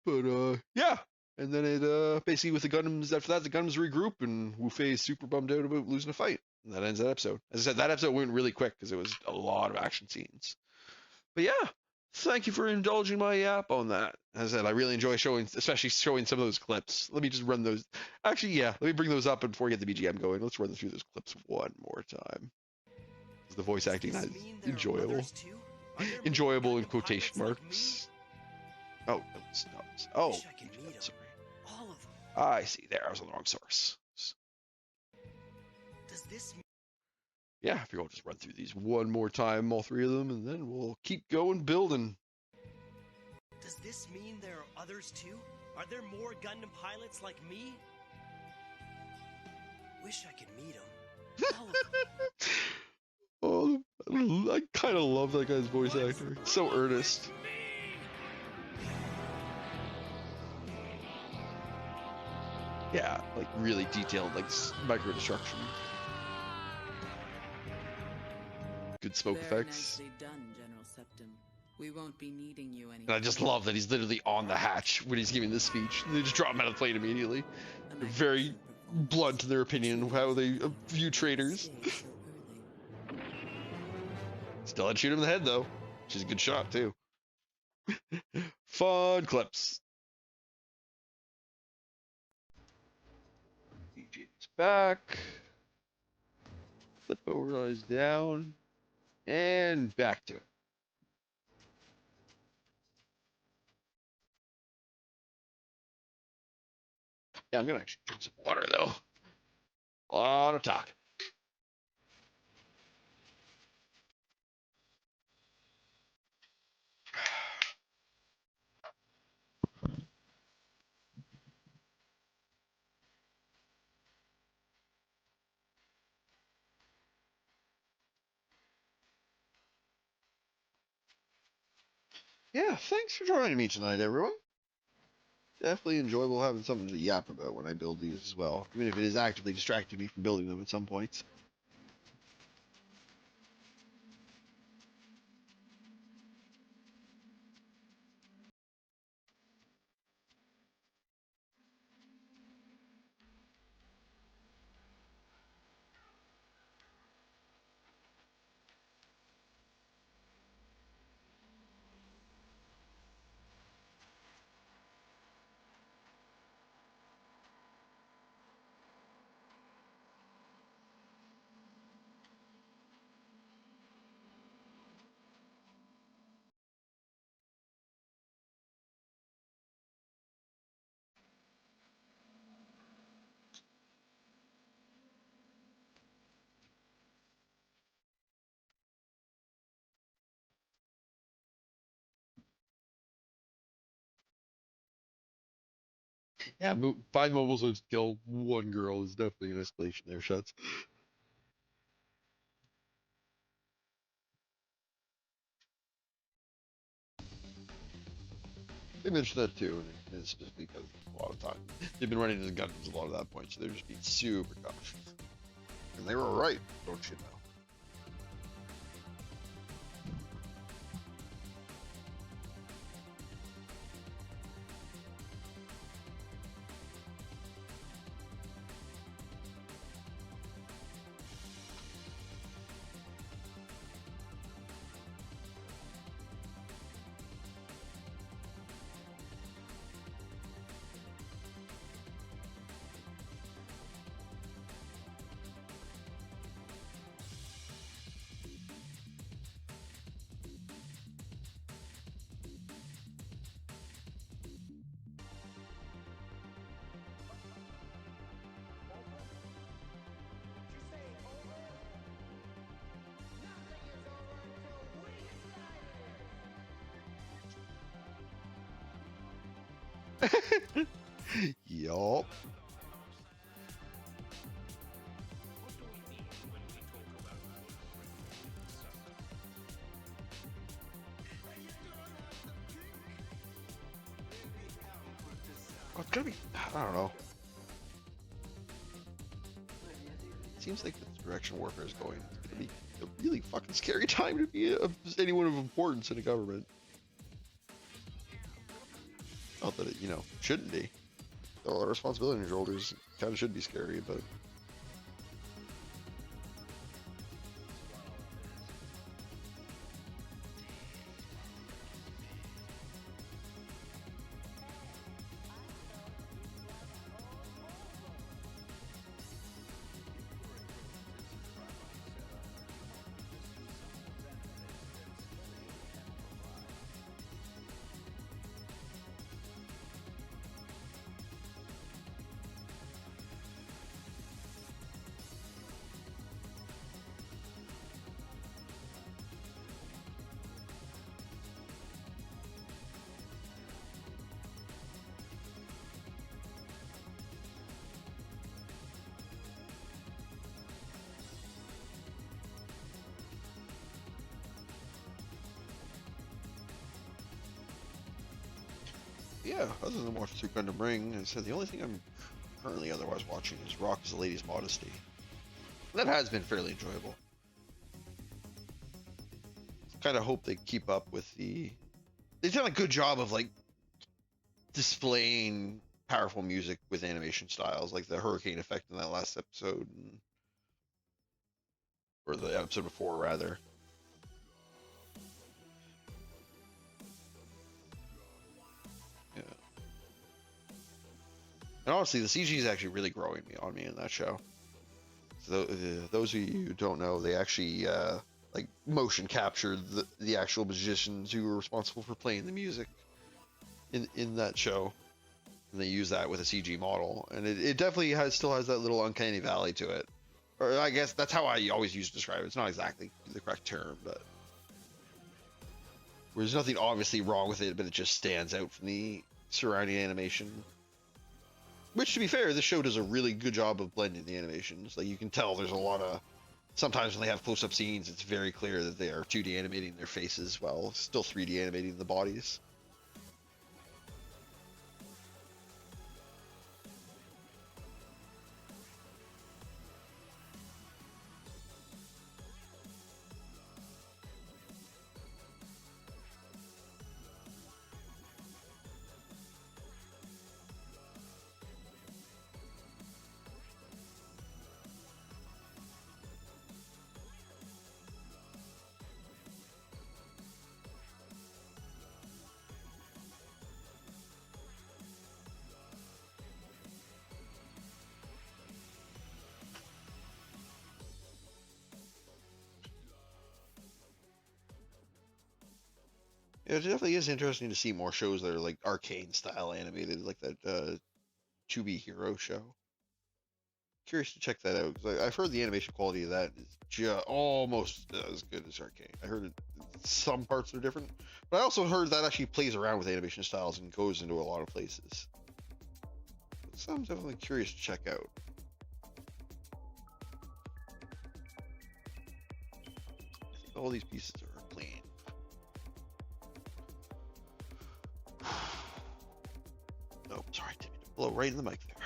But yeah, and then it basically with the Gundams after that, the Gundams regroup, and Wu Fei is super bummed out about losing a fight. And that ends that episode. As I said, that episode went really quick because it was a lot of action scenes. But yeah, thank you for indulging my yap on that. As I said, I really enjoy especially showing some of those clips. Let me just run those. Actually, yeah, let me bring those up before we get the BGM going. Let's run through those clips one more time. The voice acting is enjoyable. Enjoyable in quotation marks. Oh, no, it's not. Oh, sorry. All of them. I see. There, I was on the wrong source. Does this mean Yeah, I figure I'll just run through these one more time, all three of them, and then we'll keep going building. Does this mean there are others too? Are there more Gundam pilots like me? Wish I could meet them. All of them. Oh, I kind of love that guy's voice actor. So earnest. Yeah, like really detailed, like micro destruction. Good smoke Very effects. nicely done, General Septim. We won't be needing you And I anymore. just love that he's literally on the hatch when he's giving this speech. They just drop him out of the plane immediately. A They're very magnificent performance. blunt in their opinion of how they view Stay traitors. so early. Still had to shoot him in the head though, which is a good shot too. Fun clips. DJ's back. Flip overlays down. And back to it. Yeah, I'm gonna actually drink some water though. A lot of talk. Yeah, thanks for joining me tonight, everyone. Definitely enjoyable having something to yap about when I build these as well, even if it is actively distracting me from building them at some points. Yeah, 5 mobiles to kill one girl is definitely an escalation there, Shuts. They mentioned that too, and it's just because a lot of time they've been running into Gundams a lot at that point, so they're just being super cautious. And they were right, don't you know? Yup. Oh, it's gonna be, I don't know. Seems like the direction warfare is going. It's gonna be a really fucking scary time to be anyone of importance in a government. Not that it, shouldn't be. A lot of responsibility on your shoulders. Kind of should be scary, but. Yeah, other than watching through Gundam Ring, I said the only thing I'm currently otherwise watching is Rock is the Lady's Modesty. That has been fairly enjoyable. kind of hope they keep up with the. They've done a good job of like displaying powerful music with animation styles, like the hurricane effect in that last episode, or the episode before, rather. Yeah. And honestly, the CG is actually really growing on me in that show. So, those of you who don't know, they actually like motion captured the actual musicians who were responsible for playing the music in that show, and they use that with a CG model, and it definitely still has that little uncanny valley to it. Or I guess that's how I always use to describe it. It's not exactly the correct term, but there's nothing obviously wrong with it, but it just stands out from the surrounding animation. Which, to be fair, this show does a really good job of blending the animations. Like, you can tell there's a lot of... Sometimes when they have close-up scenes, it's very clear that they are 2D animating their faces while still 3D animating the bodies. It definitely is interesting to see more shows that are like arcane style animated, like that Chubby Hero show. Curious to check that out because I've heard the animation quality of that is just almost as good as arcane. I heard some parts are different, but I also heard that actually plays around with animation styles and goes into a lot of places. So I'm definitely curious to check out. I think all these pieces are clean. Oh, sorry, didn't mean to blow right in the mic there.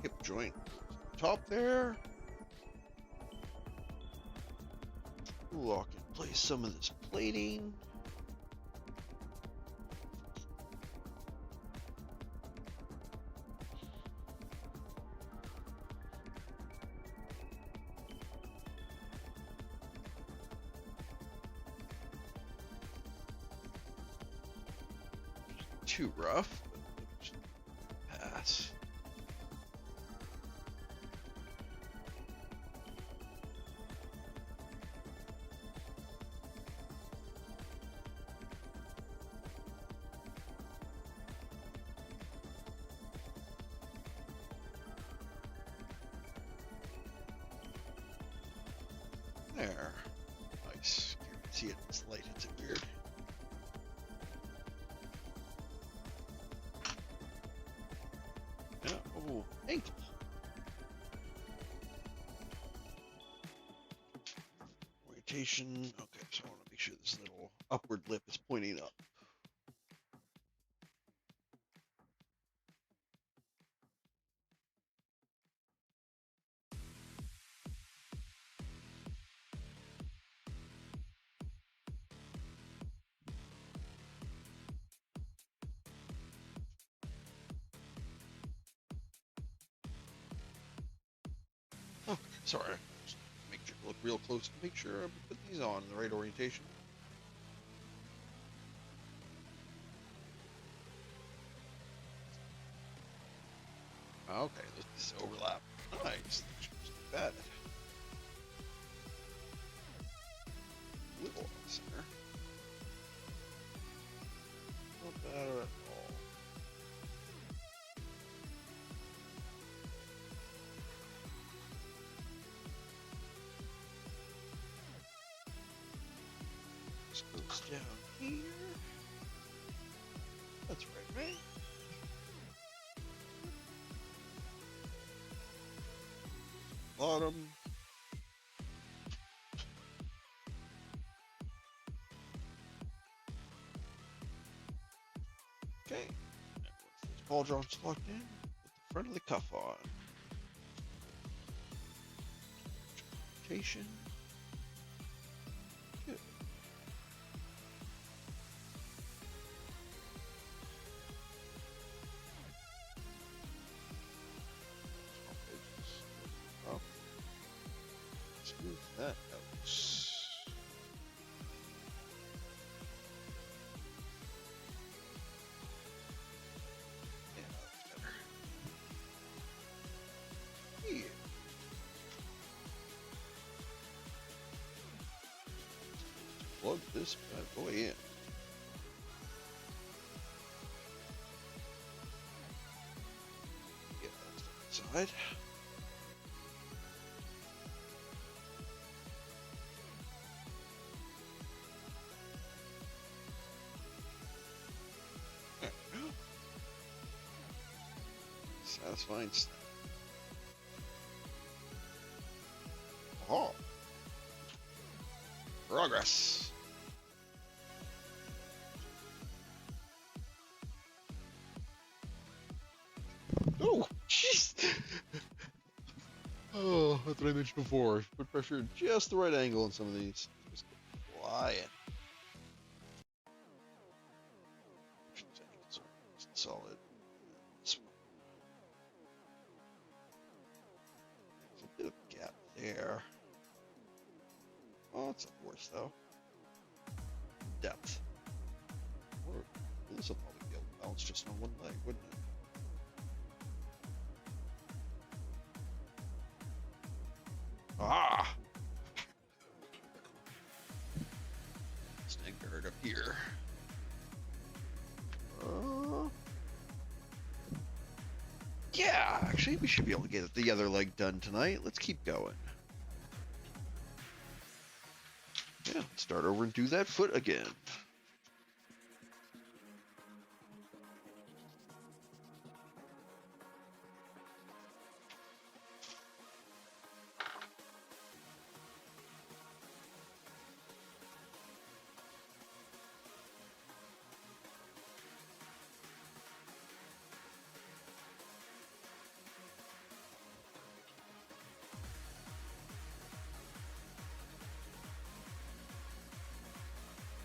Hip joint top there. Lock in place some of this plating. Too rough. Pass. There. Nice. You can see it in this light, it's weird. Yeah, oh, ankle. Orientation. Okay, so I want to make sure this little upward lip is pointing up. Oh, sorry. Just make sure look real close to make sure I put these on in the right orientation. Okay, this overlap. Nice. Not bad. Little This goes down here. That's right, right? Bottom. Okay. And once this ball joint's locked in, put the front of the cuff on. Rotation. Good. Up. Smooth that out. Yeah, that's better. Yeah. Plug this bad boy in. Yeah, that's the side. There we go. Satisfying stuff. Oh. Progress. Oh, jeez. Oh, that's what I mentioned before. Put pressure at just the right angle on some of these. Just flying. Solid. There's a bit of a gap there. Oh, it's not worse though. Depth. Or this will probably be able to bounce just on one leg, wouldn't it? Ah! Snag guard up here. Yeah, actually, we should be able to get the other leg done tonight. Let's keep going. Yeah, let's start over and do that foot again.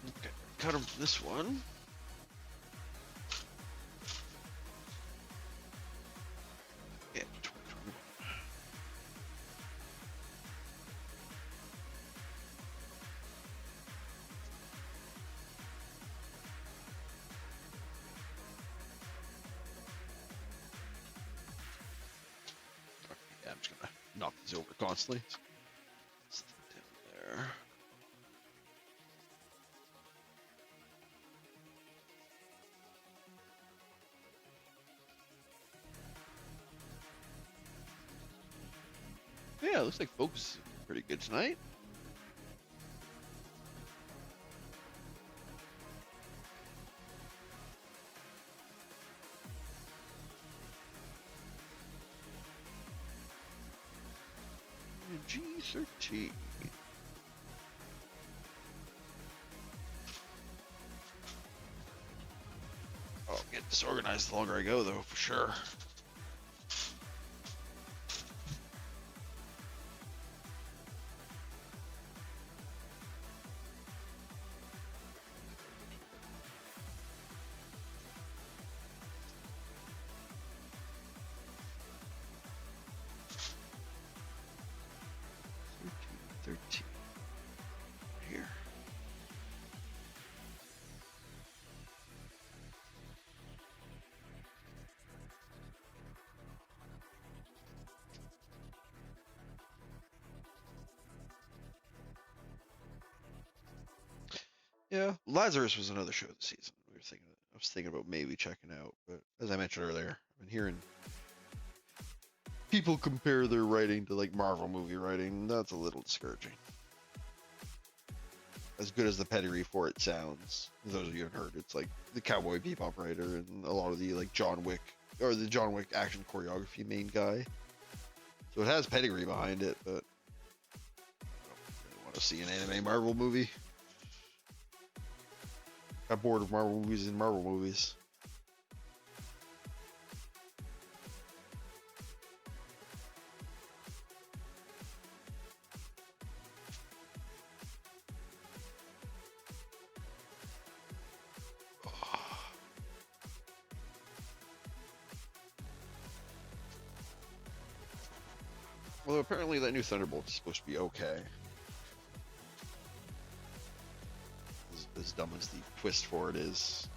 Okay, cut him for this one. Yeah, 2021. Yeah, I'm just gonna knock these over constantly. Stick down there. Yeah, looks like focus is pretty good tonight. G13. Oh, I'll get disorganized the longer I go, though, for sure. Here. Yeah, Lazarus was another show this season. I was thinking about maybe checking out, but as I mentioned earlier, I've been hearing people compare their writing to like Marvel movie writing. That's a little discouraging. as good as the pedigree for it sounds. For those of you who haven't heard, it's like the Cowboy Bebop writer and a lot of the like John Wick or the John Wick action choreography main guy. So it has pedigree behind it, but I don't really want to see an anime Marvel movie. Got bored of Marvel movies and Marvel movies. Well, apparently that new Thunderbolt is supposed to be okay. As dumb as the twist for it is.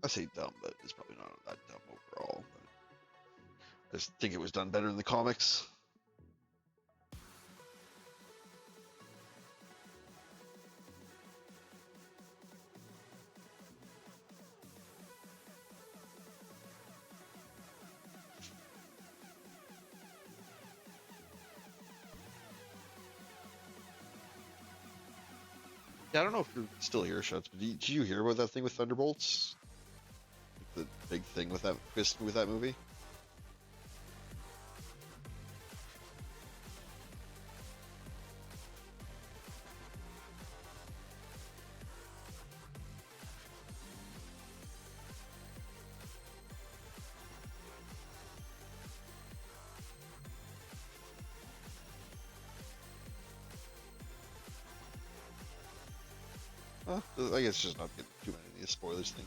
I say dumb, but it's probably not that dumb overall. But I just think it was done better in the comics. Yeah, I don't know if you're still here, Shuts, but did you hear about that thing with Thunderbolts? The big thing with that twist with that movie? I guess just not getting too many of the spoilers thing.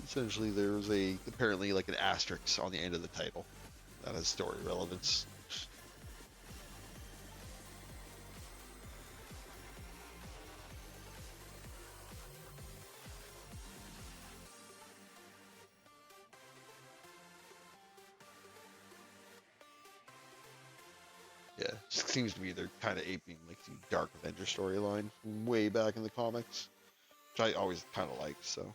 Essentially, there's apparently like an asterisk on the end of the title that has story relevance. Yeah, seems to be they're kind of aping like the Dark Avenger storyline from way back in the comics, which I always kind of liked. So.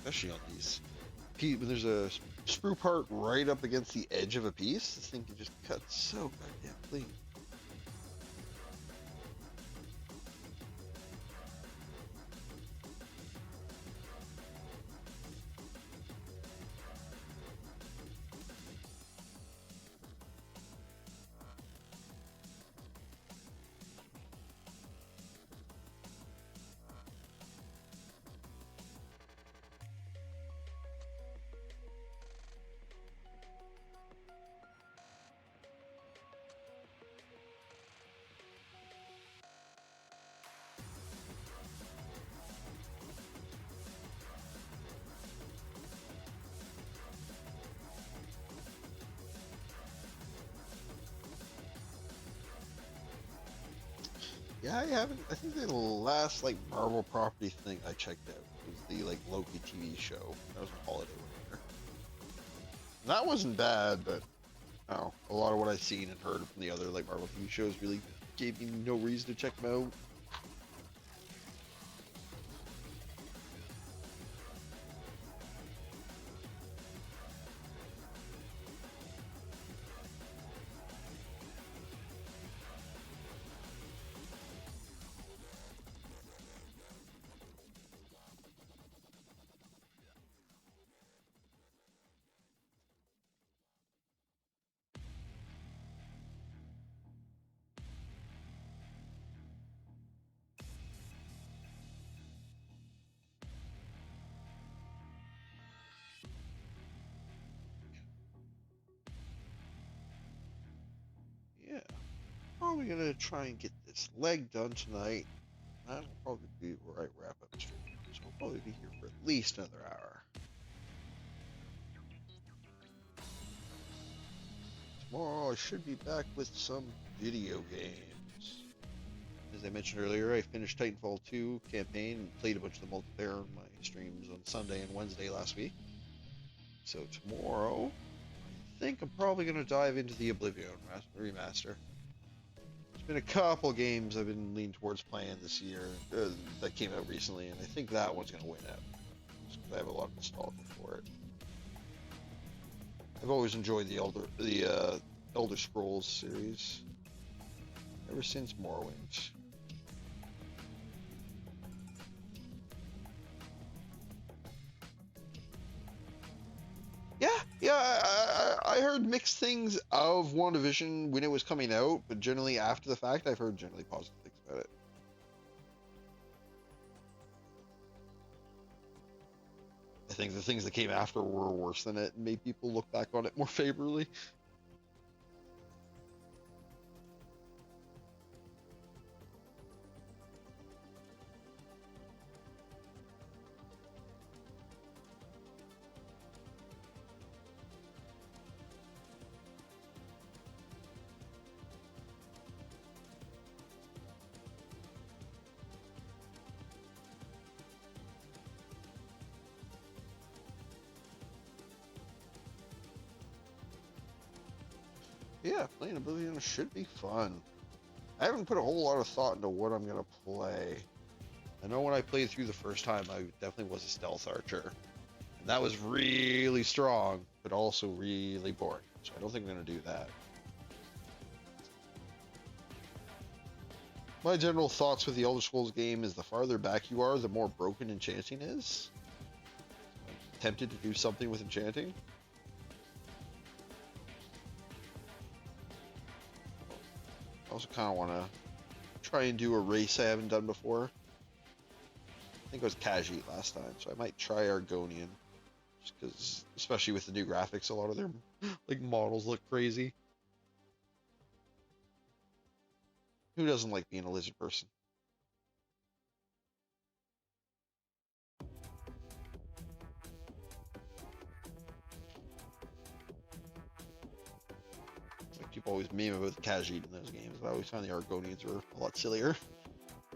Especially on these. When there's a sprue part right up against the edge of a piece, this thing can just cut so goddamn clean. Yeah, I haven't. I think the last like Marvel property thing I checked out was the like Loki TV show. That was a holiday winter. That wasn't bad, but oh, a lot of what I've seen and heard from the other like Marvel TV shows really gave me no reason to check them out. probably gonna try and get this leg done tonight. That'll probably be where I wrap up the stream. So I'll probably be here for at least another hour. Tomorrow I should be back with some video games. As I mentioned earlier, I finished Titanfall 2 campaign and played a bunch of the multiplayer on my streams on Sunday and Wednesday last week. So tomorrow, I think I'm probably going to dive into the Oblivion remaster. There's been a couple games I've been leaning towards playing this year that came out recently, and I think that one's going to win out. Just 'cause I have a lot of nostalgia for it. I've always enjoyed the Elder Scrolls series ever since Morrowind. I heard mixed things of WandaVision when it was coming out, but generally after the fact, I've heard generally positive things about it. I think the things that came after were worse than it and made people look back on it more favorably. Yeah, playing Oblivion should be fun. I haven't put a whole lot of thought into what I'm gonna play. I know when I played through the first time, I definitely was a stealth archer. And that was really strong, but also really boring. So I don't think I'm gonna do that. My general thoughts with the Elder Scrolls game is the farther back you are, the more broken enchanting is. I'm tempted to do something with enchanting. I also kind of want to try and do a race I haven't done before. I think it was Khajiit last time, so I might try Argonian. Just because, especially with the new graphics, a lot of their like models look crazy. Who doesn't like being a lizard person? Like people always meme about the Khajiit in those games, but I always found the Argonians were a lot sillier.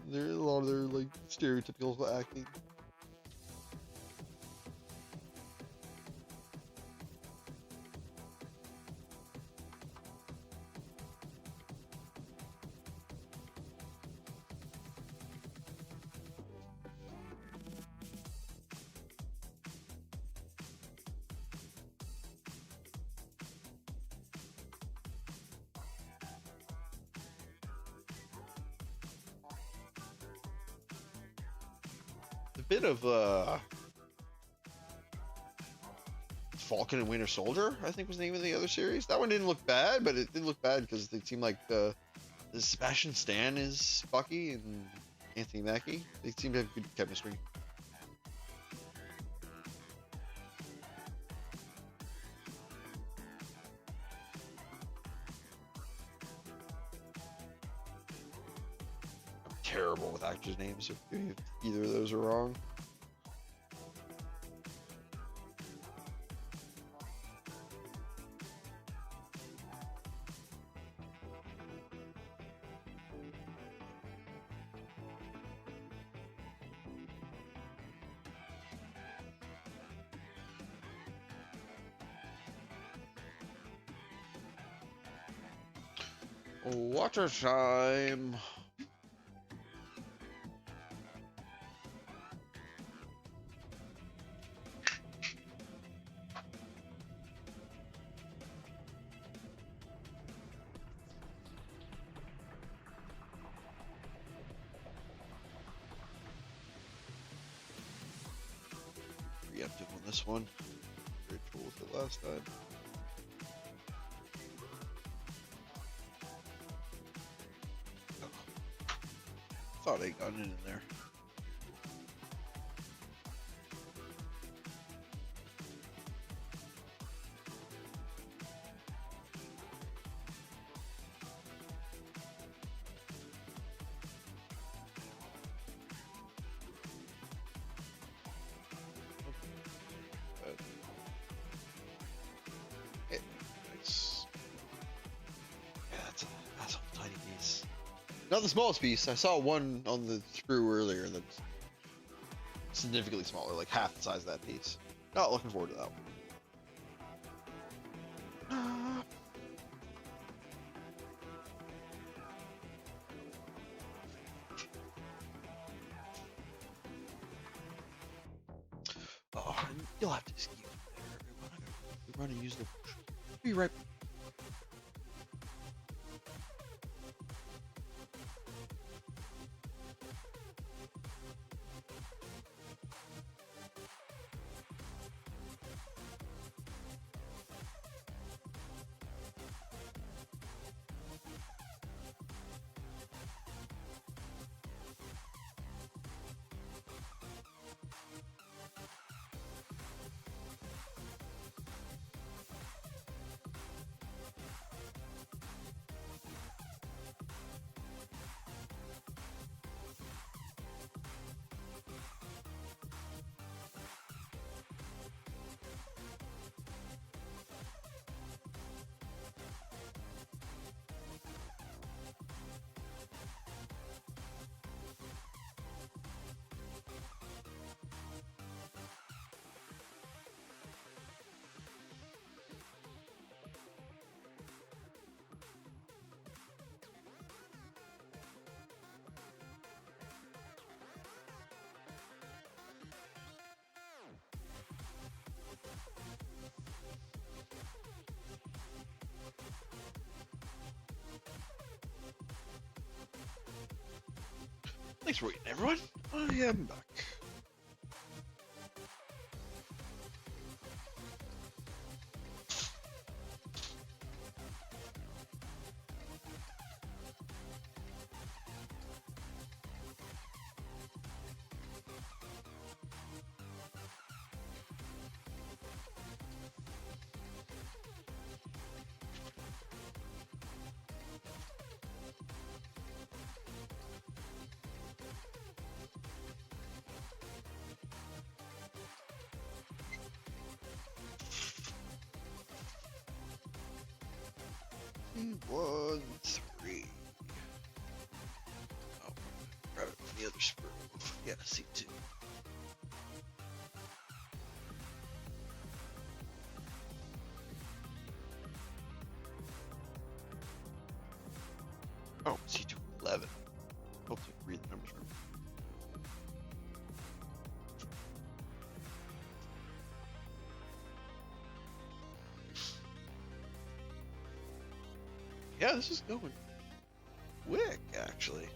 They're a lot of their like stereotypical acting. A bit of Falcon and Winter Soldier, I think was the name of the other series. That one didn't look bad, but it did look bad because it seemed like the Sebastian Stan is Bucky and Anthony Mackie. They seem to have good chemistry. I'm terrible with actors' names if either of those are wrong. Water time. Preemptive on this one. Very cool with it last time. Thought I got it in there. Not the smallest piece. I saw one on the sprue earlier that's significantly smaller, like half the size of that piece. Not looking forward to that one. Oh, and you'll have to excuse me there, everyone. I gotta run and use the bush. Be right back. Thanks for waiting, everyone. I am back. One, three. Oh, grab it from the other sprue. Yeah, C2. Oh, C211. Hopefully I can read the numbers right. Yeah, this is going quick, actually.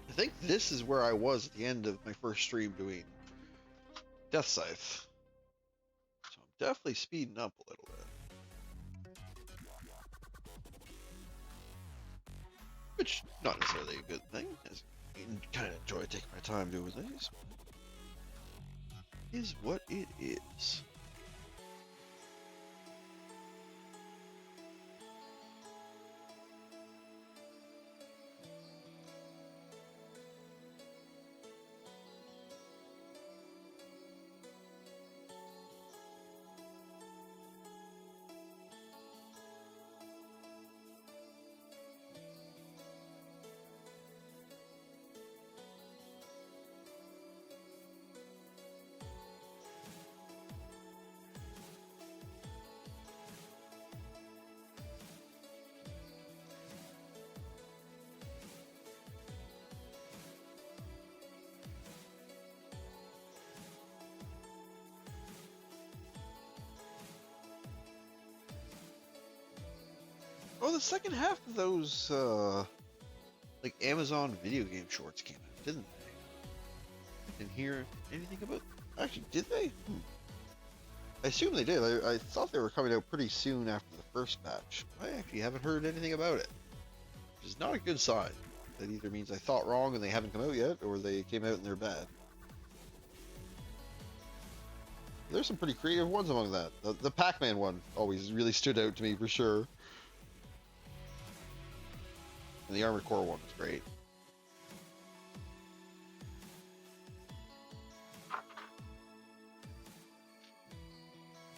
I think this is where I was at the end of my first stream doing Death Scythe. So I'm definitely speeding up a little bit. Which, not necessarily a good thing, as I kind of enjoy taking my time doing these. Is what it is. Oh, the second half of those, like Amazon video game shorts came out, didn't they? I didn't hear anything about. Actually, did they? I assume they did. I thought they were coming out pretty soon after the first batch. I actually haven't heard anything about it, which is not a good sign. That either means I thought wrong and they haven't come out yet, or they came out and they're bad. There's some pretty creative ones among that. The Pac-Man one always really stood out to me for sure. And the Armored Core one was great.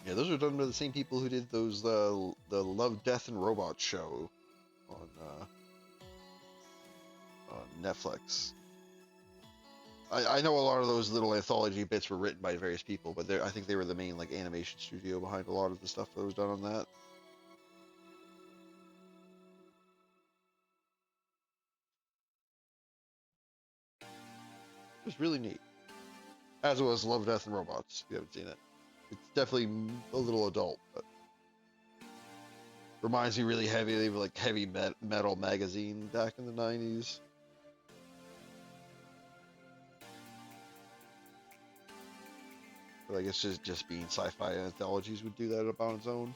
Yeah, those are done by the same people who did those the Love, Death, and Robots show on on Netflix. I know a lot of those little anthology bits were written by various people, but I think they were the main like animation studio behind a lot of the stuff that was done on that. It was really neat. As was Love, Death, and Robots. If you haven't seen it, it's definitely a little adult, but reminds me really heavily of like heavy metal magazine back in the 90s. But I guess just being sci-fi anthologies would do that on its own.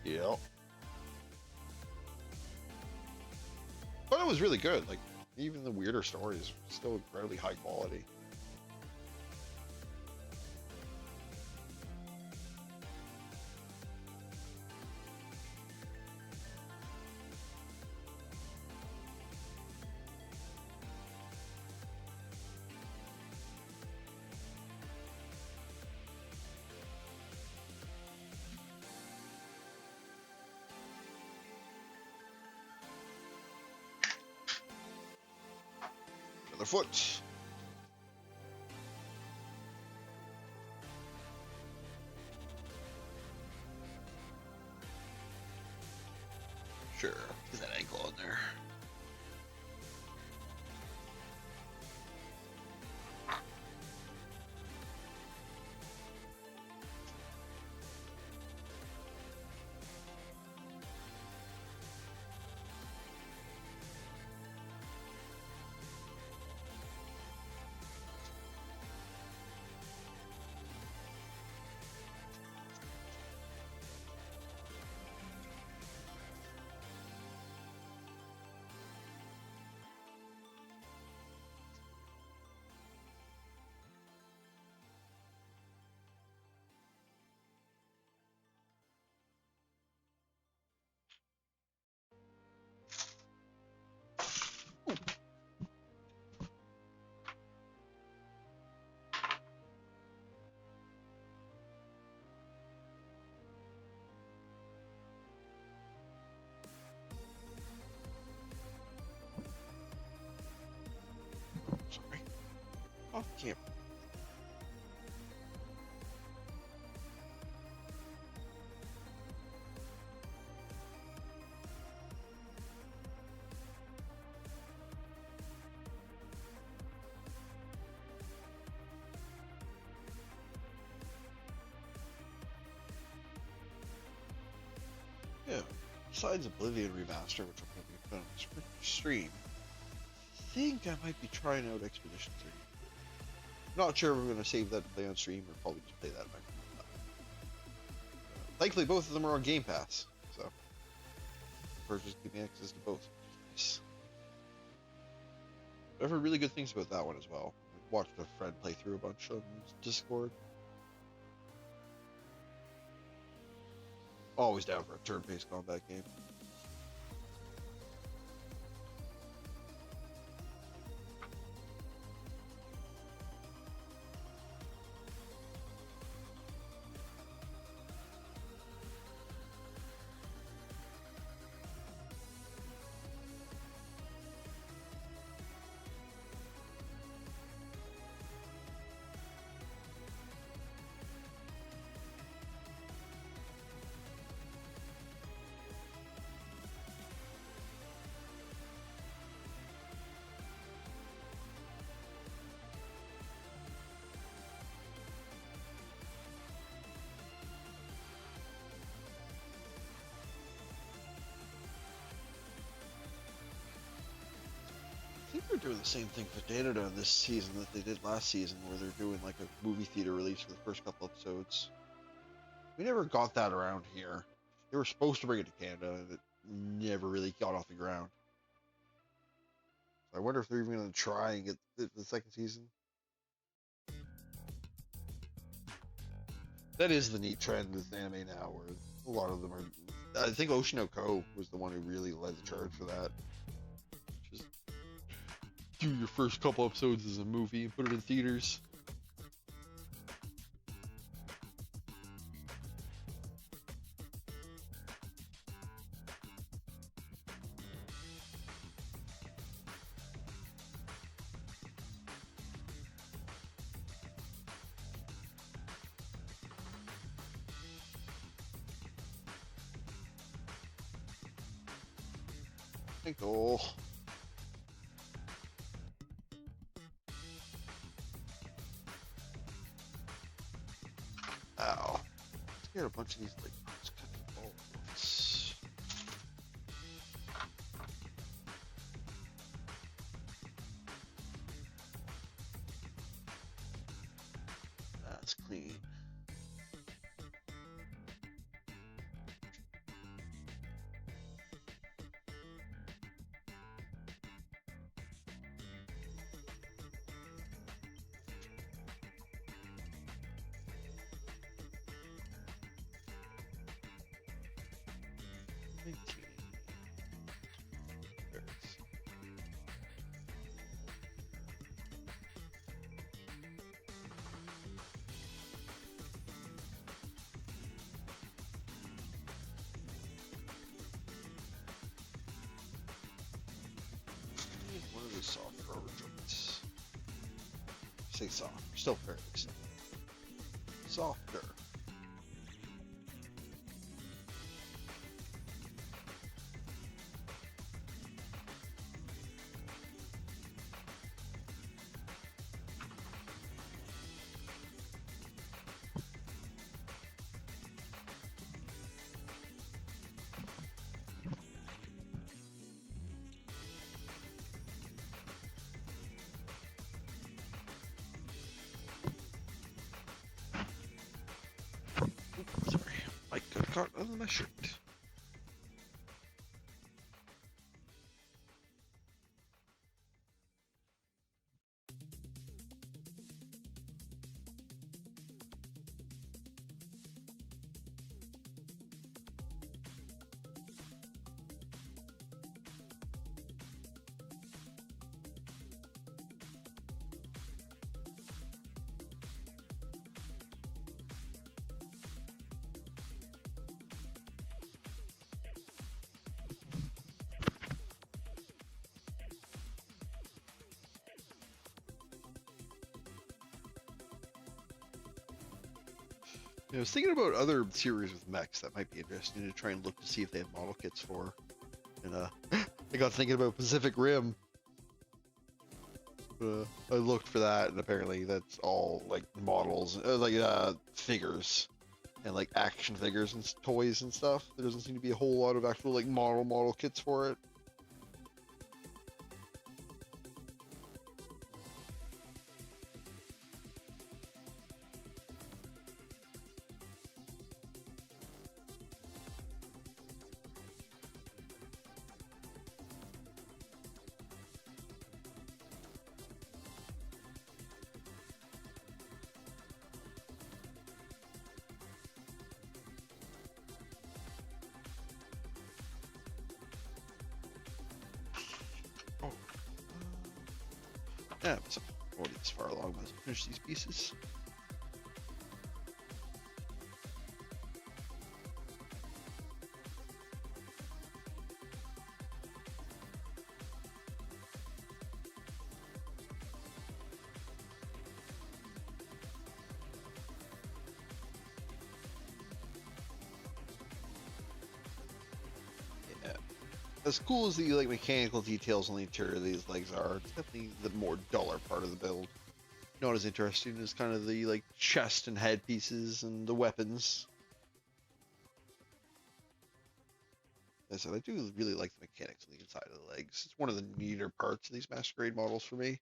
Yeah. But it was really good. Like, even the weirder stories were still incredibly high quality. Another foot. Sure, get that ankle in there. Sorry. Off camera. Yeah. Besides Oblivion Remaster, which I'm going to be putting on stream, I think I might be trying out Expedition 3. Not sure if I'm going to save that to play on stream or probably just play that back. Thankfully, both of them are on Game Pass, so purchase give me access to both. Nice. I've heard really good things about that one as well. I watched a friend play through a bunch on Discord. Always down for a turn-based combat game. I think they're doing the same thing for Canada this season that they did last season, where they're doing like a movie theater release for the first couple episodes. We never got that around here. They were supposed to bring it to Canada, and it never really got off the ground. I wonder if they're even going to try and get the second season. That is the neat trend with anime now, where a lot of them are. I think Oshinoko was the one who really led the charge for that. Just do your first couple episodes as a movie and put it in theaters. Oh. Ow. Let's get a bunch of these, like, bolts. That's clean. There it is. One of these soft rubber joints. Say soft, still fairly soft. Softer. Sorry, I got caught on my shirt. I was thinking about other series with mechs that might be interesting to try and look to see if they have model kits for. And I got thinking about Pacific Rim. I looked for that, and apparently that's all like models, figures, and like action figures and toys and stuff. There doesn't seem to be a whole lot of actual like model kits for it. Yeah, so already this far along, let's finish these pieces. Yeah. As cool as the like mechanical details on the interior of these legs are, it's definitely the more duller part of the build. Not as interesting as kind of the like chest and head pieces and the weapons. As I said, I do really like the mechanics on the inside of the legs. It's one of the neater parts of these masquerade models for me.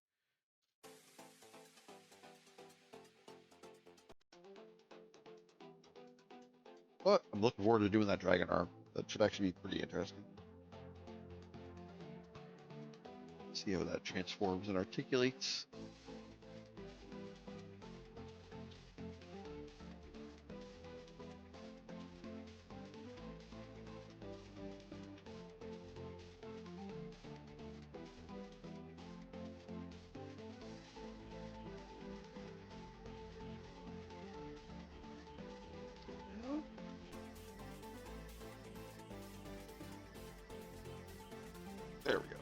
But I'm looking forward to doing that dragon arm. That should actually be pretty interesting. See how that transforms and articulates. There we go.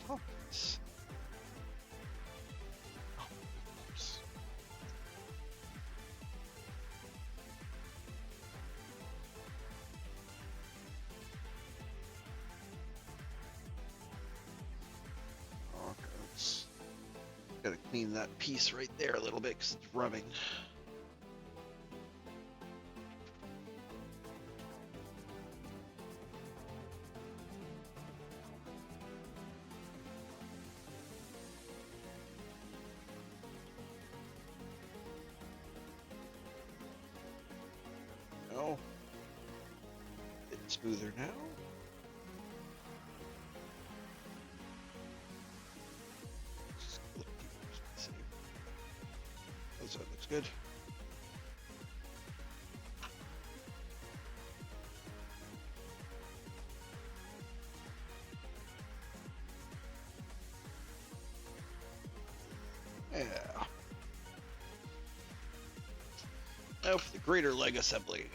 Toughness. Oh, oops. Okay, let's gotta clean that piece right there a little bit because it's rubbing. No. Bit smoother now. So that looks good. Yeah. Now for the greater leg assembly.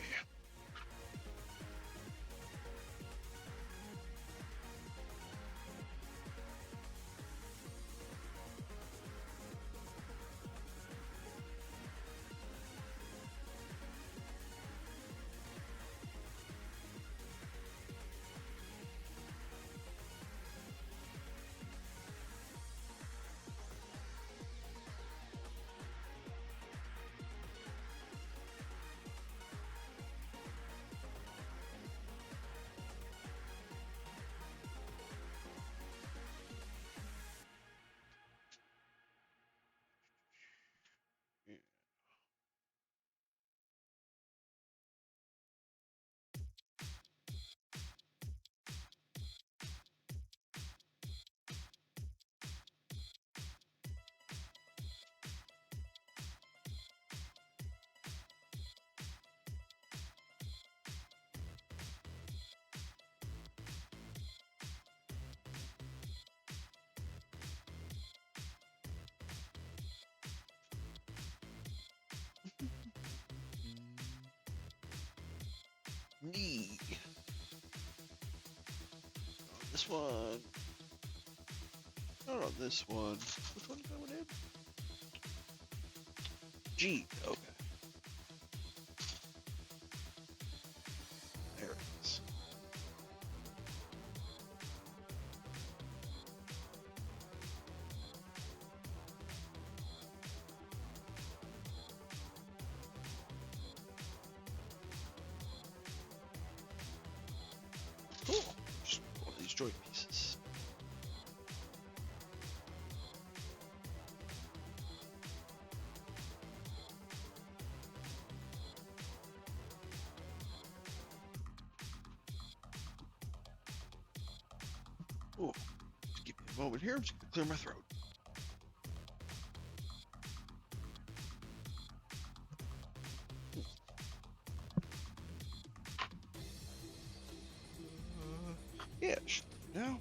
Knee. On this one. Not on this one. Which one's going in? G. Okay. There it is. Cool. Just one of these joint pieces. Oh, just give me a moment here. I'm just gonna clear my throat. Yeah, now.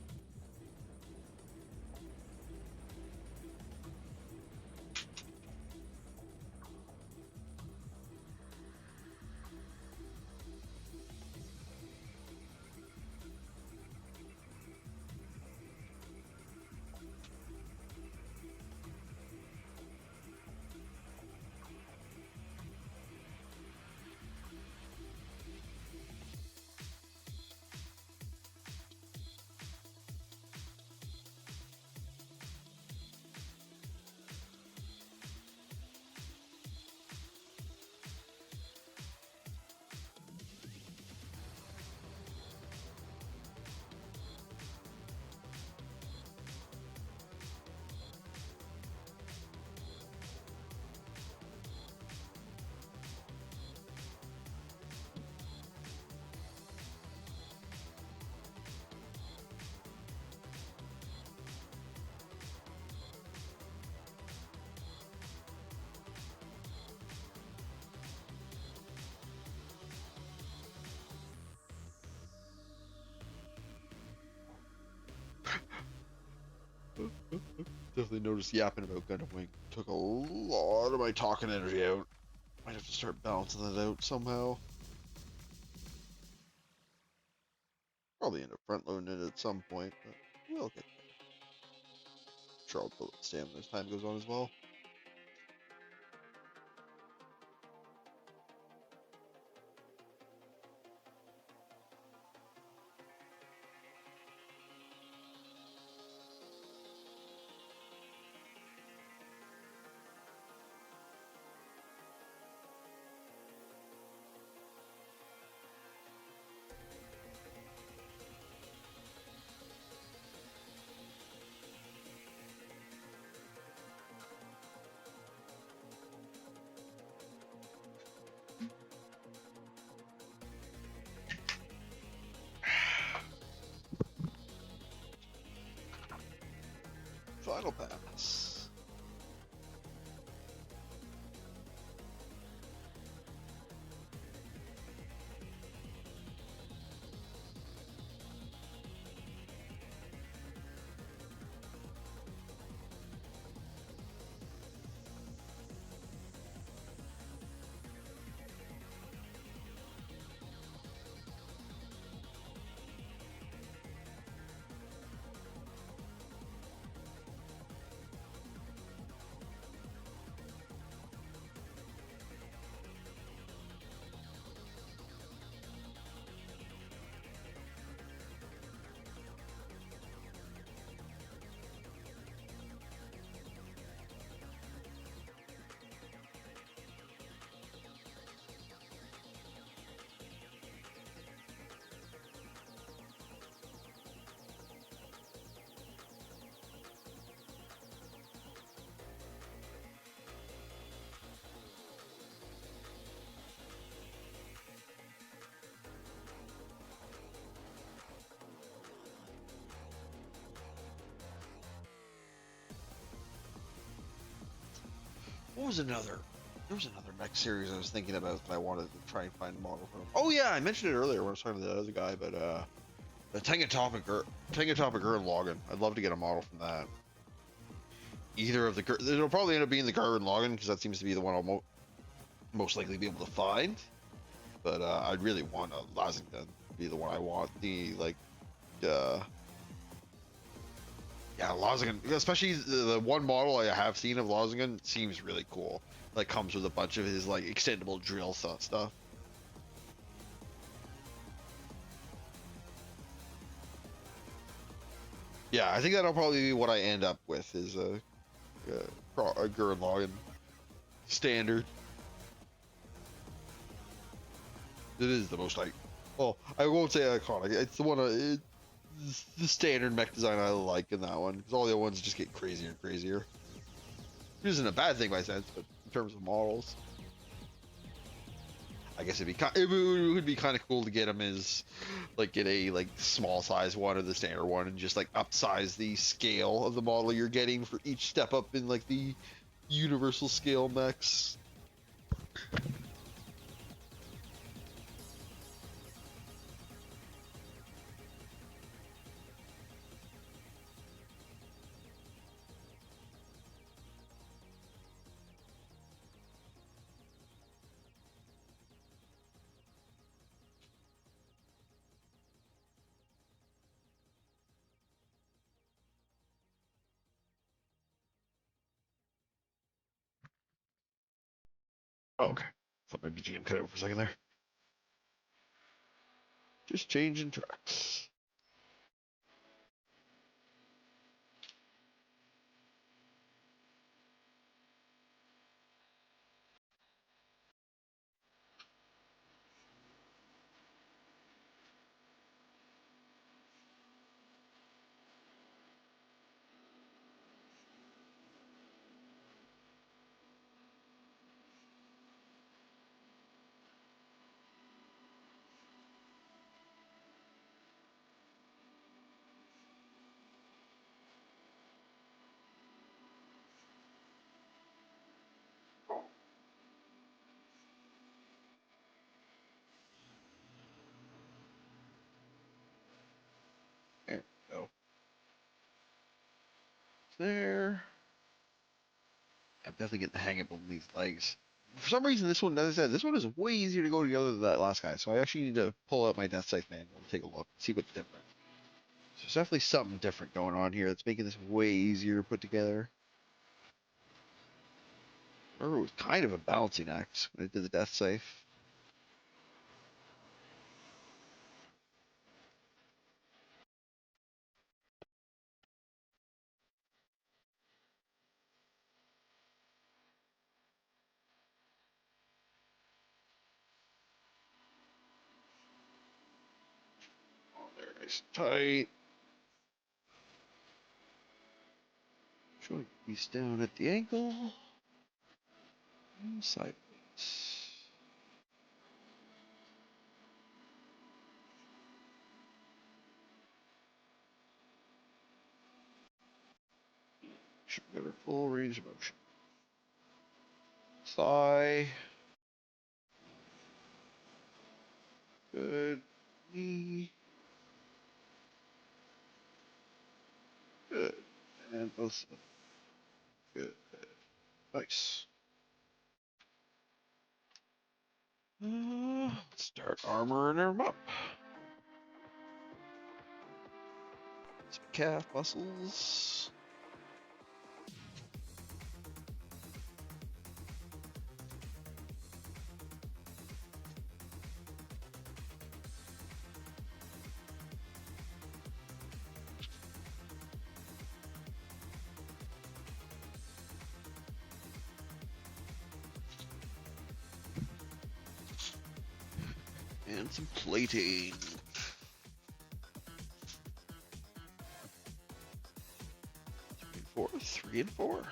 Definitely noticed yapping about Gundam Wing took a lot of my talking energy out. Might have to start balancing that out somehow. Probably end up front loading it at some point, but we'll get there. Sure, I'll build stamina as time goes on as well. Final pass. What was another? There was another mech series I was thinking about that I wanted to try and find a model for. Oh yeah, I mentioned it earlier when I was talking to the other guy, but the Tangatopic Gurren Lagann. I'd love to get a model from that. Either of the it'll probably end up being the Gurren Lagann because that seems to be the one I'll most likely be able to find. But I'd really want a Lasington be the one I want. The like, yeah, Lasington, especially the one model I have seen of Lasington seems really cool. Like comes with a bunch of his like extendable drill stuff. Yeah, I think that'll probably be what I end up with is a Gurren Lagann standard. It is the most like, well, I won't say iconic. It's the one. It's the standard mech design I like in that one because all the other ones just get crazier and crazier. Which isn't a bad thing by sense, but in terms of models, I guess it would be kind of cool to get them as like get a like small size one or the standard one and just like upsize the scale of the model you're getting for each step up in like the universal scale mechs. Oh, okay. Thought my BGM cut out for a second there. Just changing tracks. there. I'm definitely getting the hang of these legs. For some reason, this one, as I said, this one is way easier to go together than that last guy. So I actually need to pull out my Death Scythe manual and take a look, see what's different. So there's definitely something different going on here that's making this way easier to put together. Remember, it was kind of a balancing act when I did the Death Scythe. Oh, there, nice and tight. Showing piece down at the ankle and sideways. Should get her full range of motion. Thigh. Good. Knee. Good. And both. Good. Nice. Let's start armoring him up. Some calf muscles. And some plating. 3 and 4.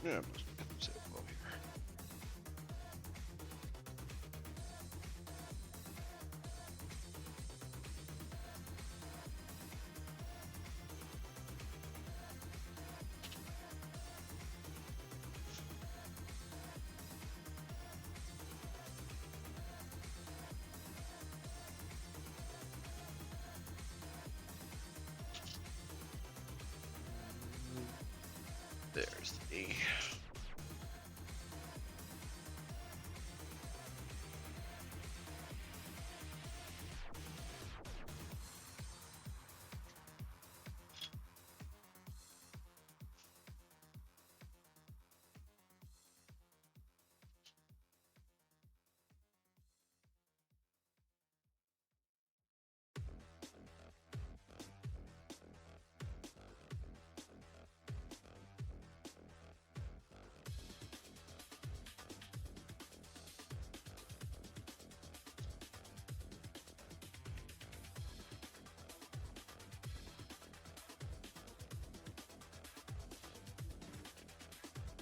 Yeah, I'm just gonna set it over here. There's the knee.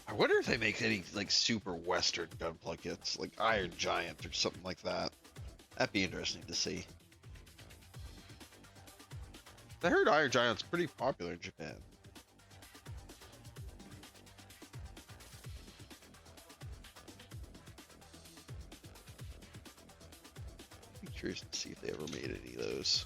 I wonder if they make any like super Western gunpla kits, like Iron Giant or something like that. That'd be interesting to see. I heard Iron Giant's pretty popular in Japan. Be curious to see if they ever made any of those.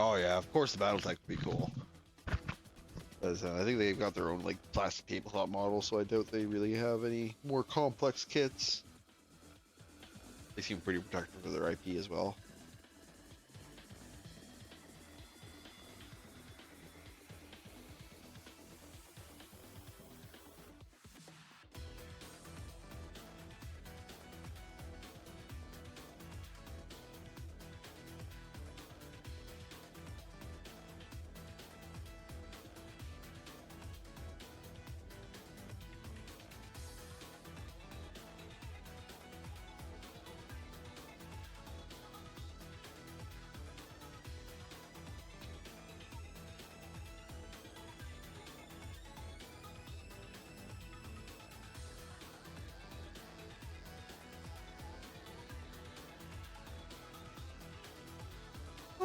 Oh yeah, of course the BattleTech would be cool. As, I think they've got their own like plastic tabletop model, so I doubt they really have any more complex kits. They seem pretty protective of their IP as well.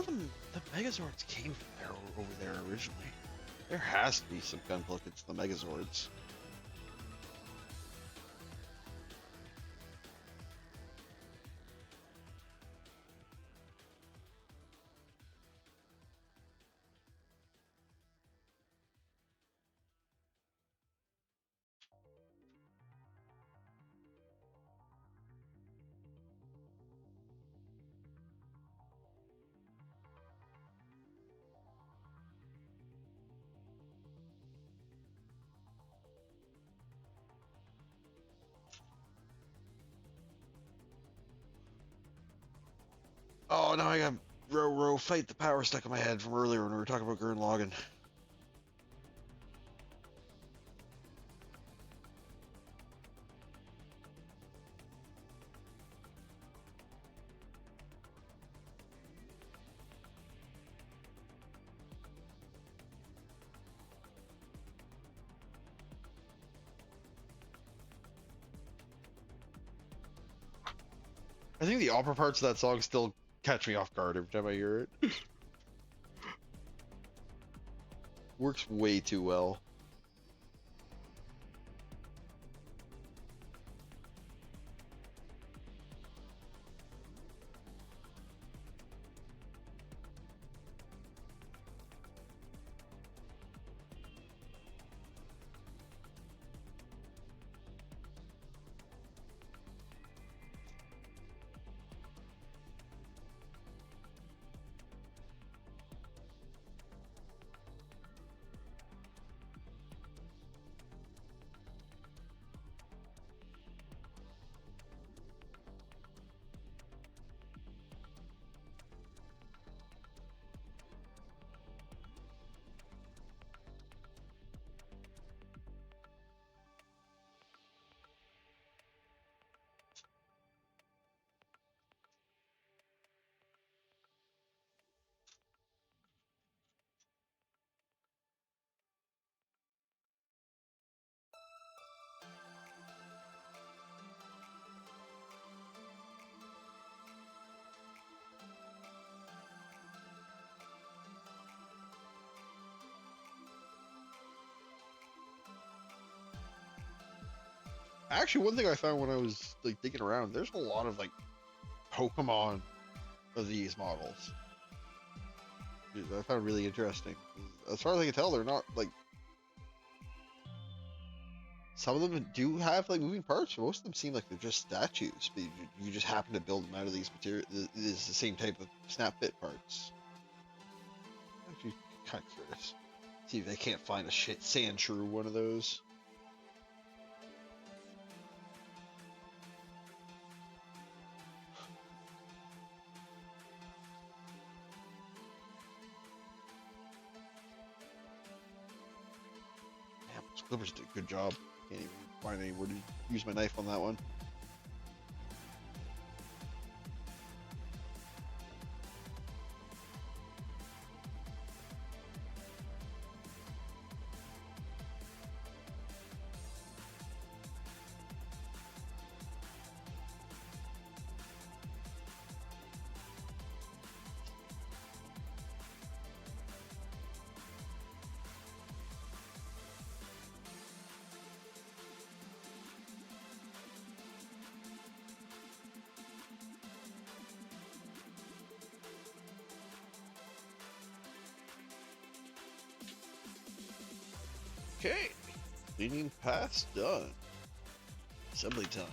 the Megazords came from there over there originally. There has to be some gunpla to the Megazords. Oh, now I got row fight the power stuck in my head from earlier when we were talking about Gurren Lagann. I think the opera parts of that song still catch me off guard every time I hear it. Works way too well. Actually, one thing I found when I was like digging around, there's a lot of like Pokemon of these models. Which I found really interesting. As far as I can tell, they're not like some of them do have like moving parts. But most of them seem like they're just statues, but you just happen to build them out of these material. It is the same type of snap fit parts. Actually, kind of curious. See if they can't find a shit sand shrew one of those. Clippers did a good job. Can't even find anywhere to use my knife on that one. Okay, cleaning pass done. Assembly time.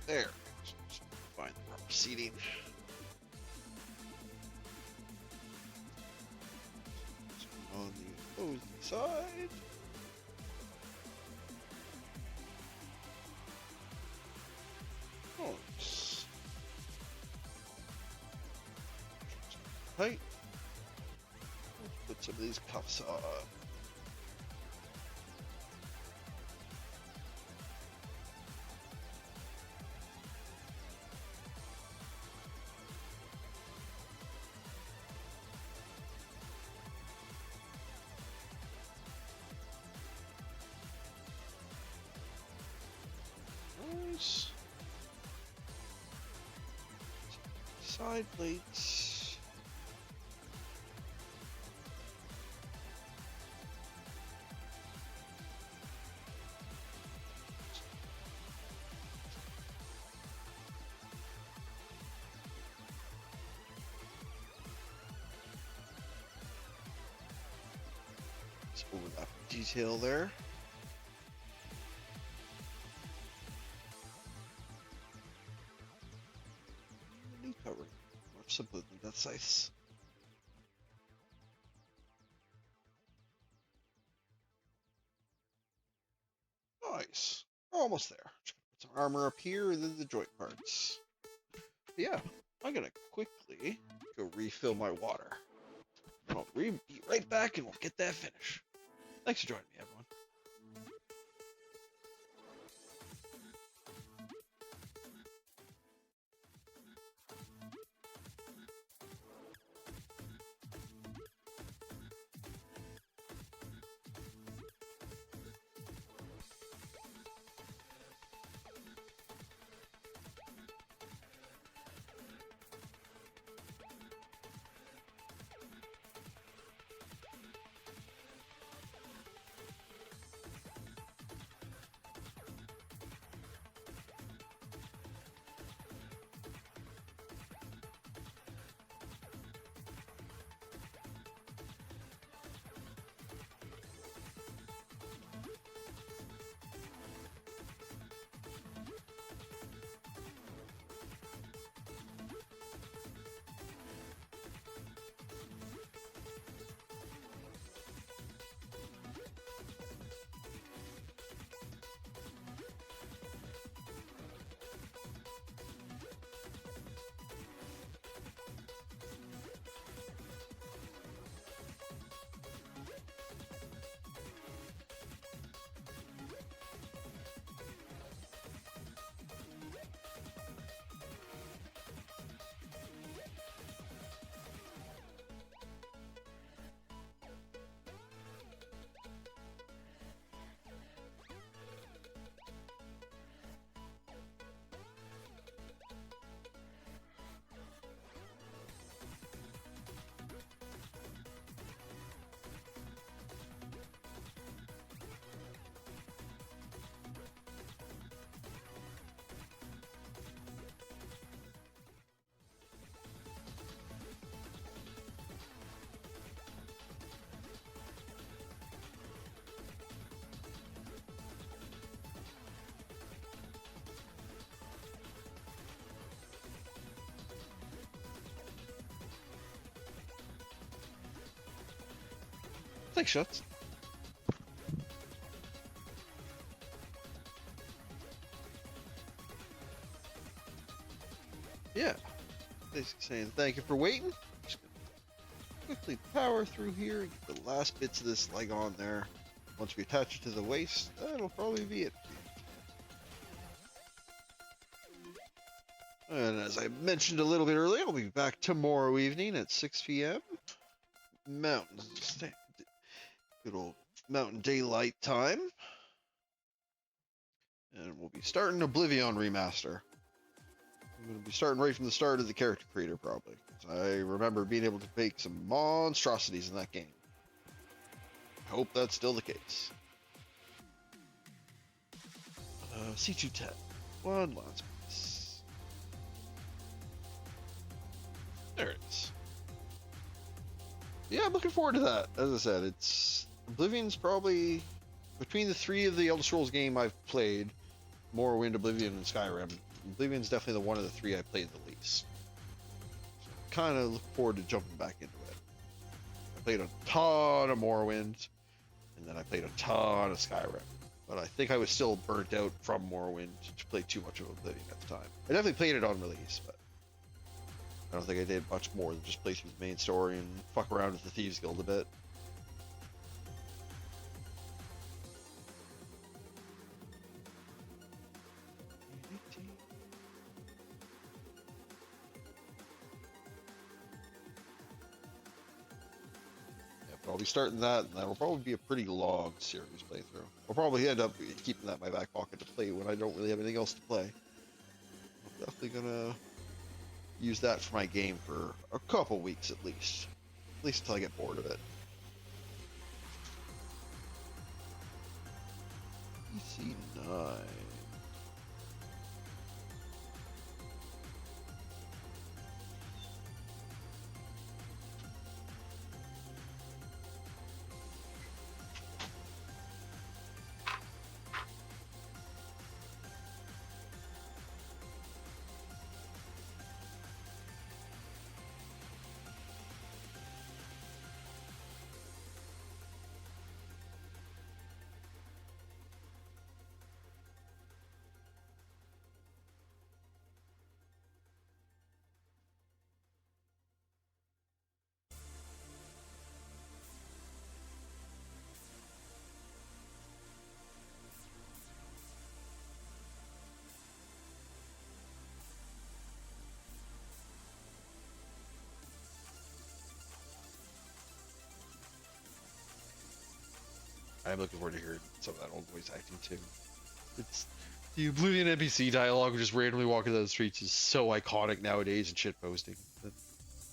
There. Just find the proper seating. On the opposing side. Nice. Tight. Let's put some of these cuffs on. side plates. Let's over that detail there. Knee covering. Much simpler than that size. Nice. Almost there. Just gonna put some armor up here and then the joint parts. But yeah, I'm gonna quickly go refill my water. I'll be right back and we'll get that finish. Thanks for joining me, everyone. Thanks, Shots. Yeah. Basically saying thank you for waiting. Just gonna quickly power through here and get the last bits of this leg on there. Once we attach it to the waist, that'll probably be it for you. And as I mentioned a little bit earlier, I'll be back tomorrow evening at 6 p.m. Mountain Good old Mountain Daylight time. And we'll be starting Oblivion Remaster. I'm going to be starting right from the start of the character creator, probably. 'Cause I remember being able to make some monstrosities in that game. I hope that's still the case. C210. One last piece. There it is. Yeah, I'm looking forward to that. As I said, Oblivion's probably between the three of the Elder Scrolls game I've played, Morrowind, Oblivion, and Skyrim. Oblivion's definitely the one of the three I played the least. So kind of look forward to jumping back into it. I played a ton of Morrowind, and then I played a ton of Skyrim. But I think I was still burnt out from Morrowind to play too much of Oblivion at the time. I definitely played it on release, but I don't think I did much more than just play through the main story and fuck around with the Thieves Guild a bit. Yeah, but I'll be starting that, and that'll probably be a pretty long series playthrough. I'll probably end up keeping that in my back pocket to play when I don't really have anything else to play. I'm definitely gonna use that for my game for a couple weeks at least. At least until I get bored of it. PC9. I'm looking forward to hearing some of that old voice acting too. It's the Oblivion NPC dialogue just randomly walking down the streets is so iconic nowadays in shit posting. It's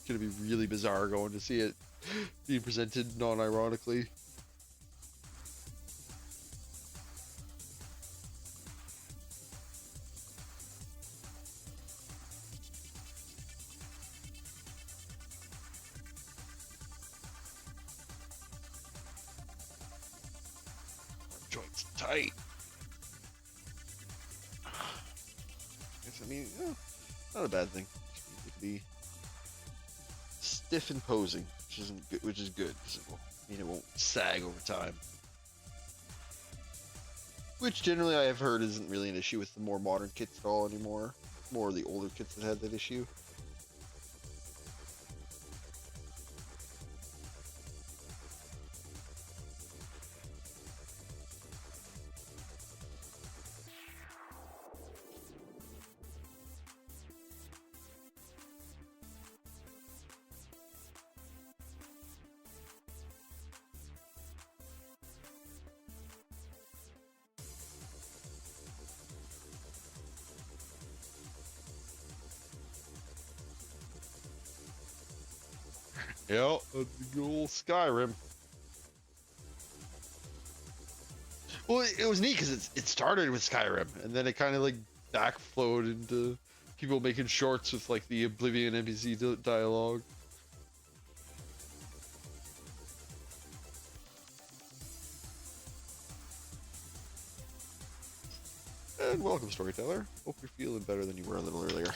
gonna be really bizarre going to see it being presented non-ironically. Joints tight. I mean, not a bad thing. It could be stiff and posing, which is good because it will mean it won't sag over time. Which generally I have heard isn't really an issue with the more modern kits at all anymore. More the older kits that had that issue. Yeah, the good old Skyrim. Well, it was neat because it started with Skyrim, And then it kind of like backflowed into people making shorts with like the Oblivion NPC dialogue. and welcome, storyteller. Hope you're feeling better than you were a little earlier.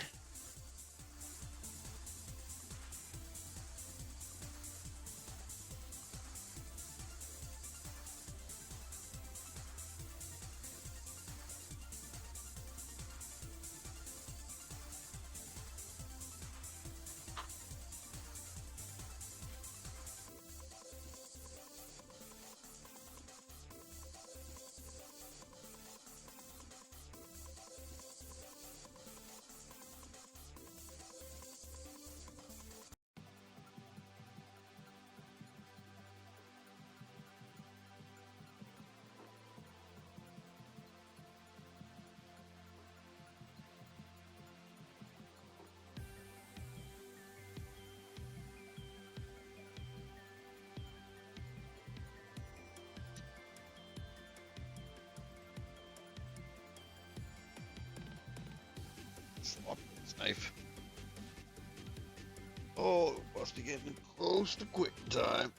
Sloppy with this knife. Oh, must be getting close to quit time.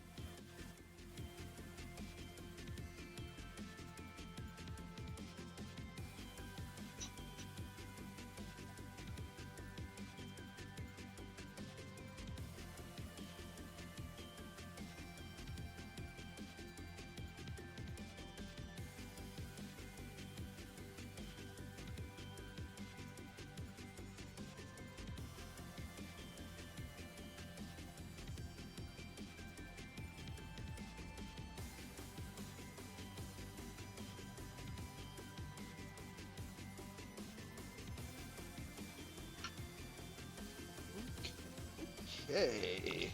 Okay.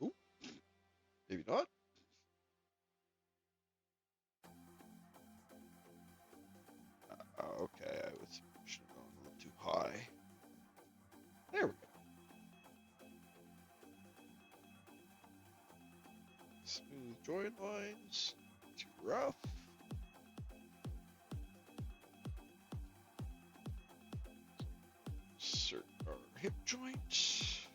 Ooh, maybe not. join lines. Too rough. Insert our hip joint.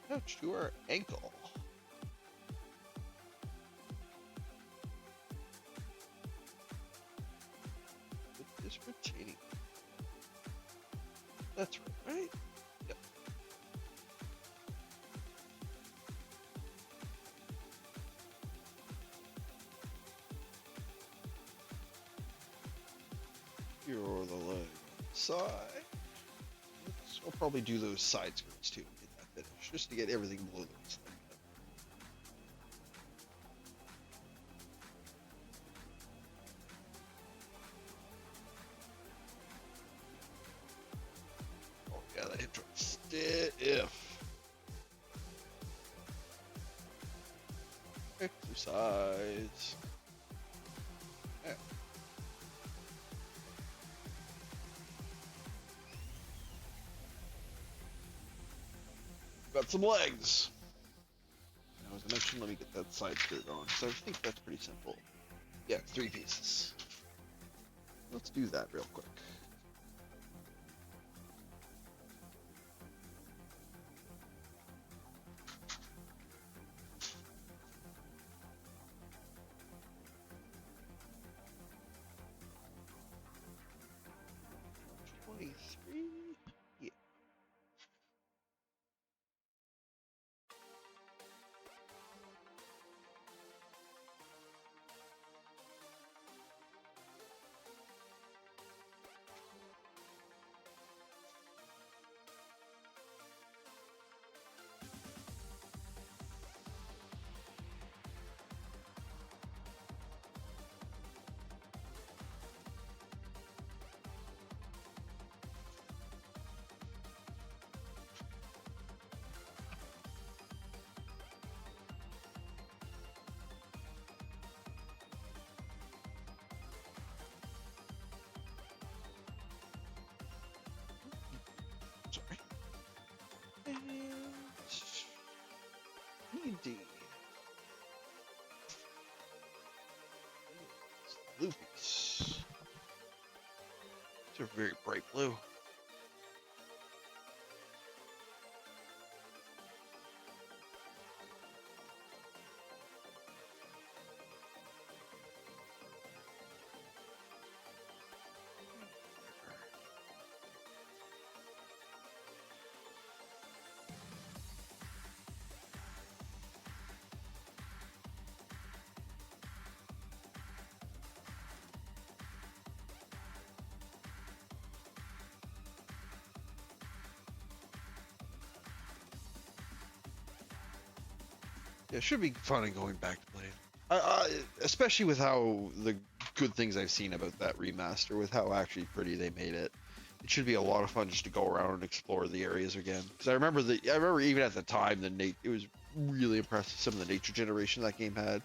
Touch to our ankle. With this retaining. That's right, right? Yep. Here are the leg on the side. I'll probably do those side skirts too and get that finished, just to get everything below the waist. Oh yeah, that hip joint stiff. Exercise. Yeah. Got some legs. Now, as I mentioned, let me get that side skirt on. So I think that's pretty simple. Yeah, 3 pieces. Let's do that real quick. Yeah. Sorry. And D. Blue piece. These are very bright blue. Yeah, it should be fun going back to play. Especially with how the good things I've seen about that remaster, with how actually pretty they made it. It should be a lot of fun just to go around and explore the areas again. Because I remember even at the time it was really impressive some of the nature generation that game had.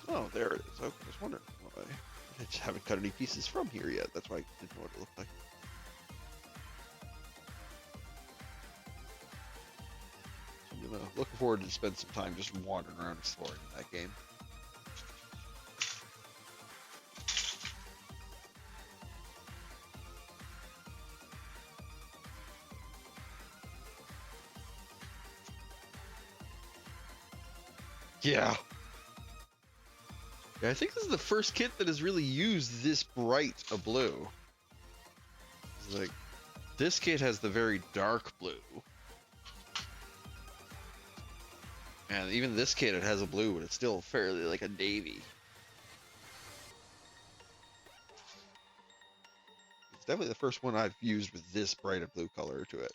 Oh, there it is. Okay, I was wondering why. I just haven't cut any pieces from here yet. That's why I didn't know what it looked like. I'm looking forward to spend some time just wandering around exploring that game. Yeah. Yeah, I think this is the first kit that has really used this bright a blue. It's like, this kit has the very dark blue. And even this kit, it has a blue, but it's still fairly like a navy. It's definitely the first one I've used with this bright a blue color to it.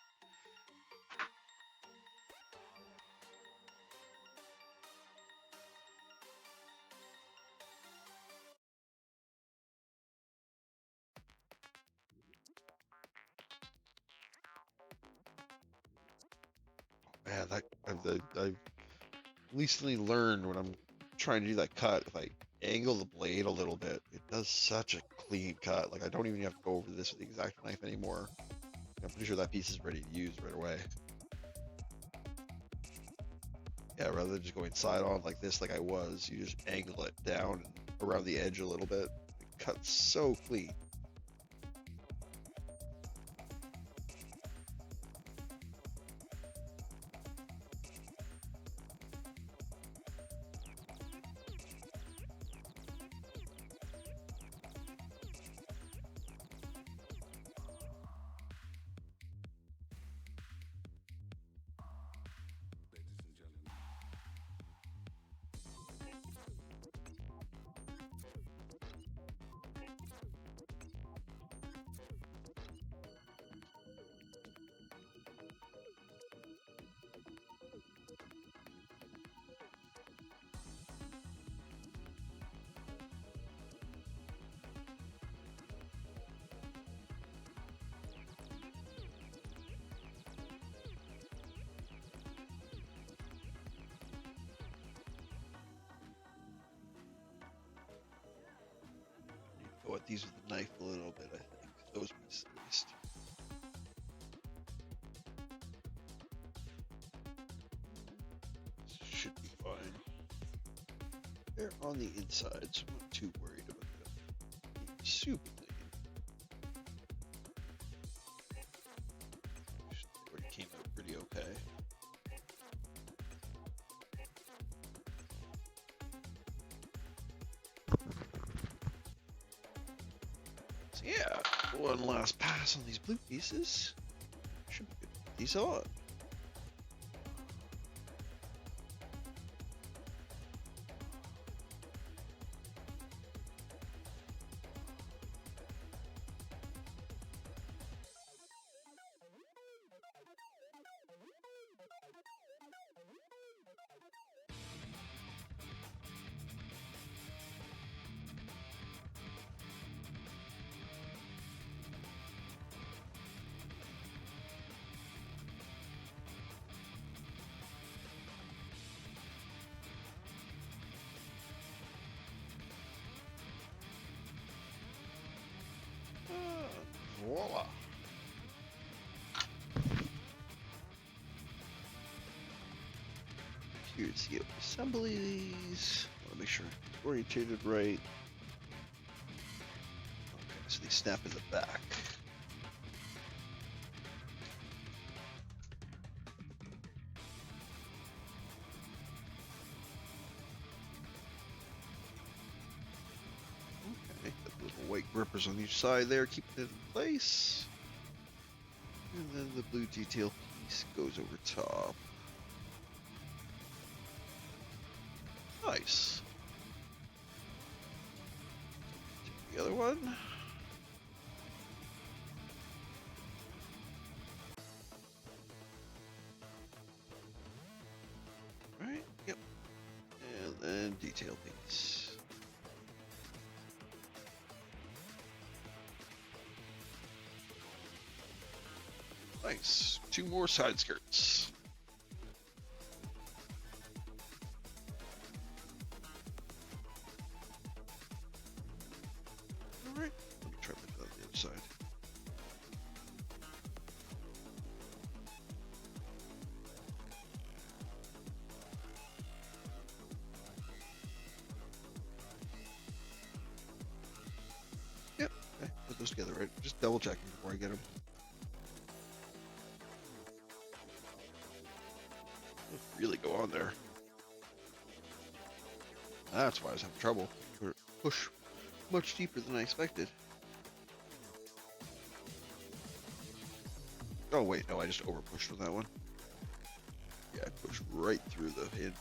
Man, I've recently learned when I'm trying to do that cut, if I angle the blade a little bit, it does such a clean cut. Like I don't even have to go over this with the exact knife anymore. I'm pretty sure that piece is ready to use right away. Yeah, rather than just going side on like this, like I was, you just angle it down and around the edge a little bit. It cuts so clean. Go at these with the knife a little bit, I think. Those pieces at least. Should be fine. They're on the inside, so I'm not too worried about them being super clean. Already came out pretty okay. So yeah, one last pass on these blue pieces. Should be good to put these on. Voila. Here's the assemblies. I want to make sure it's orientated right. Okay, so they snap in the back. Okay, got the little white grippers on each side there, keeping it in place. And then the blue detail piece goes over top. Nice. Take the other one. Right, yep. And then detail piece. Nice. 2 more side skirts. Alright, let me try putting it on the other side. Yep, okay, put those together, right? Just double checking before I get them. Really go on there. That's why I was having trouble. Push much deeper than I expected. Oh wait, no, I just over pushed on that one. Yeah, I pushed right through the hinge.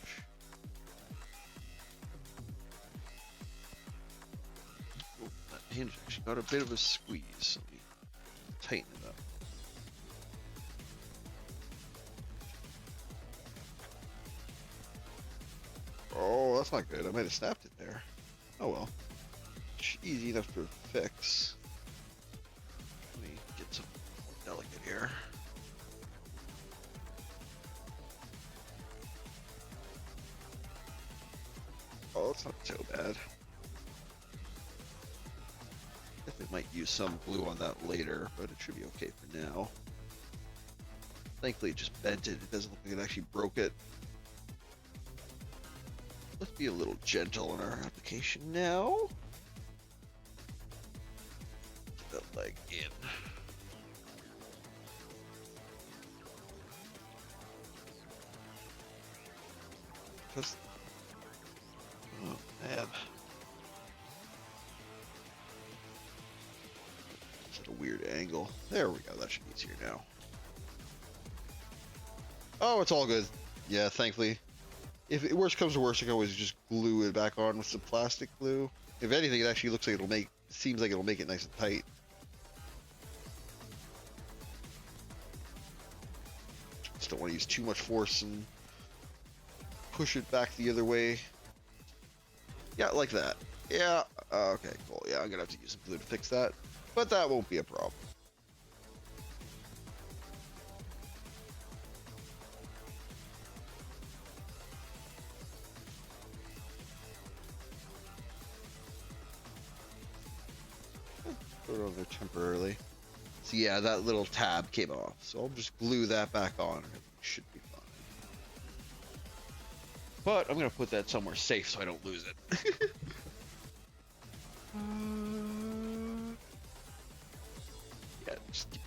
Oh, that hinge actually got a bit of a squeeze. Let me tighten it up. Oh, that's not good. I might have snapped it there. Oh well. It's easy enough to fix. Let me get some more delicate here. Oh, that's not so bad. It might use some glue on that later, but it should be okay for now. Thankfully, it just bent it. It doesn't look like it actually broke it. Let's be a little gentle in our application now. Get that leg in. Just, oh man. It's at a weird angle. There we go. That should be easier now. Oh, it's all good. Yeah, thankfully. If it worst comes to worst, I can always just glue it back on with some plastic glue. If anything, it actually looks like seems like it'll make it nice and tight. Just don't want to use too much force and push it back the other way. Yeah, like that. Yeah, okay, cool. Yeah, I'm gonna have to use some glue to fix that, but that won't be a problem. Put it over there temporarily. So yeah, that little tab came off, so I'll just glue that back on. It should be fine. But I'm gonna put that somewhere safe so I don't lose it. Yeah,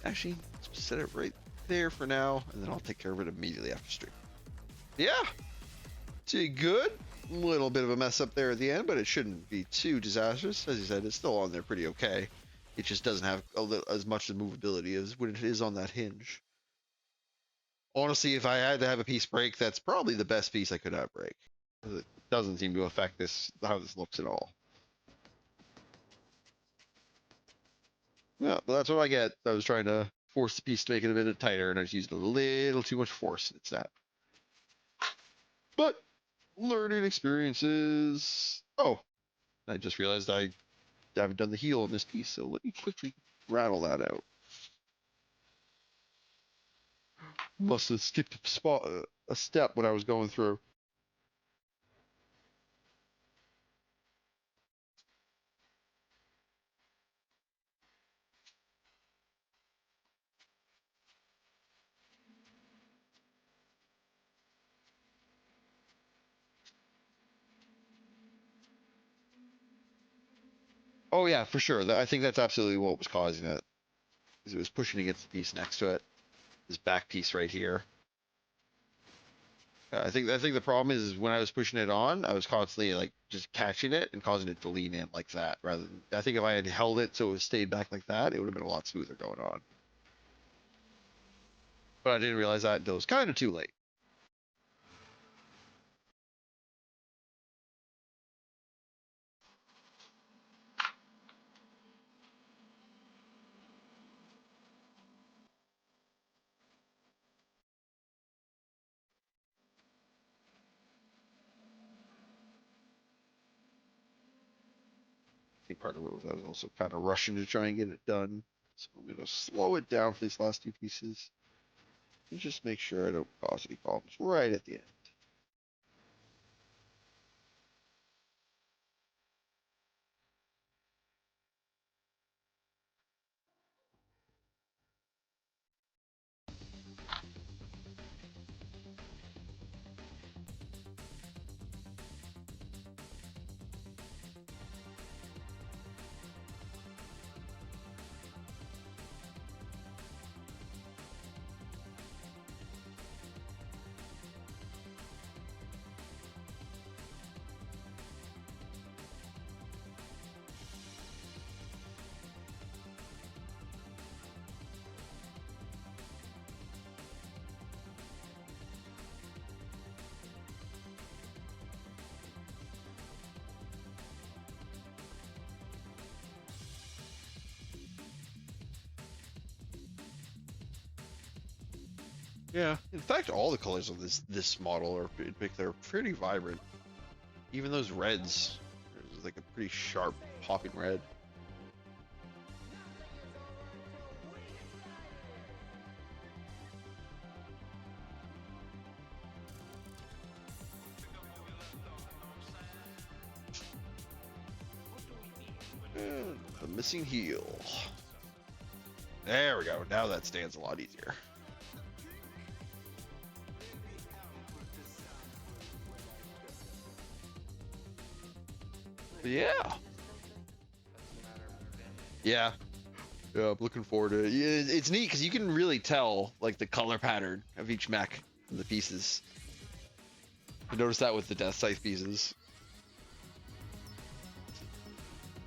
actually, let's set it right there for now, and then I'll take care of it immediately after stream. Yeah, pretty good. A little bit of a mess up there at the end, but it shouldn't be too disastrous. As you said, it's still on there pretty okay. It just doesn't have as much movability as when it is on that hinge. Honestly, if I had to have a piece break, that's probably the best piece I could have break. It doesn't seem to affect how this looks at all. Yeah, well, that's what I get. I was trying to force the piece to make it a bit tighter, and I just used a little too much force, and it's that. But learning experiences. Oh, I just realized I haven't done the heel on this piece, so let me quickly rattle that out. Must have skipped a step when I was going through. Oh yeah, for sure. I think that's absolutely what was causing it. Because it was pushing against the piece next to it. This back piece right here. I think the problem is when I was pushing it on, I was constantly like just catching it and causing it to lean in like that. Rather than, I think if I had held it so it stayed back like that, it would have been a lot smoother going on. But I didn't realize that until it was kind of too late. I think part of it was I was also kind of rushing to try and get it done. So I'm going to slow it down for these last two pieces. And just make sure I don't cause any problems right at the end. Yeah, in fact, all the colors of this model are they're pretty vibrant. Even those reds, there's like a pretty sharp popping red. And missing heel. There we go. Now that stands a lot easier. But yeah. Yeah. Yeah, I'm looking forward to it. It's neat because you can really tell like the color pattern of each mech and the pieces. I noticed that with the Death Scythe pieces.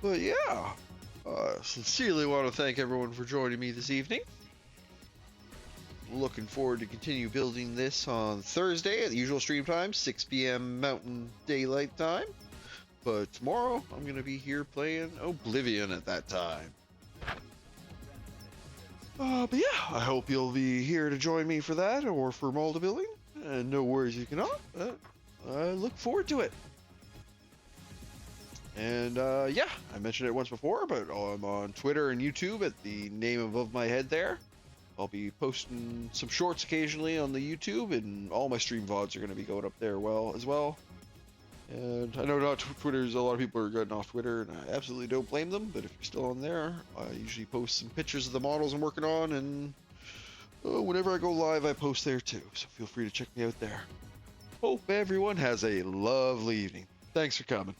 But yeah, sincerely want to thank everyone for joining me this evening. Looking forward to continue building this on Thursday at the usual stream time, 6 p.m. Mountain Daylight Time. But tomorrow, I'm going to be here playing Oblivion at that time. But yeah, I hope you'll be here to join me for that or for Malta building. No worries if you cannot. I look forward to it. And yeah, I mentioned it once before, but I'm on Twitter and YouTube at the name above my head there. I'll be posting some shorts occasionally on the YouTube, and all my stream VODs are going to be going up there as well. And I know not Twitter's, a lot of people are getting off Twitter, and I absolutely don't blame them, but if you're still on there, I usually post some pictures of the models I'm working on, and whenever I go live, I post there too, so feel free to check me out there. Hope everyone has a lovely evening. Thanks for coming.